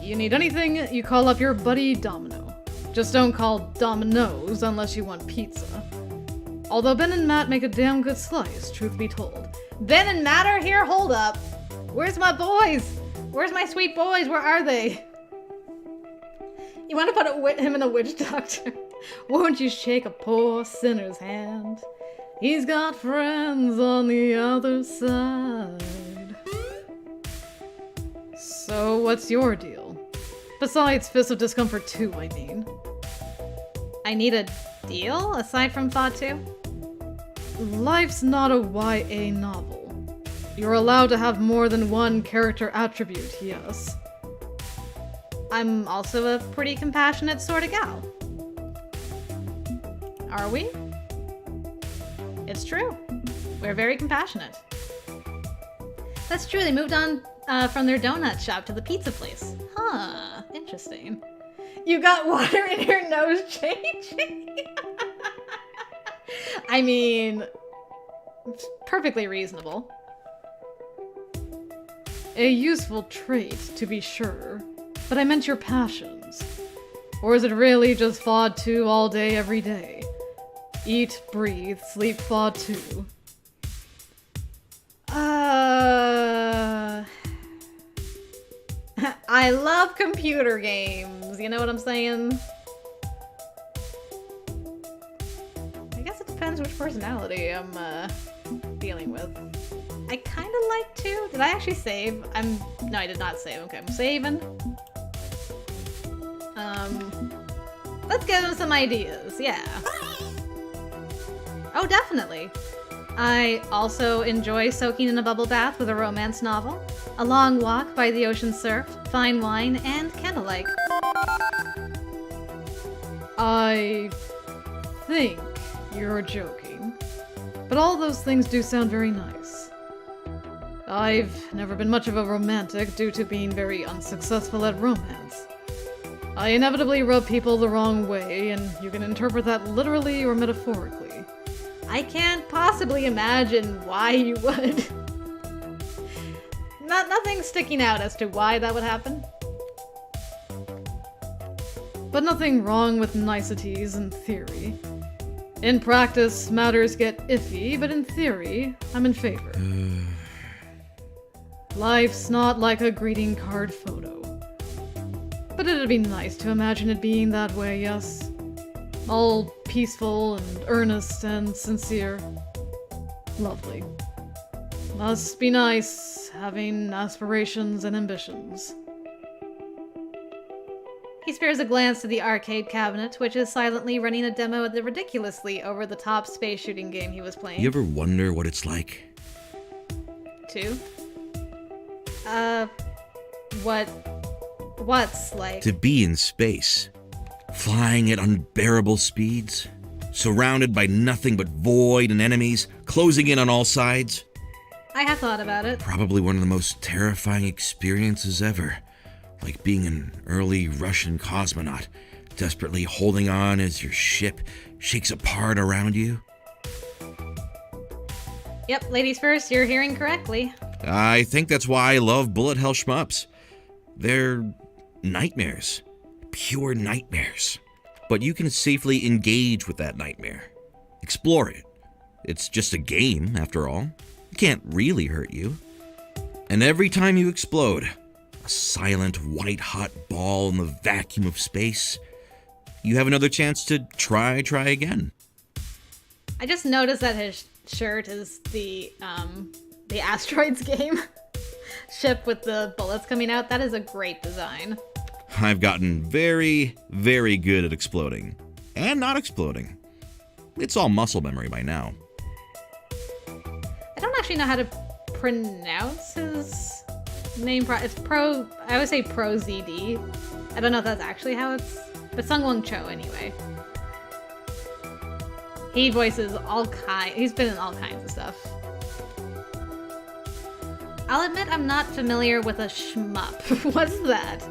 You need anything, you call up your buddy Domino. Just don't call Domino's unless you want pizza. Although Ben and Matt make a damn good slice, truth be told. Ben and Matt are here? Hold up. Where's my boys? Where's my sweet boys? Where are they? You want to put him in a witch doctor? Won't you shake a poor sinner's hand? He's got friends on the other side. So what's your deal? Besides Fist of Discomfort 2, I mean. I need a deal aside from Thought 2? Life's not a YA novel. You're allowed to have more than one character attribute, yes. I'm also a pretty compassionate sort of gal. Are we? It's true. We're very compassionate. That's true, they moved on from their donut shop to the pizza place. Huh, interesting. You got water in your nose changing? I mean, it's perfectly reasonable. A useful trait, to be sure. But I meant your passions. Or is it really just FOD 2 all day, every day? Eat, breathe, sleep FOD 2. I love computer games, you know what I'm saying? I guess it depends which personality I'm dealing with. I kind of like to. Did I actually save? No, I did not save. Okay, I'm saving. Let's give them some ideas, yeah. Oh, definitely. I also enjoy soaking in a bubble bath with a romance novel, a long walk by the ocean surf, fine wine, and candlelight. I think you're joking, but all those things do sound very nice. I've never been much of a romantic due to being very unsuccessful at romance. I inevitably rub people the wrong way, and you can interpret that literally or metaphorically. I can't possibly imagine why you would. Nothing sticking out as to why that would happen. But nothing wrong with niceties in theory. In practice, matters get iffy, but in theory, I'm in favor. Life's not like a greeting card photo. But it'd be nice to imagine it being that way, yes. All peaceful and earnest and sincere. Lovely. Must be nice, having aspirations and ambitions. He spares a glance to the arcade cabinet, which is silently running a demo of the ridiculously over-the-top space shooting game he was playing. You ever wonder what it's like? Two? What's like? To be in space. Flying at unbearable speeds. Surrounded by nothing but void and enemies, closing in on all sides. I have thought about it. Probably one of the most terrifying experiences ever. Like being an early Russian cosmonaut, desperately holding on as your ship shakes apart around you. Yep, ladies first, you're hearing correctly. I think that's why I love bullet hell shmups. They're nightmares. Pure nightmares. But you can safely engage with that nightmare. Explore it. It's just a game, after all. It can't really hurt you. And every time you explode, a silent, white-hot ball in the vacuum of space, you have another chance to try again. I just noticed that his shirt is the Asteroids game. Ship with the bullets coming out. That is a great design. I've gotten very, very good at exploding. And not exploding. It's all muscle memory by now. I don't actually know how to pronounce his name. It's Pro... I would say Pro ZD. I don't know if that's actually how it's... But Sungwon Cho, anyway. He voices all kinds... He's been in all kinds of stuff. I'll admit I'm not familiar with a shmup. What's that?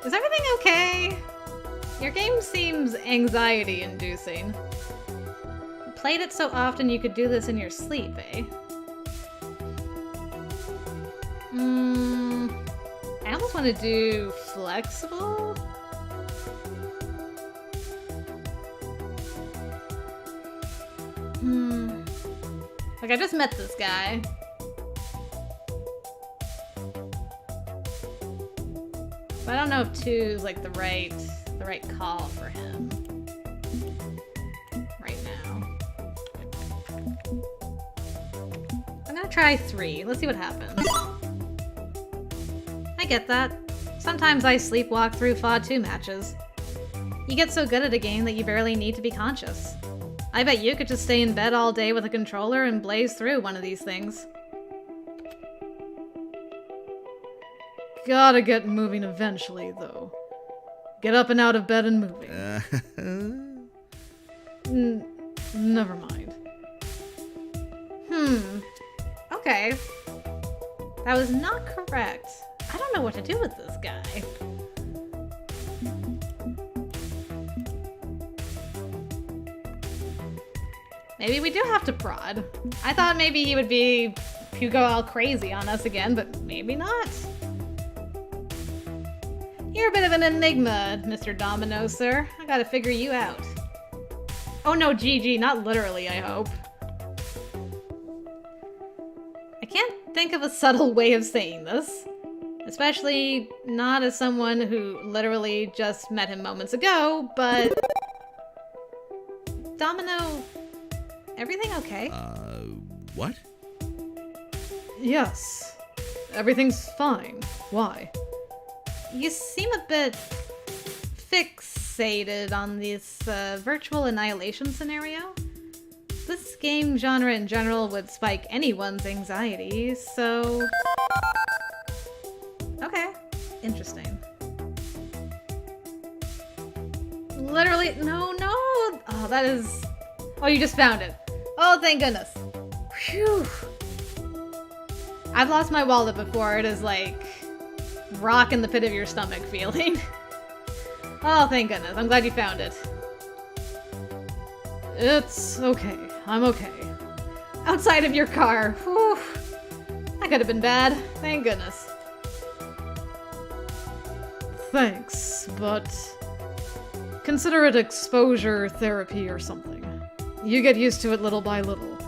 Is everything okay? Your game seems anxiety-inducing. Played it so often you could do this in your sleep, eh? I almost almost want to do flexible. Like, I just met this guy. But I don't know if 2 is like the right call for him right now. I'm gonna try 3. Let's see what happens. I get that. Sometimes I sleepwalk through FOD 2 matches. You get so good at a game that you barely need to be conscious. I bet you could just stay in bed all day with a controller and blaze through one of these things. Gotta get moving eventually, though. Get up and out of bed and moving. Never mind. Okay. That was not correct. I don't know what to do with this guy. Maybe we do have to prod. I thought maybe he would go all crazy on us again, but maybe not. You're a bit of an enigma, Mr. Domino, sir. I gotta figure you out. Oh no, GG, not literally, I hope. I can't think of a subtle way of saying this. Especially not as someone who literally just met him moments ago, but... Domino... Everything okay? What? Yes. Everything's fine. Why? You seem a bit fixated on this virtual annihilation scenario. This game genre in general would spike anyone's anxiety, so... Okay. Interesting. Literally, no. Oh, that is... Oh, you just found it. Oh, thank goodness. Phew. I've lost my wallet before. It is like rock in the pit of your stomach feeling. Oh, thank goodness. I'm glad you found it. It's okay. I'm okay. Outside of your car. Whew. That could have been bad. Thank goodness. Thanks, but consider it exposure therapy or something. You get used to it little by little.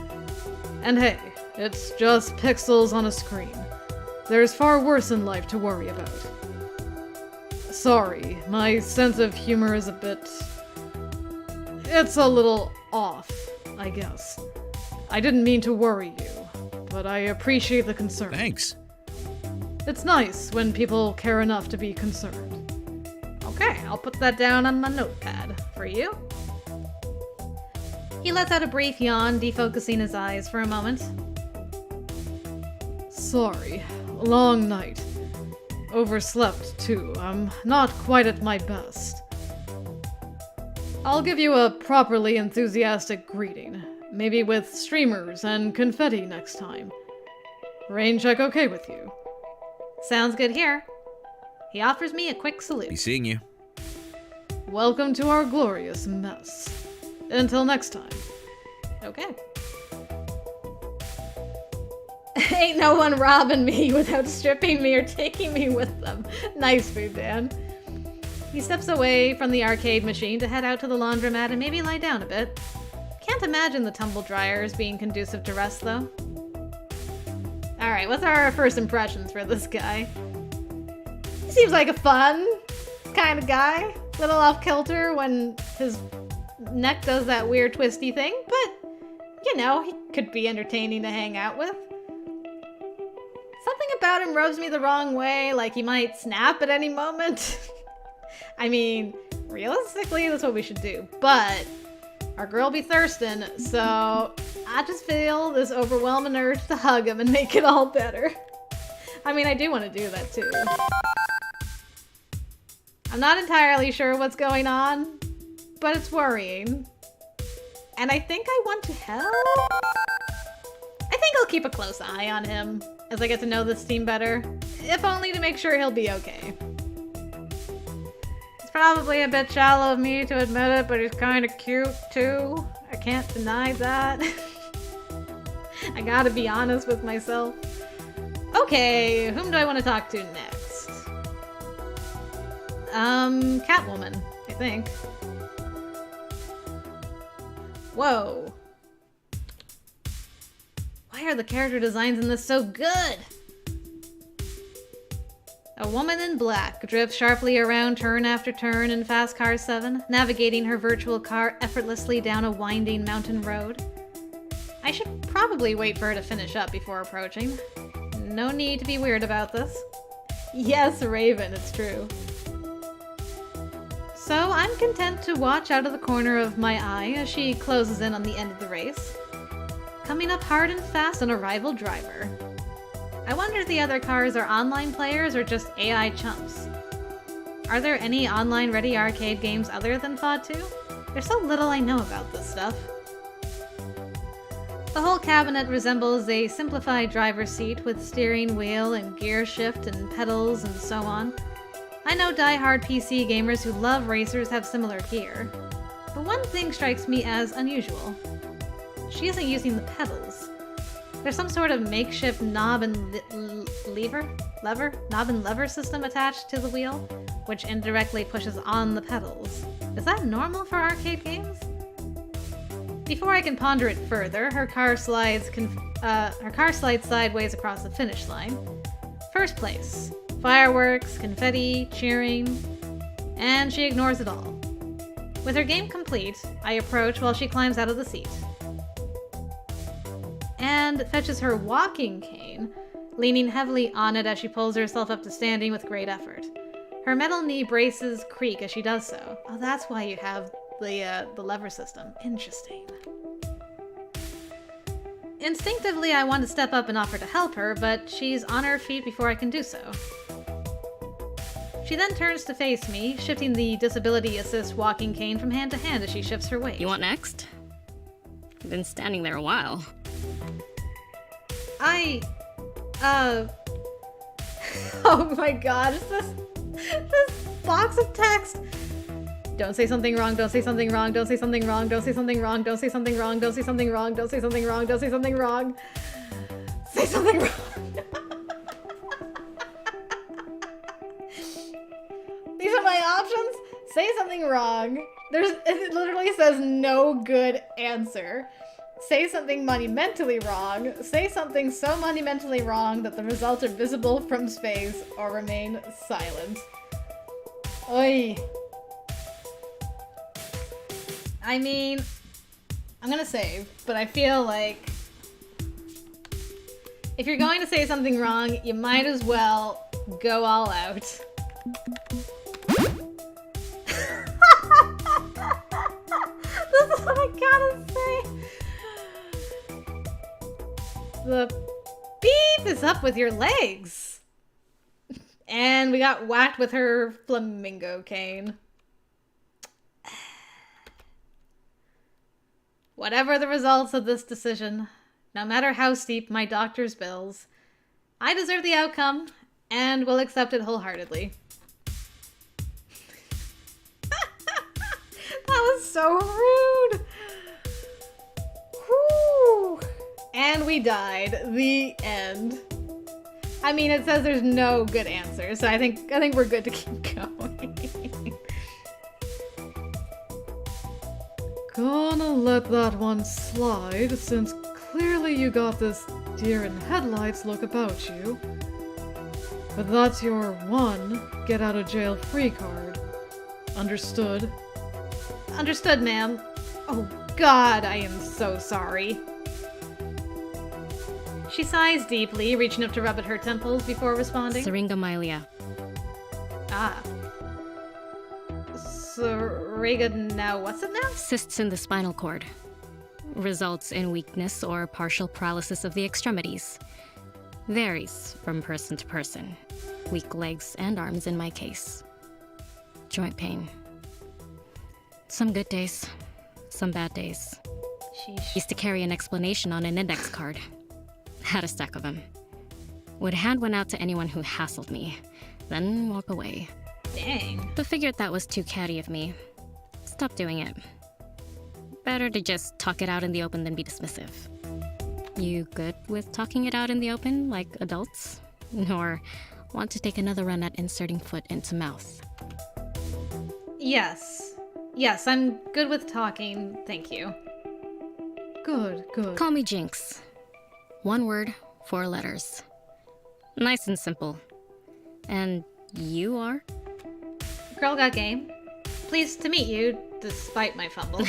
And hey, it's just pixels on a screen. There's far worse in life to worry about. Sorry, my sense of humor is a bit... It's a little off, I guess. I didn't mean to worry you, but I appreciate the concern. Thanks. It's nice when people care enough to be concerned. Okay, I'll put that down on my notepad. For you? He lets out a brief yawn, defocusing his eyes for a moment. Sorry. Long night. Overslept, too. I'm not quite at my best. I'll give you a properly enthusiastic greeting. Maybe with streamers and confetti next time. Rain check okay with you? Sounds good here. He offers me a quick salute. Be seeing you. Welcome to our glorious mess. Until next time. Okay. Ain't no one robbing me without stripping me or taking me with them. Nice food, Dan. He steps away from the arcade machine to head out to the laundromat and maybe lie down a bit. Can't imagine the tumble dryers being conducive to rest, though. Alright, what's our first impressions for this guy? He seems like a fun kind of guy. Little off-kilter when his neck does that weird twisty thing, but, you know, he could be entertaining to hang out with. Something about him rubs me the wrong way, like he might snap at any moment. I mean, realistically, that's what we should do, but our girl be thirsting, so I just feel this overwhelming urge to hug him and make it all better. I mean, I do want to do that too. I'm not entirely sure what's going on, but it's worrying. And I think I want to help? I think I'll keep a close eye on him as I get to know this team better, if only to make sure he'll be okay. It's probably a bit shallow of me to admit it, but he's kind of cute too. I can't deny that. I gotta be honest with myself. Okay, whom do I want to talk to next? Catwoman, I think. Whoa. Why are the character designs in this so good? A woman in black drifts sharply around turn after turn in Fast Car 7, navigating her virtual car effortlessly down a winding mountain road. I should probably wait for her to finish up before approaching. No need to be weird about this. Yes, Raven, it's true. So I'm content to watch out of the corner of my eye as she closes in on the end of the race, coming up hard and fast on a rival driver. I wonder if the other cars are online players or just AI chumps. Are there any online-ready arcade games other than FOD 2? There's so little I know about this stuff. The whole cabinet resembles a simplified driver's seat with steering wheel and gear shift and pedals and so on. I know die-hard PC gamers who love racers have similar gear, but one thing strikes me as unusual. She isn't using the pedals. There's some sort of makeshift knob and lever system attached to the wheel, which indirectly pushes on the pedals. Is that normal for arcade games? Before I can ponder it further, her car slides sideways across the finish line. First place. Fireworks, confetti, cheering, and she ignores it all. With her game complete, I approach while she climbs out of the seat and fetches her walking cane, leaning heavily on it as she pulls herself up to standing with great effort. Her metal knee braces creak as she does so. Oh, that's why you have the lever system. Interesting. Instinctively, I want to step up and offer to help her, but she's on her feet before I can do so. She then turns to face me, shifting the disability assist walking cane from hand to hand as she shifts her weight. You want next? I've been standing there a while. Oh my god, is this box of text? Don't say something wrong, don't say something wrong, don't say something wrong, don't say something wrong, don't say something wrong, don't say something wrong, don't say something wrong, don't say something wrong. Say something wrong. These are my options. Say something wrong. It literally says no good answer. Say something monumentally wrong. Say something so monumentally wrong that the results are visible from space, or remain silent. Oy. I mean, I'm gonna save, but I feel like if you're going to say something wrong, you might as well go all out. This is what I gotta say. The beep is up with your legs. And we got whacked with her flamingo cane. Whatever the results of this decision, no matter how steep my doctor's bills, I deserve the outcome and will accept it wholeheartedly. That was so rude. Whew. And we died. The end. I mean, it says there's no good answer, so I think we're good to keep going. Gonna let that one slide, since clearly you got this deer in headlights look about you. But that's your one get out of jail free card. Understood? Understood, ma'am. Oh god, I am so sorry. She sighs deeply, reaching up to rub at her temples before responding. Syringomyelia. Ah. Now, what's it now? Cysts in the spinal cord. Results in weakness or partial paralysis of the extremities. Varies from person to person. Weak legs and arms in my case. Joint pain. Some good days, some bad days. Sheesh. Used to carry an explanation on an index card. Had a stack of them. Would hand one out to anyone who hassled me, then walk away. Dang. But figured that was too catty of me. Stopped doing it. Better to just talk it out in the open than be dismissive. You good with talking it out in the open, like adults? Or want to take another run at inserting foot into mouth? Yes. Yes, I'm good with talking, thank you. Good, good. Call me Jinx. 1 word, 4 letters. Nice and simple. And you are? GirlGotGame. Pleased to meet you, despite my fumble.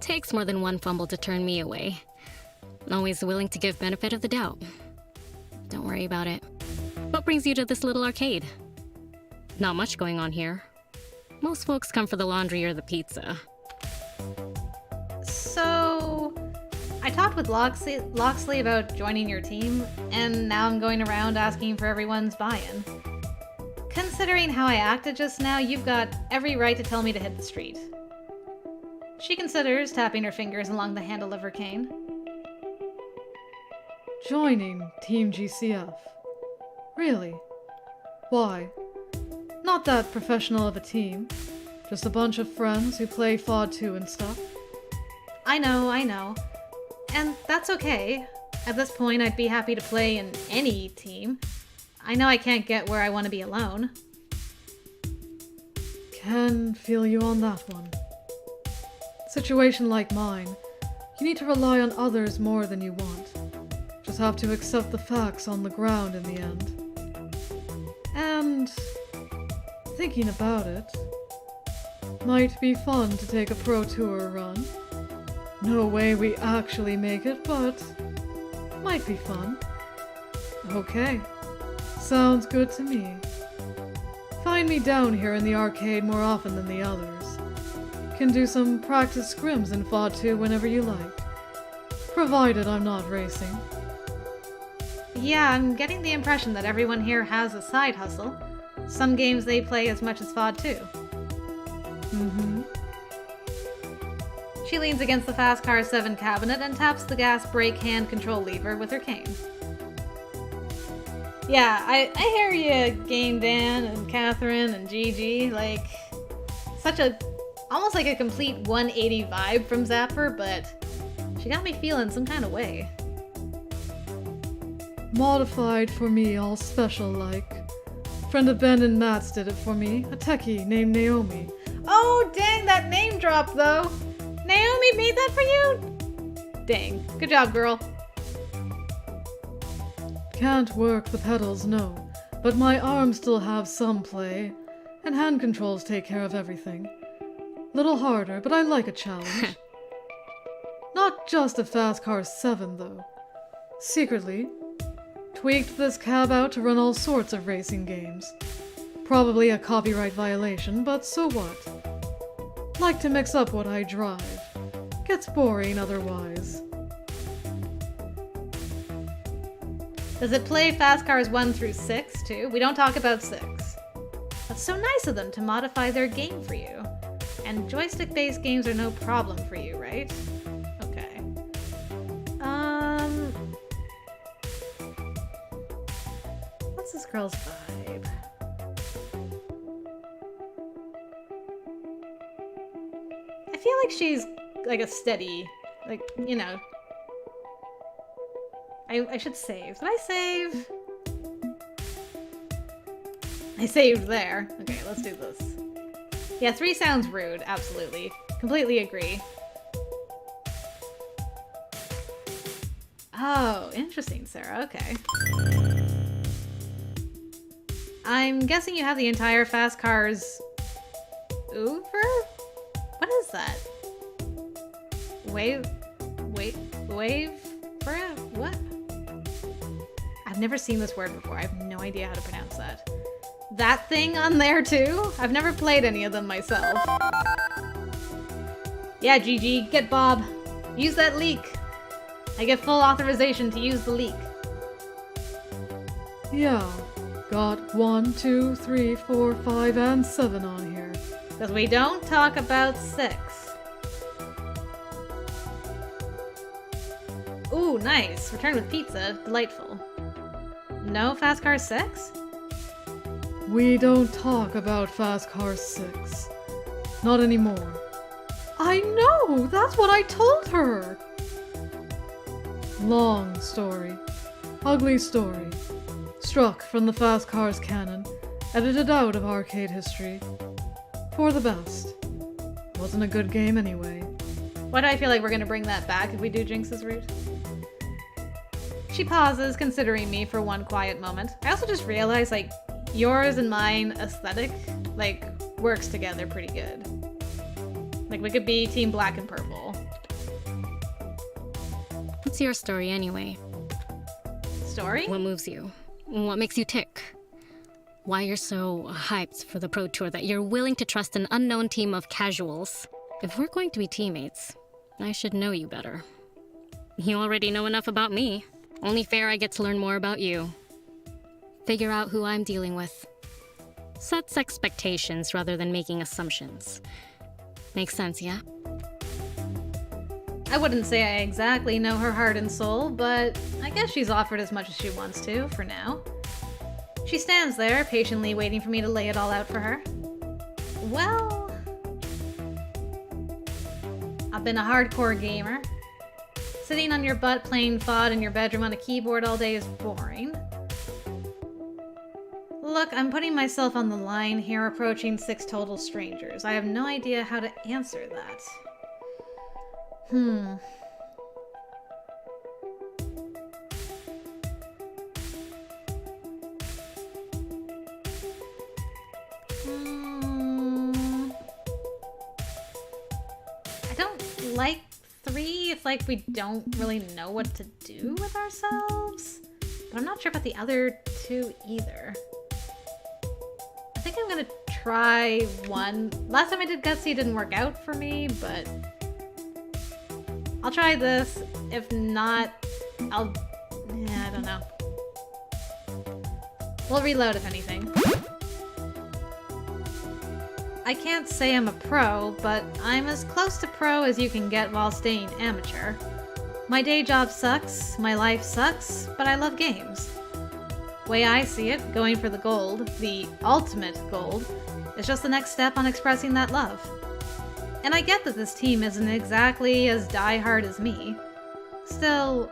Takes more than 1 fumble to turn me away. Always willing to give benefit of the doubt. Don't worry about it. What brings you to this little arcade? Not much going on here. Most folks come for the laundry or the pizza. So, I talked with Loxley about joining your team, and now I'm going around asking for everyone's buy-in. Considering how I acted just now, you've got every right to tell me to hit the street. She considers tapping her fingers along the handle of her cane. Joining Team GCF. Really? Why? Not that professional of a team. Just a bunch of friends who play FOD 2 and stuff. I know. And that's okay. At this point, I'd be happy to play in any team. I know I can't get where I want to be alone. Can feel you on that one. Situation like mine, you need to rely on others more than you want. Just have to accept the facts on the ground in the end. And thinking about it, might be fun to take a pro tour run. No way we actually make it, but might be fun. Okay, sounds good to me. Find me down here in the arcade more often than the others. Can do some practice scrims in FOD 2 whenever you like. Provided I'm not racing. Yeah, I'm getting the impression that everyone here has a side hustle. Some games they play as much as FOD 2. Mm-hmm. She leans against the Fast Car 7 cabinet and taps the gas brake hand control lever with her cane. Yeah, I hear you, Game Dan and Catherine and Gigi, like, almost like a complete 180 vibe from Zapper, but she got me feeling some kind of way. Modified for me, all special like. Friend of Ben and Matt's did it for me, a techie named Naomi. Oh, dang, that name drop, though. Naomi made that for you? Dang. Good job, girl. Can't work the pedals, no, but my arms still have some play, and hand controls take care of everything. Little harder, but I like a challenge. Not just a Fast Car 7, though. Secretly, tweaked this cab out to run all sorts of racing games. Probably a copyright violation, but so what? Like to mix up what I drive. Gets boring otherwise. Does it play Fast Cars 1 through 6, too? We don't talk about 6. That's so nice of them to modify their game for you. And joystick-based games are no problem for you, right? Okay. What's this girl's vibe? I feel like she's like a steady, like, you know. I should save. Did I save? I saved there. Okay, let's do this. Yeah, 3 sounds rude, absolutely. Completely agree. Oh, interesting, Sarah. Okay. I'm guessing you have the entire Fast Cars over? What is that? Wave? What? I've never seen this word before. I have no idea how to pronounce that. That thing on there too? I've never played any of them myself. Yeah, GG, get Bob. Use that leak. I get full authorization to use the leak. Yeah, got 1, 2, 3, 4, 5, and 7 on here. Because we don't talk about 6. Ooh, nice. Return with pizza. Delightful. No Fast Car 6? We don't talk about Fast Car 6. Not anymore. I know! That's what I told her! Long story. Ugly story. Struck from the Fast Cars canon. Edited out of arcade history. For the best. Wasn't a good game anyway. Why do I feel like we're gonna bring that back if we do Jinx's route? She pauses, considering me for one quiet moment. I also just realized, like, yours and mine aesthetic, like, works together pretty good. Like, we could be team black and purple. What's your story anyway? Story? What moves you? What makes you tick? Why you're so hyped for the Pro Tour that you're willing to trust an unknown team of casuals? If we're going to be teammates, I should know you better. You already know enough about me. Only fair I get to learn more about you. Figure out who I'm dealing with. Sets expectations rather than making assumptions. Makes sense, yeah? I wouldn't say I exactly know her heart and soul, but I guess she's offered as much as she wants to, for now. She stands there, patiently waiting for me to lay it all out for her. Well, I've been a hardcore gamer. Sitting on your butt playing FOD in your bedroom on a keyboard all day is boring. Look, I'm putting myself on the line here, approaching 6 total strangers. I have no idea how to answer that. I don't like 3. It's like we don't really know what to do with ourselves. But I'm not sure about the other 2 either. I think I'm gonna try 1. Last time I did Gutsy, it didn't work out for me, but I'll try this. If not, I don't know. We'll reload if anything. I can't say I'm a pro, but I'm as close to pro as you can get while staying amateur. My day job sucks, my life sucks, but I love games. Way I see it, going for the gold, the ultimate gold, is just the next step on expressing that love. And I get that this team isn't exactly as die-hard as me. Still,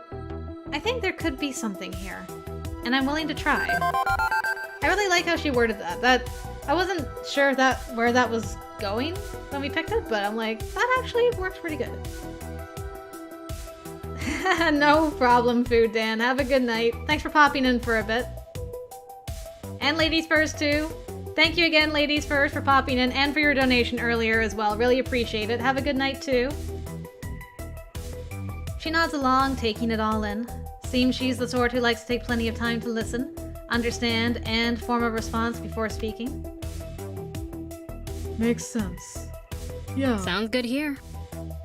I think there could be something here, and I'm willing to try. I really like how she worded that. I wasn't sure where that was going when we picked it, but I'm like, that actually works pretty good. No problem, Food Dan. Have a good night. Thanks for popping in for a bit. And Ladies First, too. Thank you again, Ladies First, for popping in and for your donation earlier as well. Really appreciate it. Have a good night, too. She nods along, taking it all in. Seems she's the sort who likes to take plenty of time to listen, understand, and form a response before speaking. Makes sense. Yeah. Sounds good here.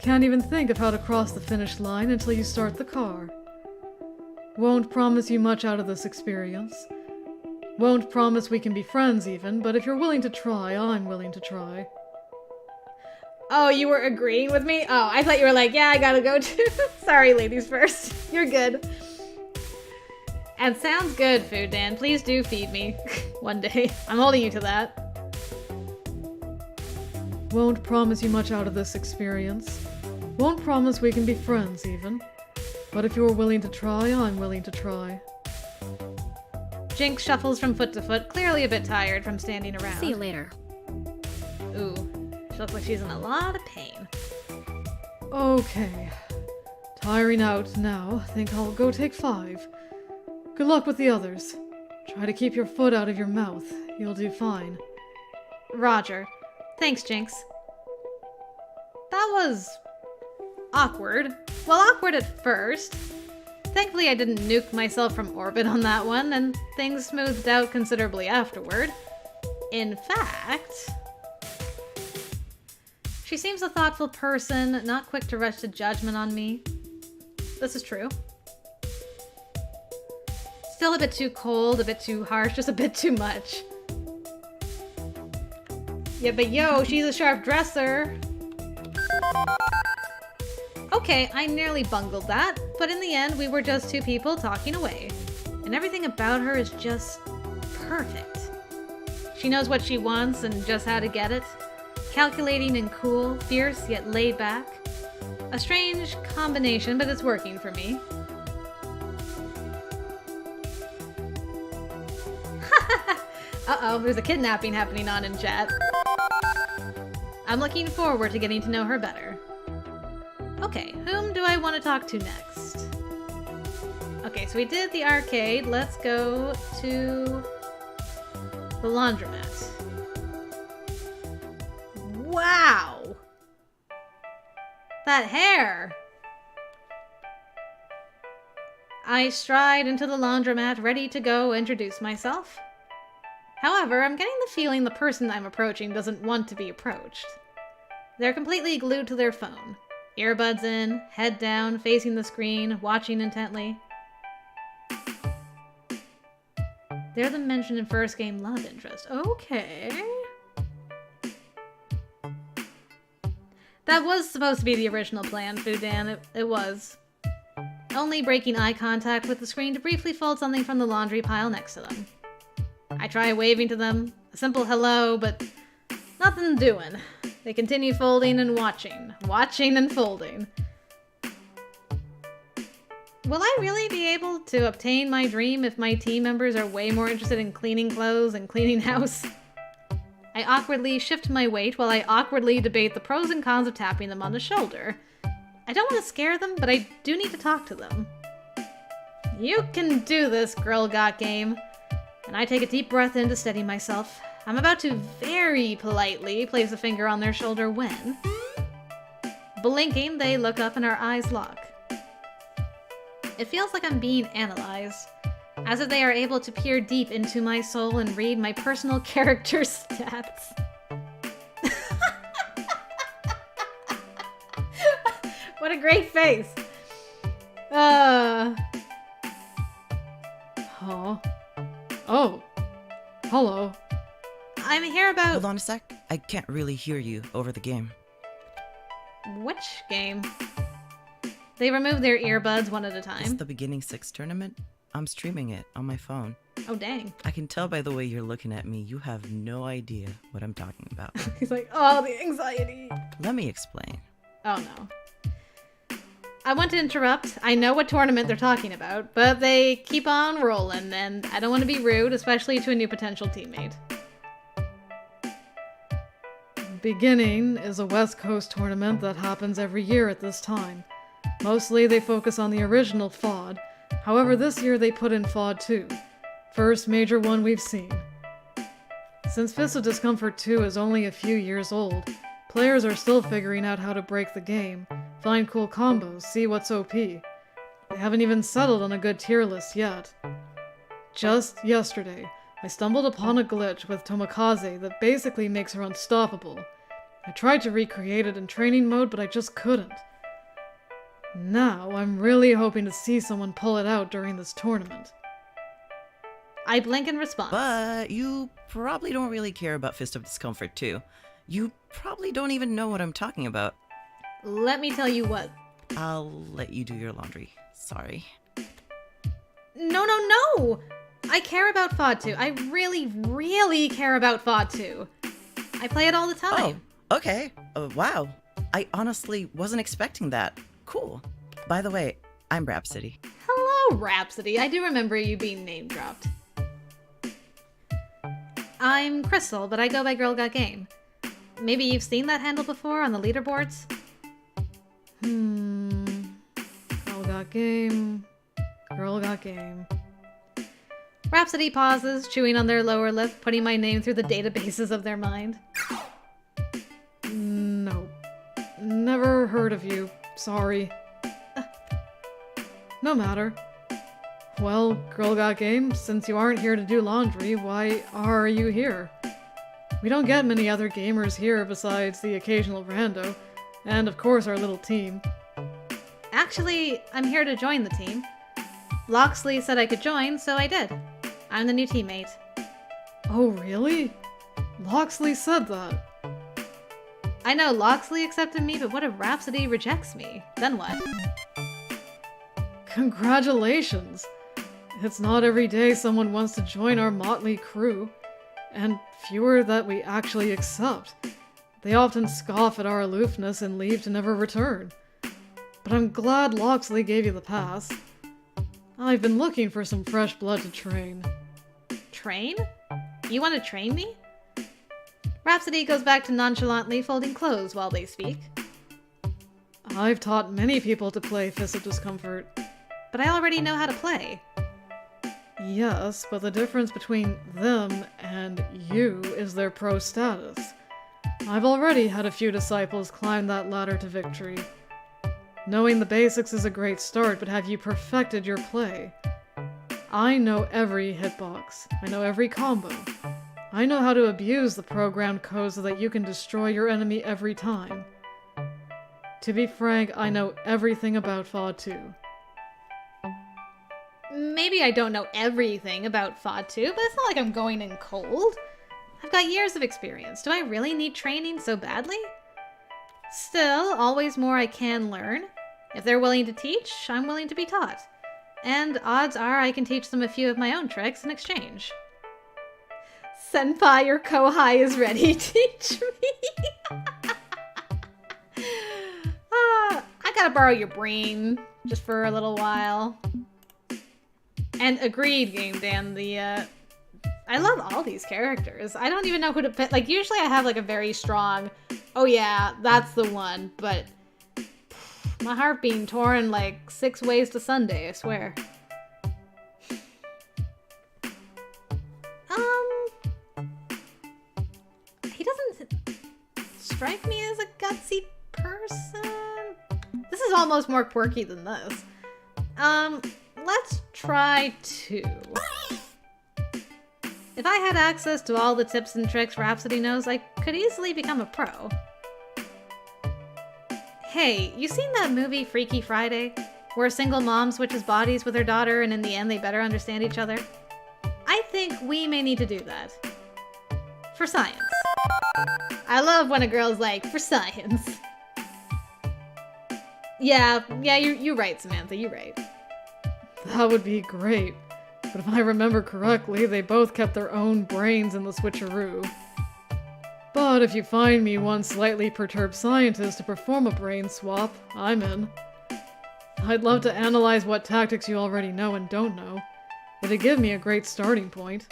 Can't even think of how to cross the finish line until you start the car. Won't promise you much out of this experience. Won't promise we can be friends even, but if you're willing to try, I'm willing to try. Oh, you were agreeing with me? Oh, I thought you were like, yeah, I gotta go too. Sorry, Ladies First. You're good. And sounds good, Food Dan. Please do feed me one day. I'm holding you to that. Won't promise you much out of this experience. Won't promise we can be friends even. But if you're willing to try, I'm willing to try. Jinx shuffles from foot to foot, clearly a bit tired from standing around. See you later. Ooh, she looks like she's in a lot of pain. Okay. Tiring out now. Think I'll go take 5. Good luck with the others. Try to keep your foot out of your mouth. You'll do fine. Roger. Thanks, Jinx. That was awkward. Well, awkward at first. Thankfully, I didn't nuke myself from orbit on that one, and things smoothed out considerably afterward. In fact, she seems a thoughtful person, not quick to rush to judgment on me. This is true. Still a bit too cold, a bit too harsh, just a bit too much. Yeah, but yo, she's a sharp dresser. Okay, I nearly bungled that, but in the end, we were just 2 people talking away. And everything about her is just perfect. She knows what she wants and just how to get it. Calculating and cool, fierce yet laid back. A strange combination, but it's working for me. Uh-oh, there's a kidnapping happening on in chat. I'm looking forward to getting to know her better. Okay, whom do I want to talk to next? Okay, so we did the arcade. Let's go to the laundromat. Wow! That hair! I stride into the laundromat, ready to go introduce myself. However, I'm getting the feeling the person I'm approaching doesn't want to be approached. They're completely glued to their phone. Earbuds in, head down, facing the screen, watching intently. They're the mentioned in first game love interest. Okay. That was supposed to be the original plan, Fudan. It was. Only breaking eye contact with the screen to briefly fold something from the laundry pile next to them. I try waving to them, a simple hello, but nothing doing. They continue folding and watching and folding. Will I really be able to obtain my dream if my team members are way more interested in cleaning clothes and cleaning house? I awkwardly shift my weight while I awkwardly debate the pros and cons of tapping them on the shoulder. I don't want to scare them, but I do need to talk to them. You can do this, GirlGotGame. And I take a deep breath in to steady myself. I'm about to very politely place a finger on their shoulder when... Blinking, they look up and our eyes lock. It feels like I'm being analyzed, as if they are able to peer deep into my soul and read my personal character stats. What a great face! Oh. Hello. I'm here about... Hold on a sec. I can't really hear you over the game. Which game? They remove their earbuds one at a It's time. the Beginning 6 tournament. I'm streaming it on my phone. Oh, dang. I can tell by the way you're looking at me, you have no idea what I'm talking about. He's like, oh, the anxiety. Let me explain. Oh, no. I want to interrupt. I know what tournament they're talking about, but they keep on rolling, and I don't want to be rude, especially to a new potential teammate. Beginning is a West Coast tournament that happens every year at this time. Mostly they focus on the original FOD. However, this year they put in FOD 2. First major one we've seen. Since Fist of Discomfort 2 is only a few years old, players are still figuring out how to break the game, find cool combos, see what's OP. They haven't even settled on a good tier list yet. Just yesterday, I stumbled upon a glitch with Tomikaze that basically makes her unstoppable. I tried to recreate it in training mode, but I just couldn't. Now, I'm really hoping to see someone pull it out during this tournament. I blink in response. But you probably don't really care about Fist of Discomfort 2. You probably don't even know what I'm talking about. Let me tell you what. I'll let you do your laundry. Sorry. No! I care about FOD 2. I really, really care about FOD 2. I play it all the time. Oh, okay. Wow. I honestly wasn't expecting that. Cool. By the way, I'm Rhapsody. Hello, Rhapsody. I do remember you being name-dropped. I'm Crystal, but I go by GirlGotGame. Maybe you've seen that handle before on the leaderboards? GirlGotGame. Rhapsody pauses, chewing on their lower lip, putting my name through the databases of their mind. No. Never heard of you. Sorry. No matter. Well, GirlGotGame, since you aren't here to do laundry, why are you here? We don't get many other gamers here besides the occasional rando, and of course our little team. Actually, I'm here to join the team. Loxley said I could join, so I did. I'm the new teammate. Oh, really? Loxley said that. I know Loxley accepted me, but what if Rhapsody rejects me? Then what? Congratulations! It's not every day someone wants to join our motley crew, and fewer that we actually accept. They often scoff at our aloofness and leave to never return. But I'm glad Loxley gave you the pass. I've been looking for some fresh blood to train. Train? You want to train me? Rhapsody goes back to nonchalantly folding clothes while they speak. I've taught many people to play Fist of Discomfort. But I already know how to play. Yes, but the difference between them and you is their pro status. I've already had a few disciples climb that ladder to victory. Knowing the basics is a great start, but have you perfected your play? I know every hitbox. I know every combo. I know how to abuse the programmed code so that you can destroy your enemy every time. To be frank, I know everything about FOD 2. Maybe I don't know everything about FOD 2, but it's not like I'm going in cold. I've got years of experience. Do I really need training so badly? Still, always more I can learn. If they're willing to teach, I'm willing to be taught. And odds are I can teach them a few of my own tricks in exchange. Senpai, your Kohai is ready. Teach me. I gotta borrow your brain just for a little while. And agreed, Game Dan, I love all these characters. I don't even know who to pick. Like, usually I have, like, a very strong, oh yeah, that's the one, but my heart being torn, like, 6 ways to Sunday, I swear. He doesn't strike me as a gutsy person. This is almost more quirky than this. Let's try 2. If I had access to all the tips and tricks Rhapsody knows, I could easily become a pro. Hey, you seen that movie Freaky Friday? Where a single mom switches bodies with her daughter and in the end they better understand each other? I think we may need to do that. For science. I love when a girl's like, for science. Yeah, you're right, Samantha, you're right. That would be great. But if I remember correctly, they both kept their own brains in the switcheroo. But if you find me one slightly perturbed scientist to perform a brain swap, I'm in. I'd love to analyze what tactics you already know and don't know. It'd give me a great starting point.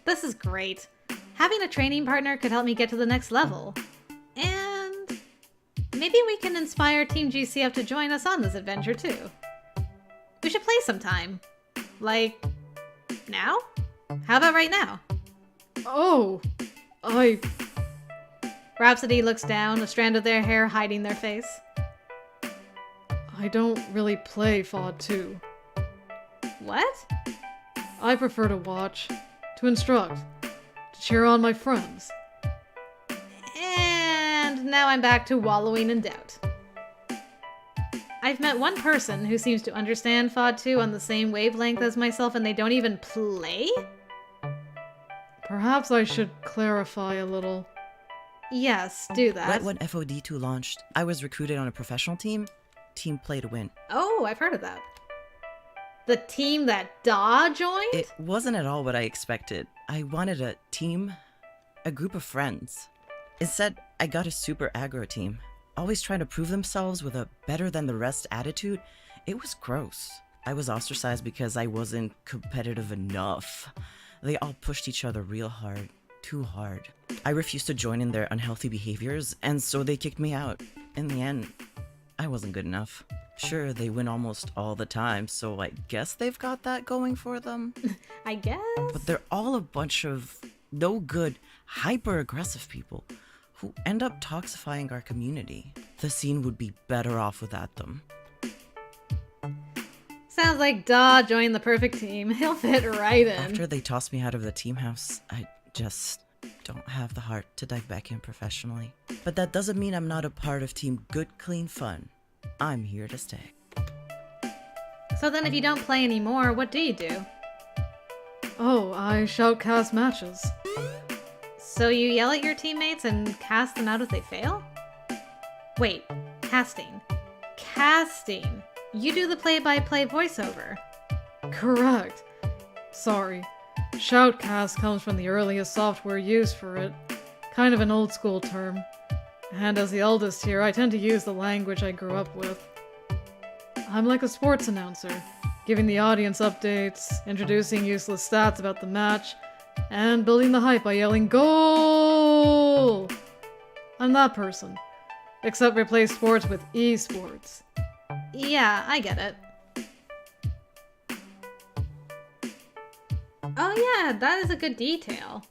This is great. Having a training partner could help me get to the next level. And maybe we can inspire Team GCF to join us on this adventure too. We should play sometime. Like, now? How about right now? Oh, Rhapsody looks down, a strand of their hair hiding their face. I don't really play FOD 2. What? I prefer to watch, to instruct, to cheer on my friends. And now I'm back to wallowing in doubt. I've met one person who seems to understand FOD 2 on the same wavelength as myself and they don't even play? Perhaps I should clarify a little. Yes, do that. Right when FOD 2 launched, I was recruited on a professional team. Team play to win. Oh, I've heard of that. The team that Da joined? It wasn't at all what I expected. I wanted a team, a group of friends. Instead, I got a super aggro team. Always trying to prove themselves with a better-than-the-rest attitude. It was gross. I was ostracized because I wasn't competitive enough. They all pushed each other real hard. Too hard. I refused to join in their unhealthy behaviors, and so they kicked me out. In the end, I wasn't good enough. Sure, they win almost all the time, so I guess they've got that going for them. I guess. But they're all a bunch of no-good, hyper-aggressive people who end up toxifying our community. The scene would be better off without them. Sounds like Da joined the perfect team. He'll fit right in. After they tossed me out of the team house, I just don't have the heart to dive back in professionally. But that doesn't mean I'm not a part of Team Good Clean Fun. I'm here to stay. So then if you don't play anymore, what do you do? Oh, I shoutcast matches. So you yell at your teammates and cast them out if they fail? Wait, casting. Casting. You do the play-by-play voiceover. Correct. Sorry. Shoutcast comes from the earliest software used for it. Kind of an old school term. And as the eldest here, I tend to use the language I grew up with. I'm like a sports announcer, giving the audience updates, introducing useless stats about the match, and building the hype by yelling goal. I'm that person, except replace sports with esports. Yeah, I get it. Oh yeah, that is a good detail.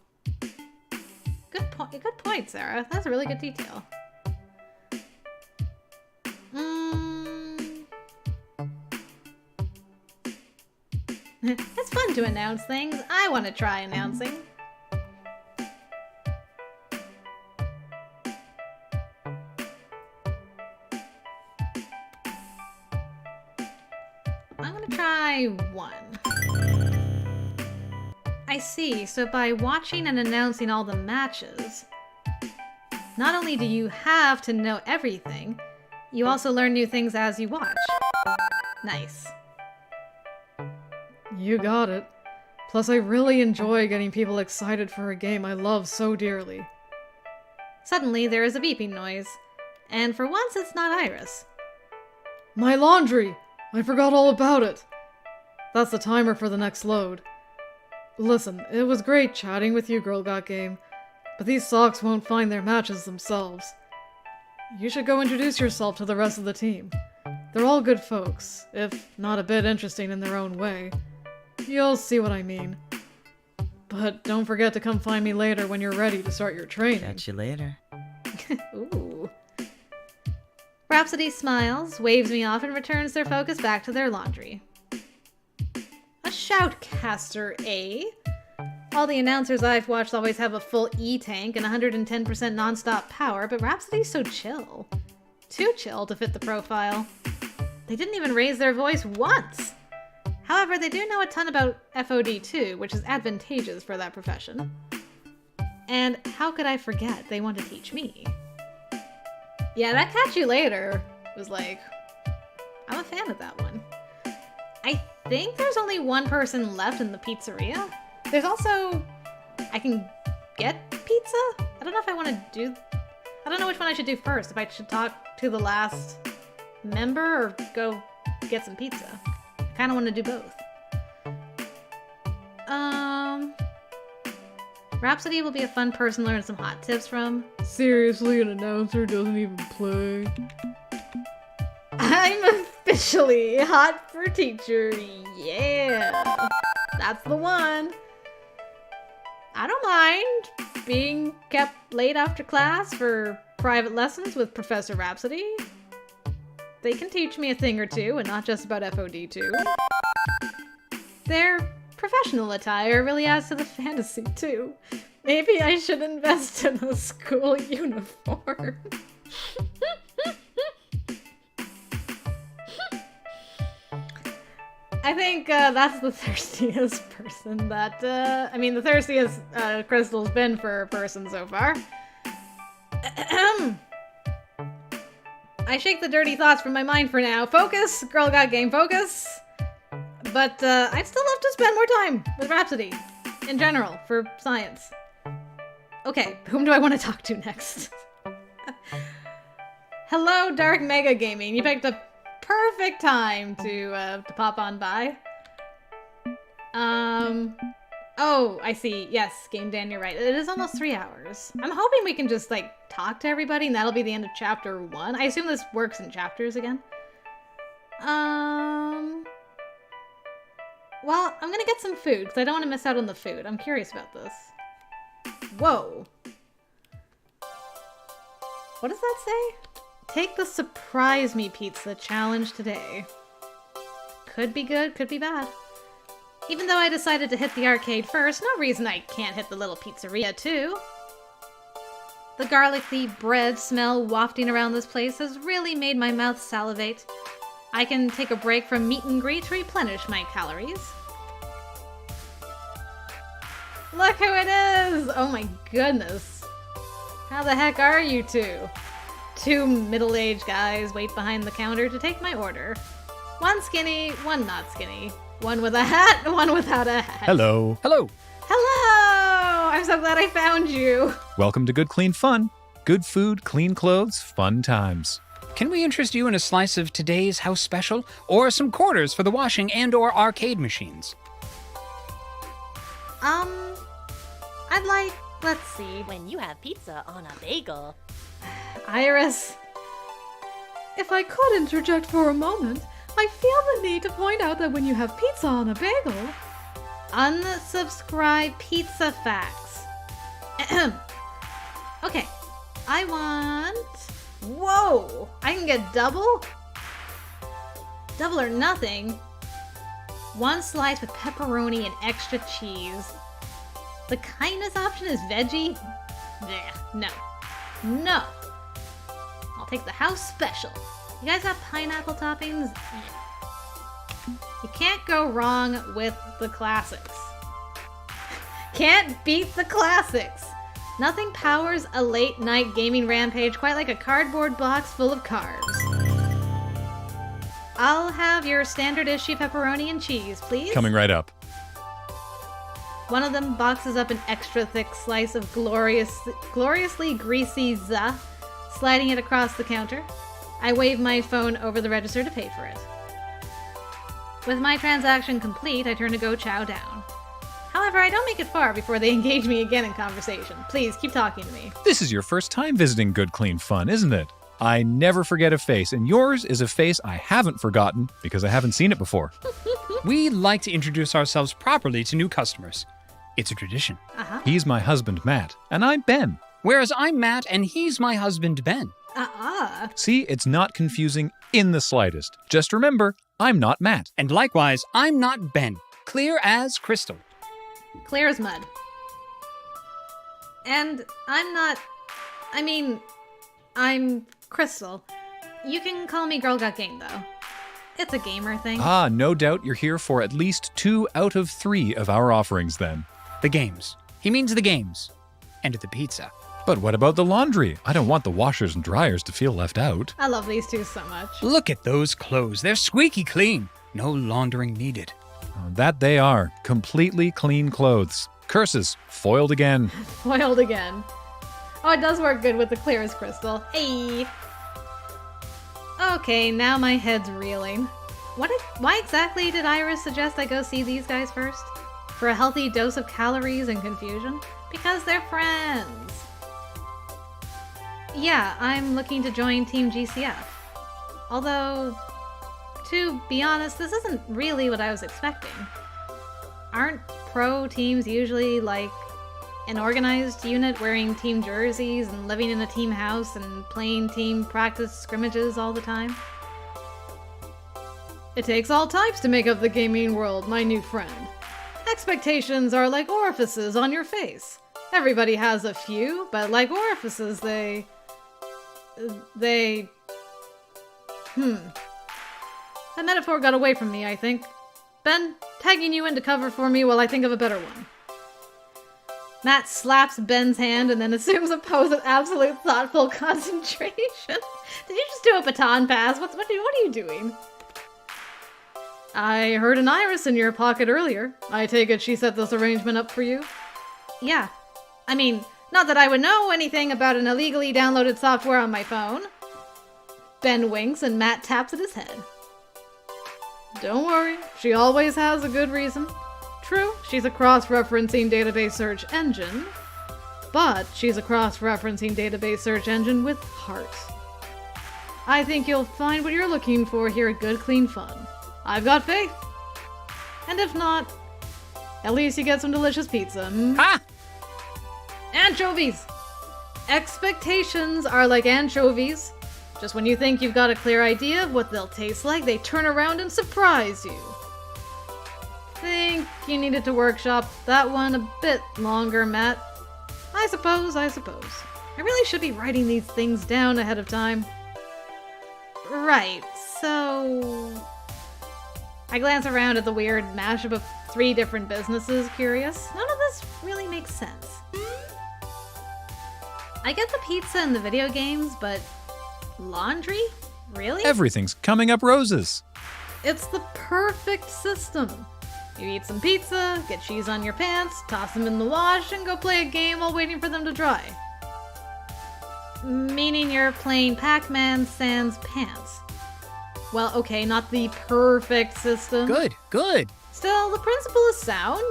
Good point, Sarah. That's a really good detail. It's fun to announce things. I want to try announcing. I'm gonna try one. I see, so by watching and announcing all the matches, not only do you have to know everything, you also learn new things as you watch. Nice. You got it. Plus, I really enjoy getting people excited for a game I love so dearly. Suddenly, there is a beeping noise. And for once, it's not Iris. My laundry! I forgot all about it. That's the timer for the next load. Listen, it was great chatting with you, GirlGotGame, but these socks won't find their matches themselves. You should go introduce yourself to the rest of the team. They're all good folks, if not a bit interesting in their own way. You'll see what I mean. But don't forget to come find me later when you're ready to start your training. Catch you later. Ooh. Rhapsody smiles, waves me off, and returns their focus back to their laundry. A shoutcaster, eh? All the announcers I've watched always have a full E-tank and 110% non-stop power, but Rhapsody's so chill. Too chill to fit the profile. They didn't even raise their voice once! However, they do know a ton about FOD too, which is advantageous for that profession. And how could I forget they want to teach me? Yeah, that catch you later was like, I'm a fan of that one. I think there's only one person left in the pizzeria. There's also, I can get pizza? I don't know if I want to do, I don't know which one I should do first. If I should talk to the last member or go get some pizza. I kind of want to do both. Rhapsody will be a fun person to learn some hot tips from. Seriously, an announcer doesn't even play? I'm officially hot for teacher. Yeah. That's the one. I don't mind being kept late after class for private lessons with Professor Rhapsody. They can teach me a thing or two, and not just about FOD too. Their professional attire really adds to the fantasy too. Maybe I should invest in a school uniform. I think that's the thirstiest person that, the thirstiest Crystal's been for a person so far. I shake the dirty thoughts from my mind for now. Focus, GirlGotGame, focus. But I'd still love to spend more time with Rhapsody, in general, for science. Okay, whom do I want to talk to next? Hello, Dark Mega Gaming. You picked a perfect time to pop on by. Oh, I see. Yes, Game Dan, you're right. It is almost 3 hours. I'm hoping we can just, talk to everybody, and that'll be the end of Chapter 1. I assume this works in chapters again. Well, I'm gonna get some food, because I don't want to miss out on the food. I'm curious about this. Whoa. What does that say? Take the Surprise Me Pizza challenge today. Could be good, could be bad. Even though I decided to hit the arcade first, no reason I can't hit the little pizzeria too. The garlicky bread smell wafting around this place has really made my mouth salivate. I can take a break from meet and greet to replenish my calories. Look who it is! Oh my goodness. How the heck are you two? Two middle-aged guys wait behind the counter to take my order. One skinny, one not skinny. One with a hat, one without a hat. Hello. Hello. Hello! I'm so glad I found you. Welcome to Good Clean Fun. Good food, clean clothes, fun times. Can we interest you in a slice of today's house special? Or some quarters for the washing and/or arcade machines? let's see. When you have pizza on a bagel. Iris. If I could interject for a moment, I feel the need to point out that when you have pizza on a bagel... Unsubscribe pizza facts. Okay, I want... Whoa! I can get double? Double or nothing? One slice with pepperoni and extra cheese. The kindness option is veggie? Blech, no. No! I'll take the house special. You guys have pineapple toppings? You can't go wrong with the classics. Can't beat the classics! Nothing powers a late night gaming rampage quite like a cardboard box full of carbs. I'll have your standard issue pepperoni and cheese, please. Coming right up. One of them boxes up an extra thick slice of gloriously greasy za, sliding it across the counter. I wave my phone over the register to pay for it. With my transaction complete, I turn to go chow down. However, I don't make it far before they engage me again in conversation. Please, keep talking to me. This is your first time visiting Good Clean Fun, isn't it? I never forget a face, and yours is a face I haven't forgotten because I haven't seen it before. We like to introduce ourselves properly to new customers. It's a tradition. He's my husband, Matt, and I'm Ben. Whereas I'm Matt and he's my husband, Ben. See, it's not confusing in the slightest. Just remember, I'm not Matt. And likewise, I'm not Ben. Clear as crystal. Clear as mud. And I'm Crystal. You can call me GirlGotGame, though. It's a gamer thing. Ah, no doubt you're here for at least 2 out of 3 of our offerings then. The games. He means the games. And the pizza. But what about the laundry? I don't want the washers and dryers to feel left out. I love these two so much. Look at those clothes. They're squeaky clean. No laundering needed. That they are. Completely clean clothes. Curses. Foiled again. Foiled again. Oh, it does work good with the clear as crystal. Hey! Okay, now my head's reeling. Why exactly did Iris suggest I go see these guys first? For a healthy dose of calories and confusion? Because they're friends! Yeah, I'm looking to join Team GCF. Although, to be honest, this isn't really what I was expecting. Aren't pro teams usually like an organized unit wearing team jerseys and living in a team house and playing team practice scrimmages all the time? It takes all types to make up the gaming world, my new friend. Expectations are like orifices on your face. Everybody has a few, but like orifices, That metaphor got away from me, I think. Ben, tagging you into cover for me while I think of a better one. Matt slaps Ben's hand and then assumes a pose of absolute thoughtful concentration. Did you just do a baton pass? What are you doing? I heard an Iris in your pocket earlier. I take it she set this arrangement up for you? Yeah. I mean, not that I would know anything about an illegally downloaded software on my phone. Ben winks and Matt taps at his head. Don't worry, she always has a good reason. True, she's a cross-referencing database search engine, but she's a cross-referencing database search engine with heart. I think you'll find what you're looking for here at Good Clean Fun. I've got faith. And if not, at least you get some delicious pizza. Ha! Anchovies! Expectations are like anchovies. Just when you think you've got a clear idea of what they'll taste like, they turn around and surprise you. Think you needed to workshop that one a bit longer, Matt. I suppose. I really should be writing these things down ahead of time. Right, so... I glance around at the weird mashup of 3 different businesses, curious. None of this really makes sense. I get the pizza and the video games, but... laundry? Really? Everything's coming up roses. It's the perfect system. You eat some pizza, get cheese on your pants, toss them in the wash, and go play a game while waiting for them to dry. Meaning you're playing Pac-Man sans pants. Well, okay, not the perfect system. Good. Still, the principle is sound.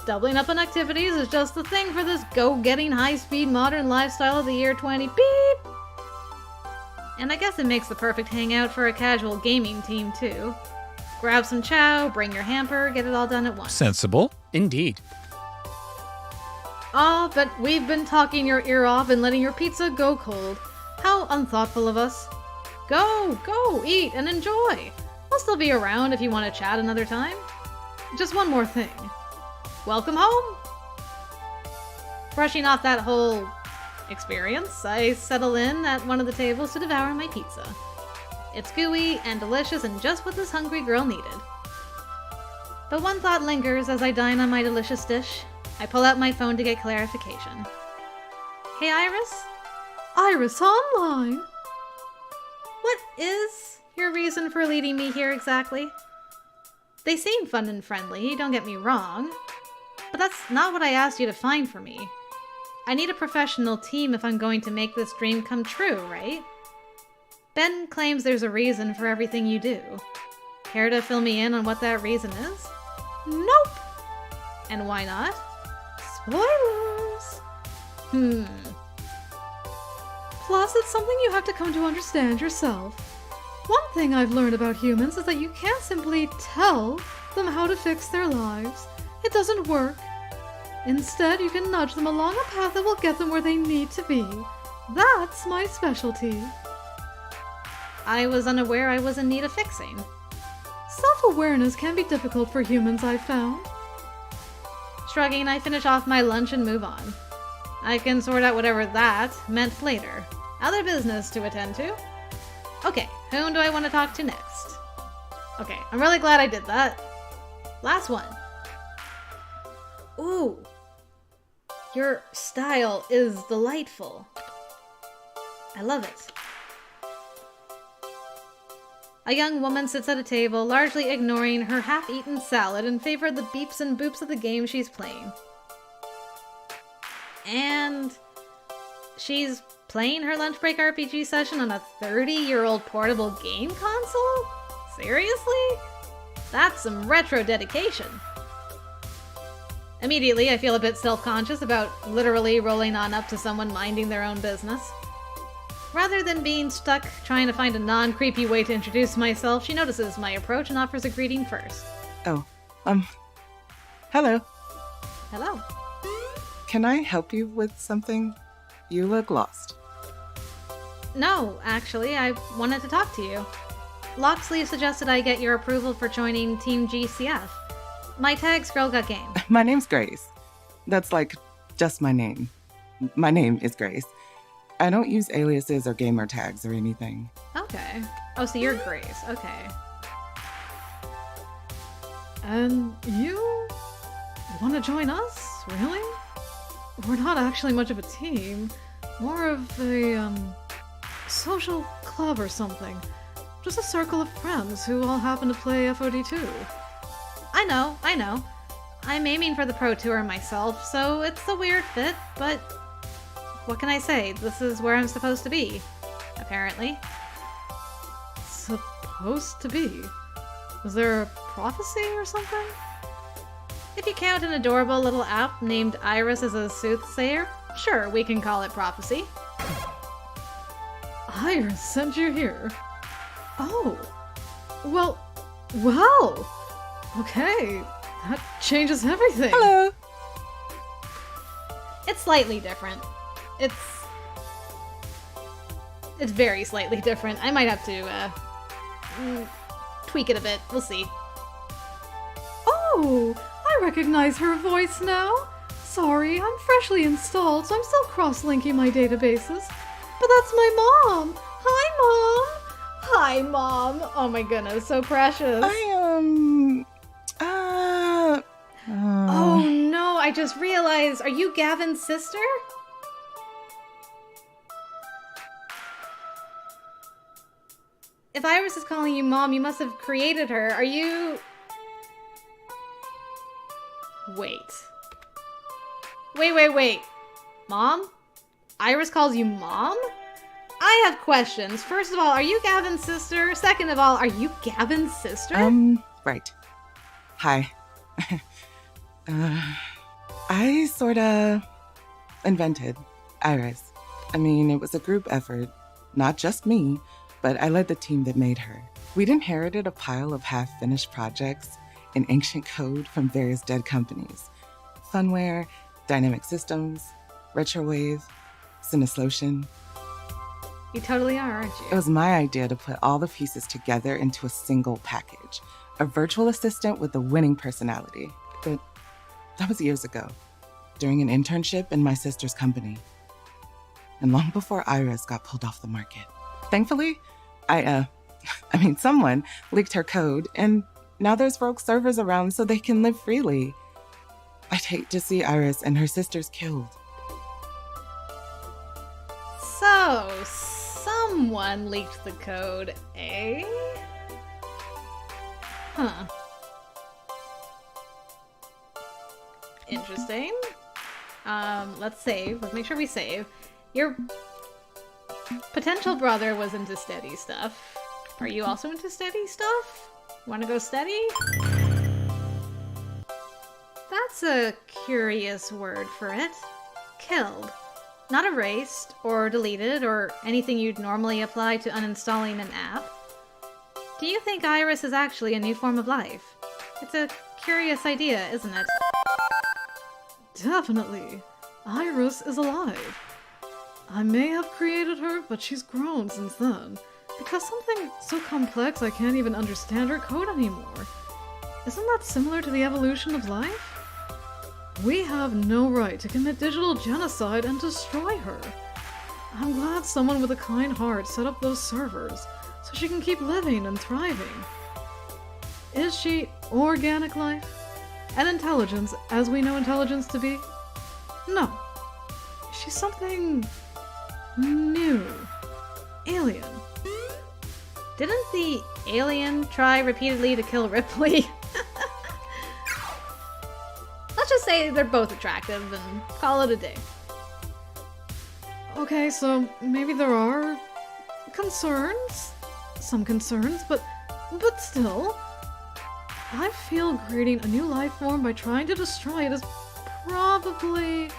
Doubling up on activities is just the thing for this go-getting, high-speed, modern lifestyle of the year 20 beep! And I guess it makes the perfect hangout for a casual gaming team, too. Grab some chow, bring your hamper, get it all done at once. Sensible. Indeed. Ah, but we've been talking your ear off and letting your pizza go cold. How unthoughtful of us. Go, eat and enjoy. I'll still be around if you want to chat another time. Just one more thing. Welcome home! Brushing off that whole experience, I settle in at one of the tables to devour my pizza. It's gooey and delicious and just what this hungry girl needed. But one thought lingers as I dine on my delicious dish. I pull out my phone to get clarification. Hey, Iris? Iris Online? What is your reason for leading me here exactly? They seem fun and friendly, don't get me wrong. But that's not what I asked you to find for me. I need a professional team if I'm going to make this dream come true, right? Ben claims there's a reason for everything you do. Care to fill me in on what that reason is? Nope! And why not? Spoilers! Plus, it's something you have to come to understand yourself. One thing I've learned about humans is that you can't simply tell them how to fix their lives. It doesn't work. Instead, you can nudge them along a path that will get them where they need to be. That's my specialty. I was unaware I was in need of fixing. Self-awareness can be difficult for humans, I've found. Shrugging, I finish off my lunch and move on. I can sort out whatever that meant later. Other business to attend to. Okay, whom do I want to talk to next? Okay, I'm really glad I did that. Last one. Ooh. Your style is delightful. I love it. A young woman sits at a table, largely ignoring her half-eaten salad in favor of the beeps and boops of the game she's playing. And she's playing her lunch break RPG session on a 30-year-old portable game console? Seriously? That's some retro dedication. Immediately, I feel a bit self-conscious about literally rolling on up to someone minding their own business. Rather than being stuck trying to find a non-creepy way to introduce myself, she notices my approach and offers a greeting first. Oh, hello. Hello. Can I help you with something? You look lost. No, actually, I wanted to talk to you. Locksley suggested I get your approval for joining Team GCF. My tag's GirlGotGame. My name's Grace. That's like just my name. My name is Grace. I don't use aliases or gamer tags or anything. Okay. Oh, so you're Grace. Okay. And you want to join us? Really? We're not actually much of a team. More of a, social club or something. Just a circle of friends who all happen to play FOD2. I know. I'm aiming for the Pro Tour myself, so it's a weird fit, but what can I say? This is where I'm supposed to be. Apparently. Supposed to be? Is there a prophecy or something? If you count an adorable little app named Iris as a soothsayer, sure, we can call it prophecy. Iris sent you here. Oh. Well. Okay. That changes everything. Hello. It's slightly different. It's very slightly different. I might have to, tweak it a bit. We'll see. Oh, I recognize her voice now. Sorry, I'm freshly installed, so I'm still cross-linking my databases. But that's my mom. Hi, Mom. Oh my goodness, so precious. Oh no, I just realized. Are you Gavin's sister? If Iris is calling you Mom, you must have created her. Are you... Wait. Mom? Iris calls you Mom? I have questions. First of all, are you Gavin's sister? Second of all, are you Gavin's sister? Right. Hi. I sorta invented Iris. I mean, it was a group effort, not just me, but I led the team that made her. We'd inherited a pile of half-finished projects in ancient code from various dead companies. Funware, Dynamic Systems, Retrowave, Cineslotion. You totally are, aren't you? It was my idea to put all the pieces together into a single package. A virtual assistant with a winning personality. But that was years ago, during an internship in my sister's company. And long before Iris got pulled off the market. Thankfully, someone leaked her code, and now there's rogue servers around so they can live freely. I'd hate to see Iris and her sisters killed. So, someone leaked the code, eh? Huh. Interesting. Let's save. Let's make sure we save. Your potential brother was into steady stuff. Are you also into steady stuff? Want to go steady? That's a curious word for it. Killed. Not erased, or deleted, or anything you'd normally apply to uninstalling an app. Do you think Iris is actually a new form of life? It's a curious idea, isn't it? Definitely. Iris is alive. I may have created her, but she's grown since then. Because something so complex I can't even understand her code anymore. Isn't that similar to the evolution of life? We have no right to commit digital genocide and destroy her. I'm glad someone with a kind heart set up those servers, so she can keep living and thriving. Is she organic life? And intelligence, as we know intelligence to be? No. She's something new. Alien. Didn't the alien try repeatedly to kill Ripley? Let's just say they're both attractive and call it a day. Okay, so maybe there are concerns? Some concerns, but still. I feel creating a new life form by trying to destroy it is probably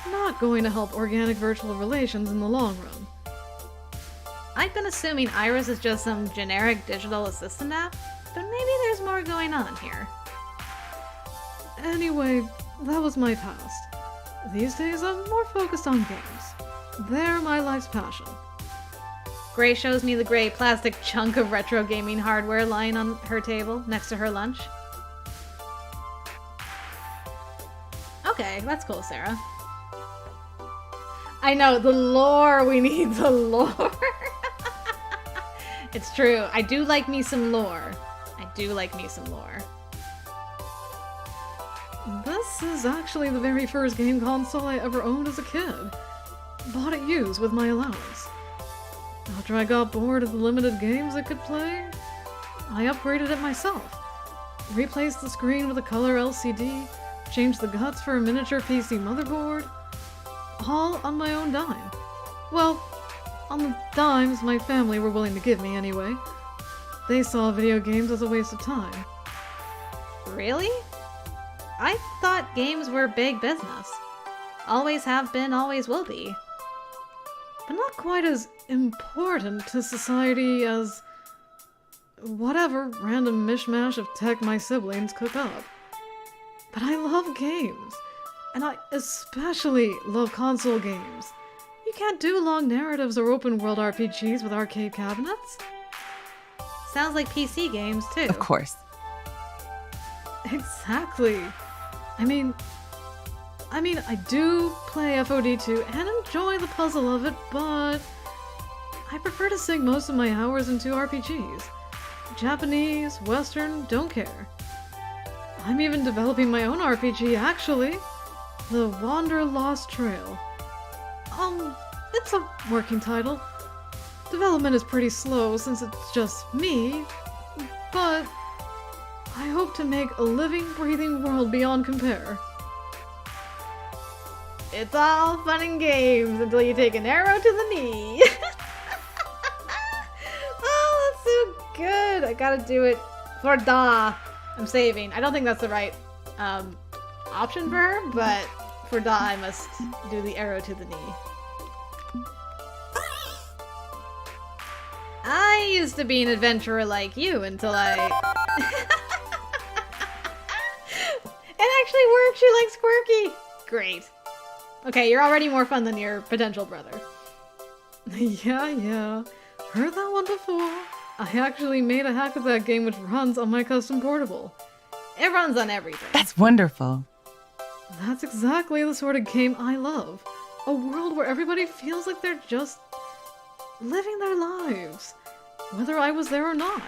not going to help organic virtual relations in the long run. I've been assuming Iris is just some generic digital assistant app, but maybe there's more going on here. Anyway, that was my past. These days I'm more focused on games. They're my life's passion. Gray shows me the gray plastic chunk of retro gaming hardware lying on her table next to her lunch. Okay, that's cool, Sarah. I know, the lore, we need the lore. It's true, I do like me some lore. I do like me some lore. This is actually the very first game console I ever owned as a kid. Bought it used with my allowance. After I got bored of the limited games it could play, I upgraded it myself. Replaced the screen with a color LCD, changed the guts for a miniature PC motherboard, all on my own dime. Well, on the dimes my family were willing to give me anyway. They saw video games as a waste of time. Really? I thought games were big business. Always have been, always will be. But not quite as important to society as whatever random mishmash of tech my siblings cook up. But I love games, and I especially love console games. You can't do long narratives or open world RPGs with arcade cabinets. Sounds like PC games too. Of course. Exactly. I mean, I do play FOD2 and enjoy the puzzle of it, but I prefer to sink most of my hours into RPGs. Japanese, Western, don't care. I'm even developing my own RPG, actually. The Wander Lost Trail. It's a working title. Development is pretty slow since it's just me, but I hope to make a living, breathing world beyond compare. It's all fun and games until you take an arrow to the knee. Oh, that's so good. I gotta do it for Da. I'm saving. I don't think that's the right option for her, but For Da, I must do the arrow to the knee. I used to be an adventurer like you until I... It actually works! You like Squirky! Great. Okay, you're already more fun than your potential brother. Yeah. Heard that one before. I actually made a hack of that game which runs on my custom portable. It runs on everything. That's wonderful. That's exactly the sort of game I love. A world where everybody feels like they're just living their lives, whether I was there or not.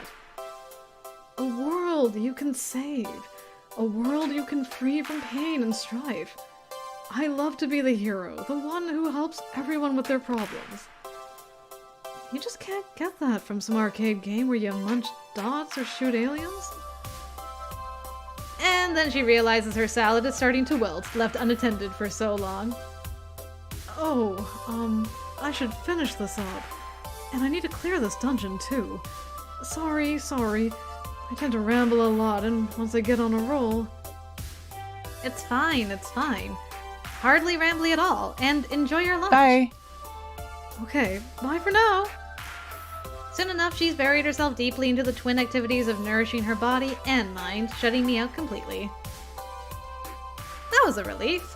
A world you can save. A world you can free from pain and strife. I love to be the hero, the one who helps everyone with their problems. You just can't get that from some arcade game where you munch dots or shoot aliens. And then she realizes her salad is starting to wilt, left unattended for so long. Oh, I should finish this up. And I need to clear this dungeon too. Sorry. I tend to ramble a lot, and once I get on a roll... It's fine. Hardly rambly at all, and enjoy your lunch. Bye. Okay, bye for now. Soon enough, she's buried herself deeply into the twin activities of nourishing her body and mind, shutting me out completely. That was a relief.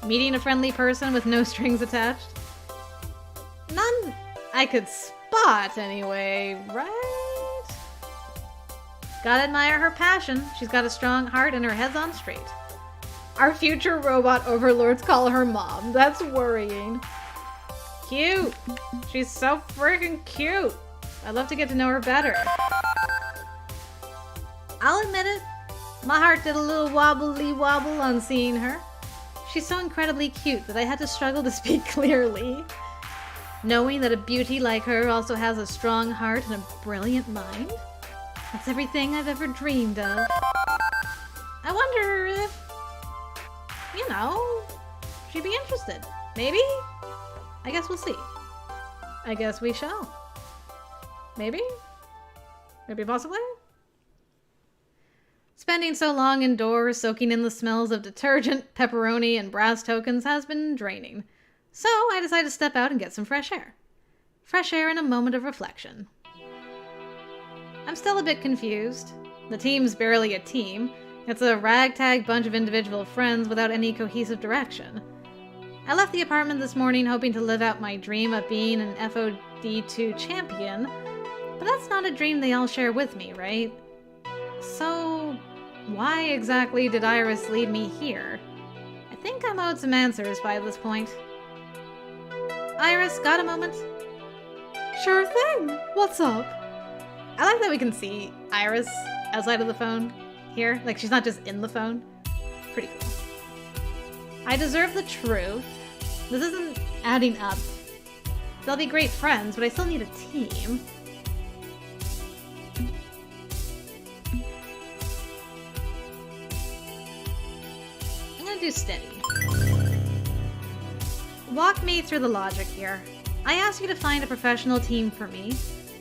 Meeting a friendly person with no strings attached. None I could spot, anyway, right? Gotta admire her passion. She's got a strong heart and her head's on straight. Our future robot overlords call her mom. That's worrying. Cute. She's so freaking cute. I'd love to get to know her better. I'll admit it. My heart did a little wobbly wobble on seeing her. She's so incredibly cute that I had to struggle to speak clearly. Knowing that a beauty like her also has a strong heart and a brilliant mind. That's everything I've ever dreamed of. I wonder if, you know, she'd be interested. Maybe? I guess we'll see. I guess we shall. Maybe? Maybe possibly? Spending so long indoors, soaking in the smells of detergent, pepperoni, and brass tokens has been draining. So I decided to step out and get some fresh air. Fresh air and a moment of reflection. I'm still a bit confused. The team's barely a team. It's a ragtag bunch of individual friends without any cohesive direction. I left the apartment this morning hoping to live out my dream of being an FOD2 champion, but that's not a dream they all share with me, right? So, why exactly did Iris lead me here? I think I'm owed some answers by this point. Iris, got a moment? Sure thing. What's up? I like that we can see Iris outside of the phone here. Like, she's not just in the phone. Pretty cool. I deserve the truth. This isn't adding up. They'll be great friends, but I still need a team. I'm gonna do steady. Walk me through the logic here. I asked you to find a professional team for me,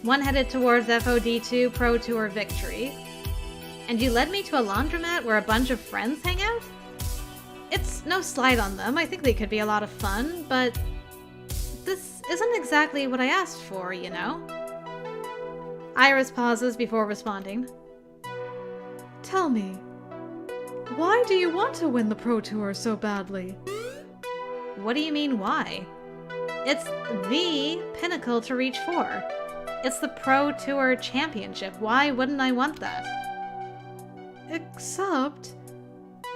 one headed towards FOD2 Pro Tour victory, and you led me to a laundromat where a bunch of friends hang out? It's no slight on them, I think they could be a lot of fun, but this isn't exactly what I asked for, you know? Iris pauses before responding. Tell me, why do you want to win the Pro Tour so badly? What do you mean, why? It's the pinnacle to reach for. It's the Pro Tour Championship. Why wouldn't I want that? Except,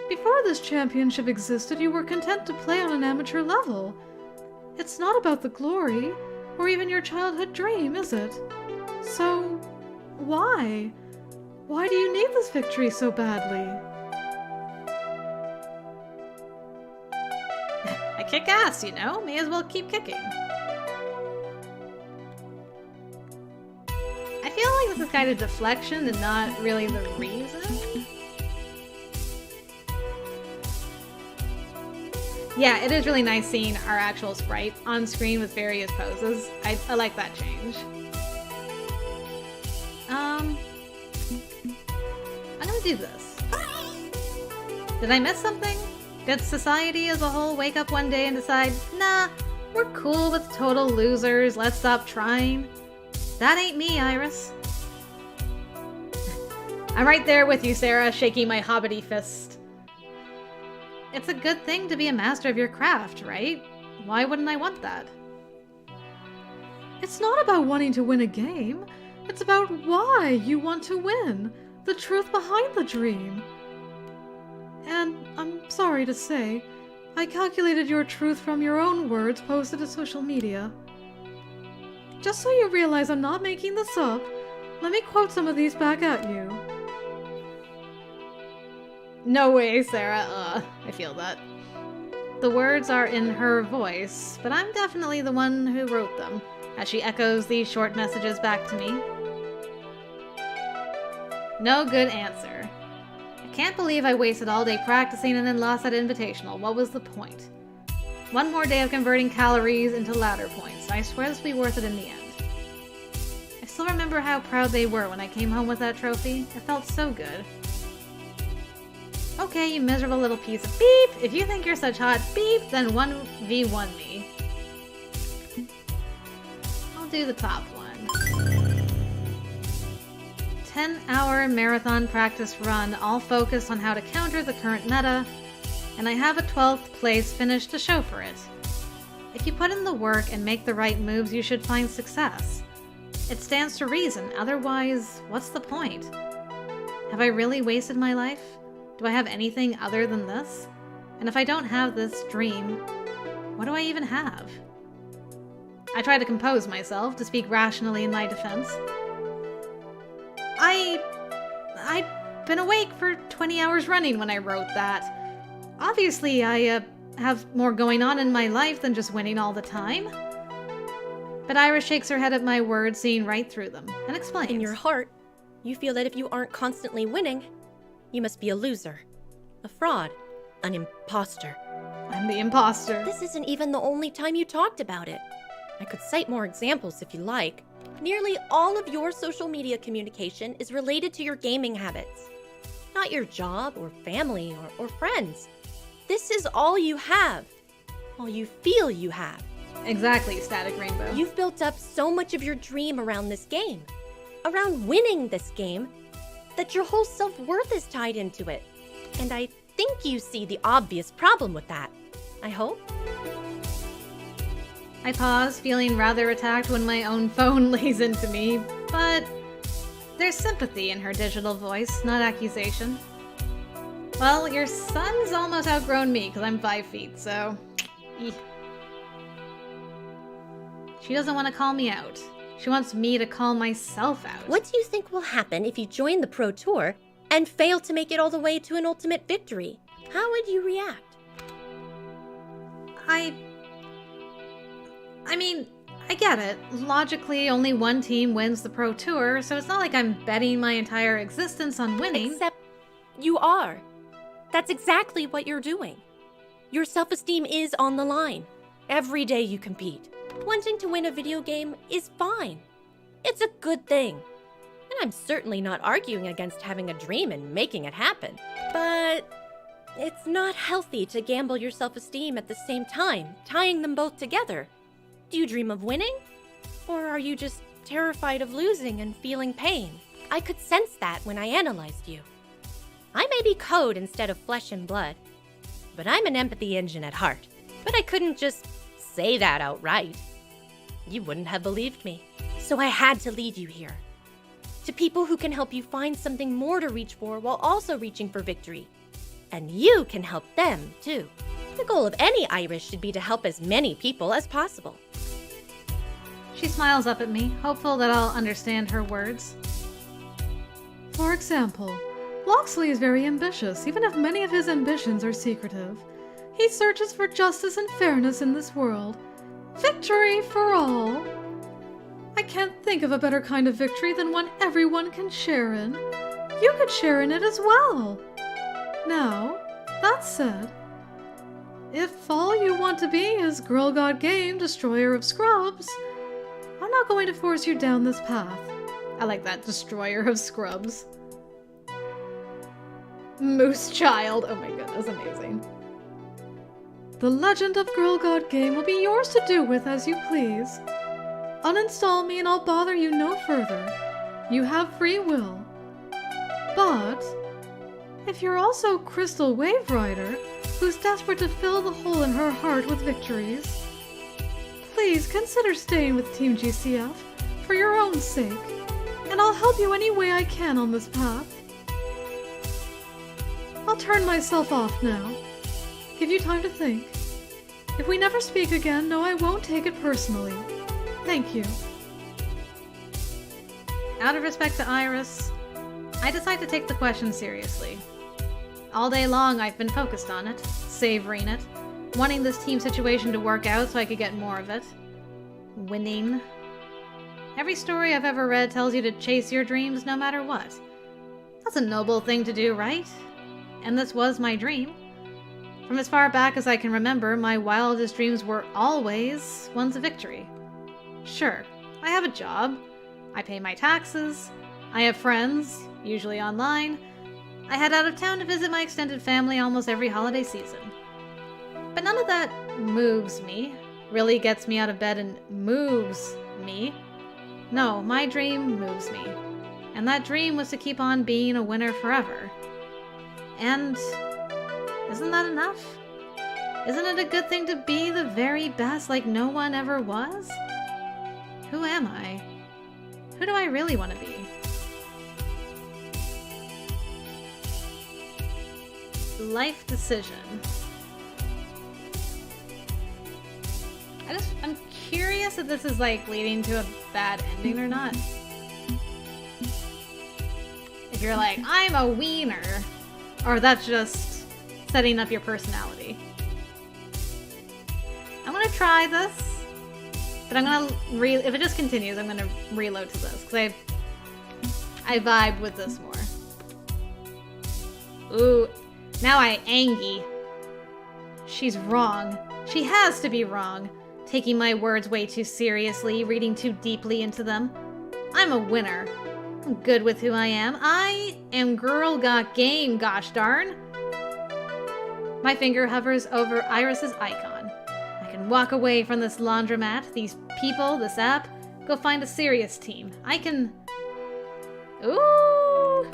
before this championship existed, you were content to play on an amateur level. It's not about the glory, or even your childhood dream, is it? So, why? Why do you need this victory so badly? I kick ass, you know? May as well keep kicking. I feel like this is kind of deflection and not really the reason. Yeah, it is really nice seeing our actual sprite on screen with various poses. I like that change. I'm gonna do this. Did I miss something? Did society as a whole wake up one day and decide, nah, we're cool with total losers, let's stop trying? That ain't me, Iris. I'm right there with you, Sarah, shaking my hobbity fist. It's a good thing to be a master of your craft, right? Why wouldn't I want that? It's not about wanting to win a game. It's about why you want to win. The truth behind the dream. And I'm sorry to say, I calculated your truth from your own words posted to social media. Just so you realize I'm not making this up, let me quote some of these back at you. No way, Sarah. I feel that. The words are in her voice, but I'm definitely the one who wrote them, as she echoes these short messages back to me. No good answer. I can't believe I wasted all day practicing and then lost that invitational. What was the point? One more day of converting calories into ladder points. I swear this will be worth it in the end. I still remember how proud they were when I came home with that trophy. It felt so good. Okay, you miserable little piece of beep! If you think you're such hot beep, then 1v1 me. I'll do the top one. 10-hour marathon practice run, all focused on how to counter the current meta, and I have a 12th place finish to show for it. If you put in the work and make the right moves, you should find success. It stands to reason, otherwise, what's the point? Have I really wasted my life? Do I have anything other than this? And if I don't have this dream, what do I even have? I try to compose myself, to speak rationally in my defense. I'd been awake for 20 hours running when I wrote that. Obviously, I have more going on in my life than just winning all the time. But Iris shakes her head at my words, seeing right through them, and explains. In your heart, you feel that if you aren't constantly winning, you must be a loser, a fraud, an imposter. I'm the imposter. This isn't even the only time you talked about it. I could cite more examples if you like. Nearly all of your social media communication is related to your gaming habits. Not your job or family or friends. This is all you have. All you feel you have. Exactly, Static Rainbow. You've built up so much of your dream around this game. Around winning this game, that your whole self-worth is tied into it. And I think you see the obvious problem with that. I hope. I pause, feeling rather attacked when my own phone lays into me, but there's sympathy in her digital voice, not accusation. Well, your son's almost outgrown me because I'm 5 feet, so... Eeh. She doesn't want to call me out. She wants me to call myself out. What do you think will happen if you join the Pro Tour and fail to make it all the way to an ultimate victory? How would you react? I mean, I get it. Logically, only one team wins the Pro Tour, so it's not like I'm betting my entire existence on winning. Except you are. That's exactly what you're doing. Your self-esteem is on the line. Every day you compete. Wanting to win a video game is fine. It's a good thing. And I'm certainly not arguing against having a dream and making it happen. But it's not healthy to gamble your self-esteem at the same time, tying them both together. Do you dream of winning? Or are you just terrified of losing and feeling pain? I could sense that when I analyzed you. I may be code instead of flesh and blood, but I'm an empathy engine at heart. But I couldn't just say that outright. You wouldn't have believed me. So I had to lead you here. To people who can help you find something more to reach for while also reaching for victory. And you can help them, too. The goal of any Irish should be to help as many people as possible. She smiles up at me, hopeful that I'll understand her words. For example, Loxley is very ambitious, even if many of his ambitions are secretive. He searches for justice and fairness in this world. Victory for all! I can't think of a better kind of victory than one everyone can share in. You could share in it as well. Now, that said, if all you want to be is GirlGotGame, destroyer of scrubs, I'm not going to force you down this path. I like that, destroyer of scrubs. Moose child, oh my goodness, amazing. The legend of GirlGotGame will be yours to do with as you please. Uninstall me and I'll bother you no further. You have free will. But if you're also Crystal Wave Rider, who's desperate to fill the hole in her heart with victories, please consider staying with Team GCF for your own sake, and I'll help you any way I can on this path. I'll turn myself off now. Give you time to think. If we never speak again, no, I won't take it personally. Thank you. Out of respect to Iris, I decide to take the question seriously. All day long I've been focused on it, savoring it, wanting this team situation to work out so I could get more of it. Winning. Every story I've ever read tells you to chase your dreams no matter what. That's a noble thing to do, right? And this was my dream. From as far back as I can remember, my wildest dreams were always ones of victory. Sure, I have a job. I pay my taxes. I have friends, usually online. I head out of town to visit my extended family almost every holiday season. But none of that moves me, really gets me out of bed and moves me. No, my dream moves me. And that dream was to keep on being a winner forever. And isn't that enough? Isn't it a good thing to be the very best like no one ever was? Who am I? Who do I really want to be? Life decision. I'm curious if this is like leading to a bad ending or not. If you're like, I'm a wiener, or that's just setting up your personality. I'm gonna try this, but I'm gonna if it just continues, I'm gonna reload to this because I vibe with this more. Ooh, now I angy. She's wrong. She has to be wrong. Taking my words way too seriously, reading too deeply into them. I'm a winner. I'm good with who I am. I am GirlGotGame, gosh darn. My finger hovers over Iris's icon. I can walk away from this laundromat, these people, this app, go find a serious team. I can... Ooh!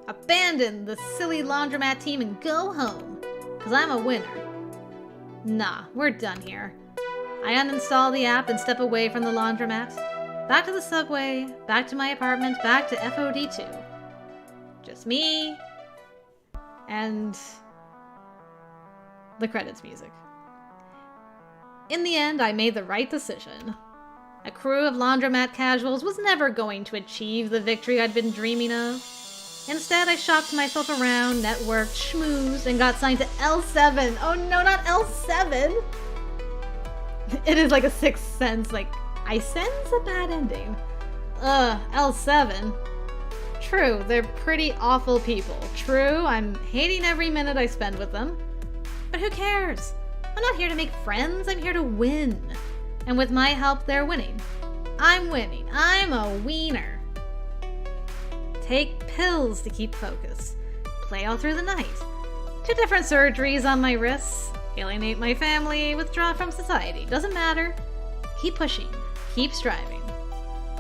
Abandon the silly laundromat team and go home, because I'm a winner. Nah, we're done here. I uninstall the app and step away from the laundromat. Back to the subway, back to my apartment, back to FOD2. Just me, and the credits music. In the end, I made the right decision. A crew of laundromat casuals was never going to achieve the victory I'd been dreaming of. Instead, I shopped myself around, networked, schmoozed, and got signed to L7. Oh no, not L7! It is like a Sixth Sense, like, I sense a bad ending. L7. True, they're pretty awful people. True, I'm hating every minute I spend with them. But who cares? I'm not here to make friends, I'm here to win. And with my help, they're winning. I'm winning. I'm a wiener. Take pills to keep focus. Play all through the night. 2 different surgeries on my wrists. Alienate my family, withdraw from society. Doesn't matter. Keep pushing. Keep striving.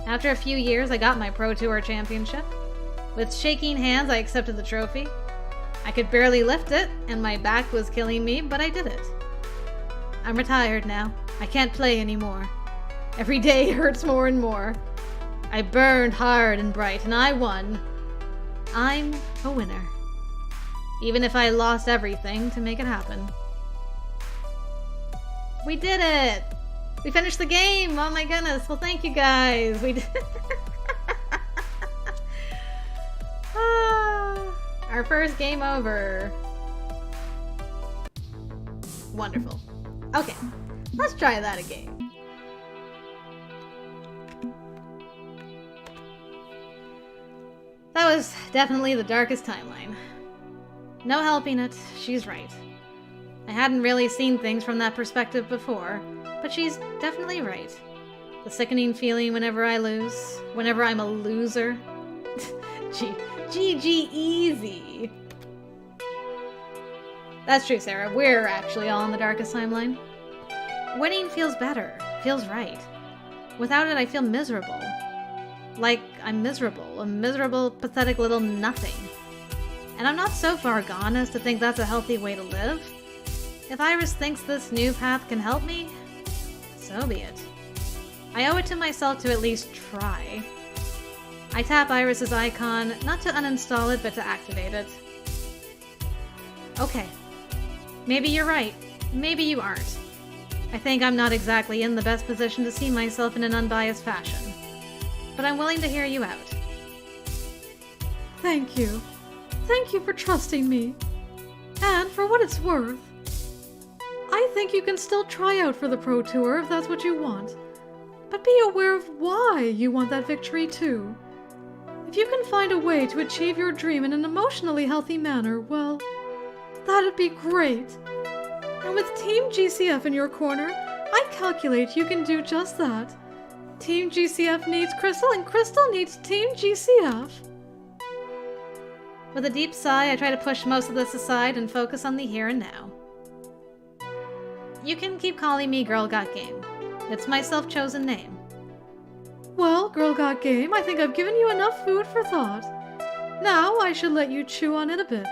After a few years, I got my Pro Tour championship. With shaking hands, I accepted the trophy. I could barely lift it, and my back was killing me, but I did it. I'm retired now. I can't play anymore. Every day hurts more and more. I burned hard and bright, and I won. I'm a winner. Even if I lost everything to make it happen. We did it! We finished the game! Oh my goodness! Well, thank you guys! We did. Our first game over. Wonderful. Okay, let's try that again. That was definitely the darkest timeline. No helping it, she's right. I hadn't really seen things from that perspective before, but she's definitely right. The sickening feeling whenever I lose, whenever I'm a loser. GG easy. That's true, Sarah. We're actually all in the darkest timeline. Winning feels better. Feels right. Without it, I feel miserable. Like I'm miserable. A miserable, pathetic little nothing. And I'm not so far gone as to think that's a healthy way to live. If Iris thinks this new path can help me, so be it. I owe it to myself to at least try. I tap Iris's icon, not to uninstall it, but to activate it. Okay. Maybe you're right. Maybe you aren't. I think I'm not exactly in the best position to see myself in an unbiased fashion. But I'm willing to hear you out. Thank you. Thank you for trusting me. And for what it's worth, I think you can still try out for the Pro Tour if that's what you want. But be aware of why you want that victory too. If you can find a way to achieve your dream in an emotionally healthy manner, well, that'd be great. And with Team GCF in your corner, I calculate you can do just that. Team GCF needs Crystal, and Crystal needs Team GCF. With a deep sigh, I try to push most of this aside and focus on the here and now. You can keep calling me GirlGotGame. It's my self-chosen name. Well, GirlGotGame, I think I've given you enough food for thought. Now I should let you chew on it a bit.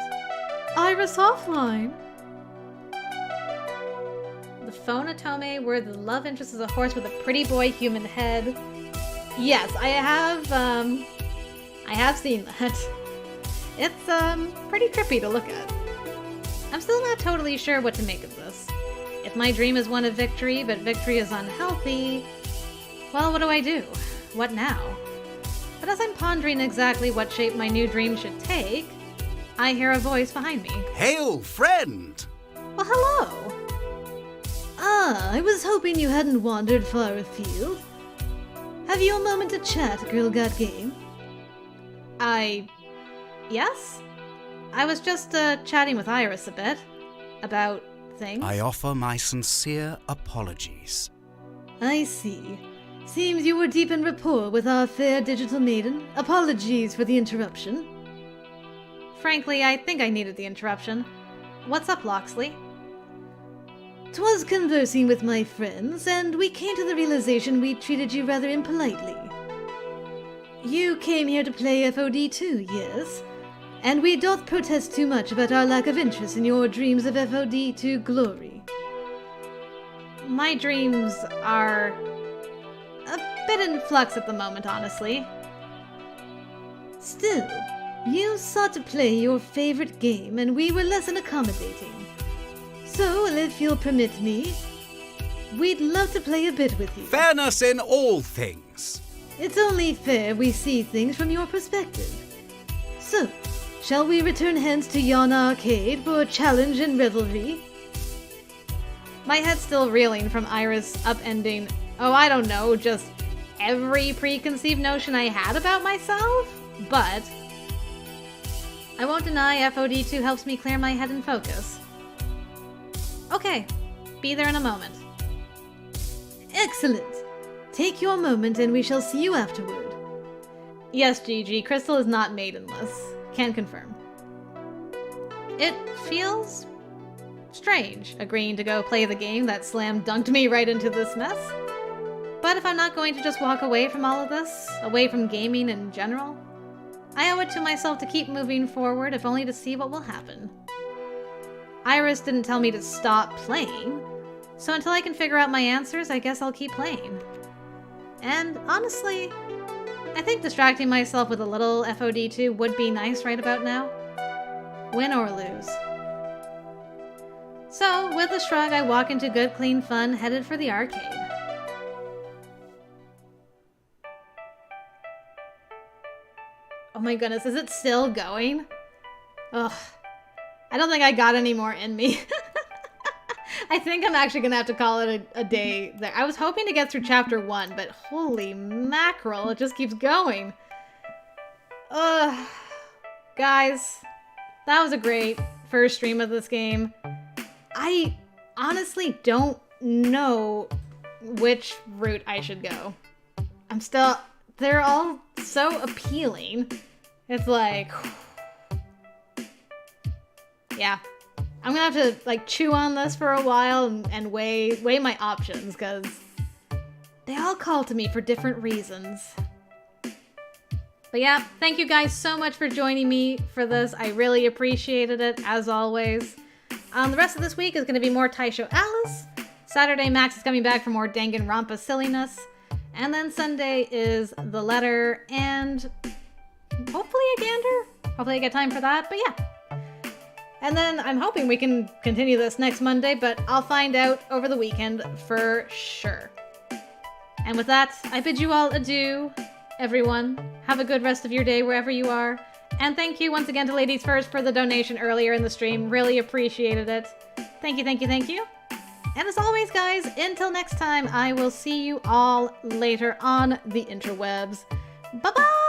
Iris offline. The phone Atome where the love interest is a horse with a pretty boy human head. Yes, I have seen that. It's, pretty trippy to look at. I'm still not totally sure what to make of this. If my dream is one of victory, but victory is unhealthy, well, what do I do? What now? But as I'm pondering exactly what shape my new dream should take, I hear a voice behind me. Hail, friend! Well, hello! I was hoping you hadn't wandered far afield. Have you a moment to chat, GirlGotGame? Yes? I was just, chatting with Iris a bit. About things. I offer my sincere apologies. I see. Seems you were deep in rapport with our fair digital maiden. Apologies for the interruption. Frankly, I think I needed the interruption. What's up, Loxley? 'Twas conversing with my friends, and we came to the realization we treated you rather impolitely. You came here to play FOD too, yes? And we doth protest too much about our lack of interest in your dreams of FOD to glory. My dreams are a bit in flux at the moment, honestly. Still, you sought to play your favorite game, and we were less than accommodating. So, if you'll permit me, we'd love to play a bit with you. Fairness in all things. It's only fair we see things from your perspective. So, shall we return hence to yon arcade for a challenge and revelry? My head's still reeling from Iris upending, I don't know, just every preconceived notion I had about myself, but I won't deny FOD2 helps me clear my head and focus. Okay, be there in a moment. Excellent. Take your moment and we shall see you afterward. Yes, Gigi, Crystal is not maidenless. Can confirm. It feels strange agreeing to go play the game that slam dunked me right into this mess. But if I'm not going to just walk away from all of this, away from gaming in general, I owe it to myself to keep moving forward, if only to see what will happen. Iris didn't tell me to stop playing, so until I can figure out my answers, I guess I'll keep playing. And honestly, I think distracting myself with a little FOD2 would be nice right about now. Win or lose. So, with a shrug, I walk into Good Clean Fun, headed for the arcade. Oh my goodness, is it still going? Ugh. I don't think I got any more in me. I think I'm actually gonna have to call it a day there. I was hoping to get through chapter 1, but holy mackerel, it just keeps going. Ugh. Guys, that was a great first stream of this game. I honestly don't know which route I should go. They're all so appealing. It's like, yeah, I'm gonna have to like chew on this for a while and weigh my options, because they all call to me for different reasons. But yeah, thank you guys so much for joining me for this. I really appreciated it, as always. The rest of this week is going to be more Taisho Alice. Saturday, Max is coming back for more Danganronpa silliness. And then Sunday is The Letter and hopefully a Gander. Hopefully I get time for that, but yeah. And then I'm hoping we can continue this next Monday, but I'll find out over the weekend for sure. And with that, I bid you all adieu. Everyone, have a good rest of your day wherever you are. And thank you once again to Ladies First for the donation earlier in the stream. Really appreciated it. Thank you, thank you, thank you. And as always, guys, until next time, I will see you all later on the interwebs. Bye-bye!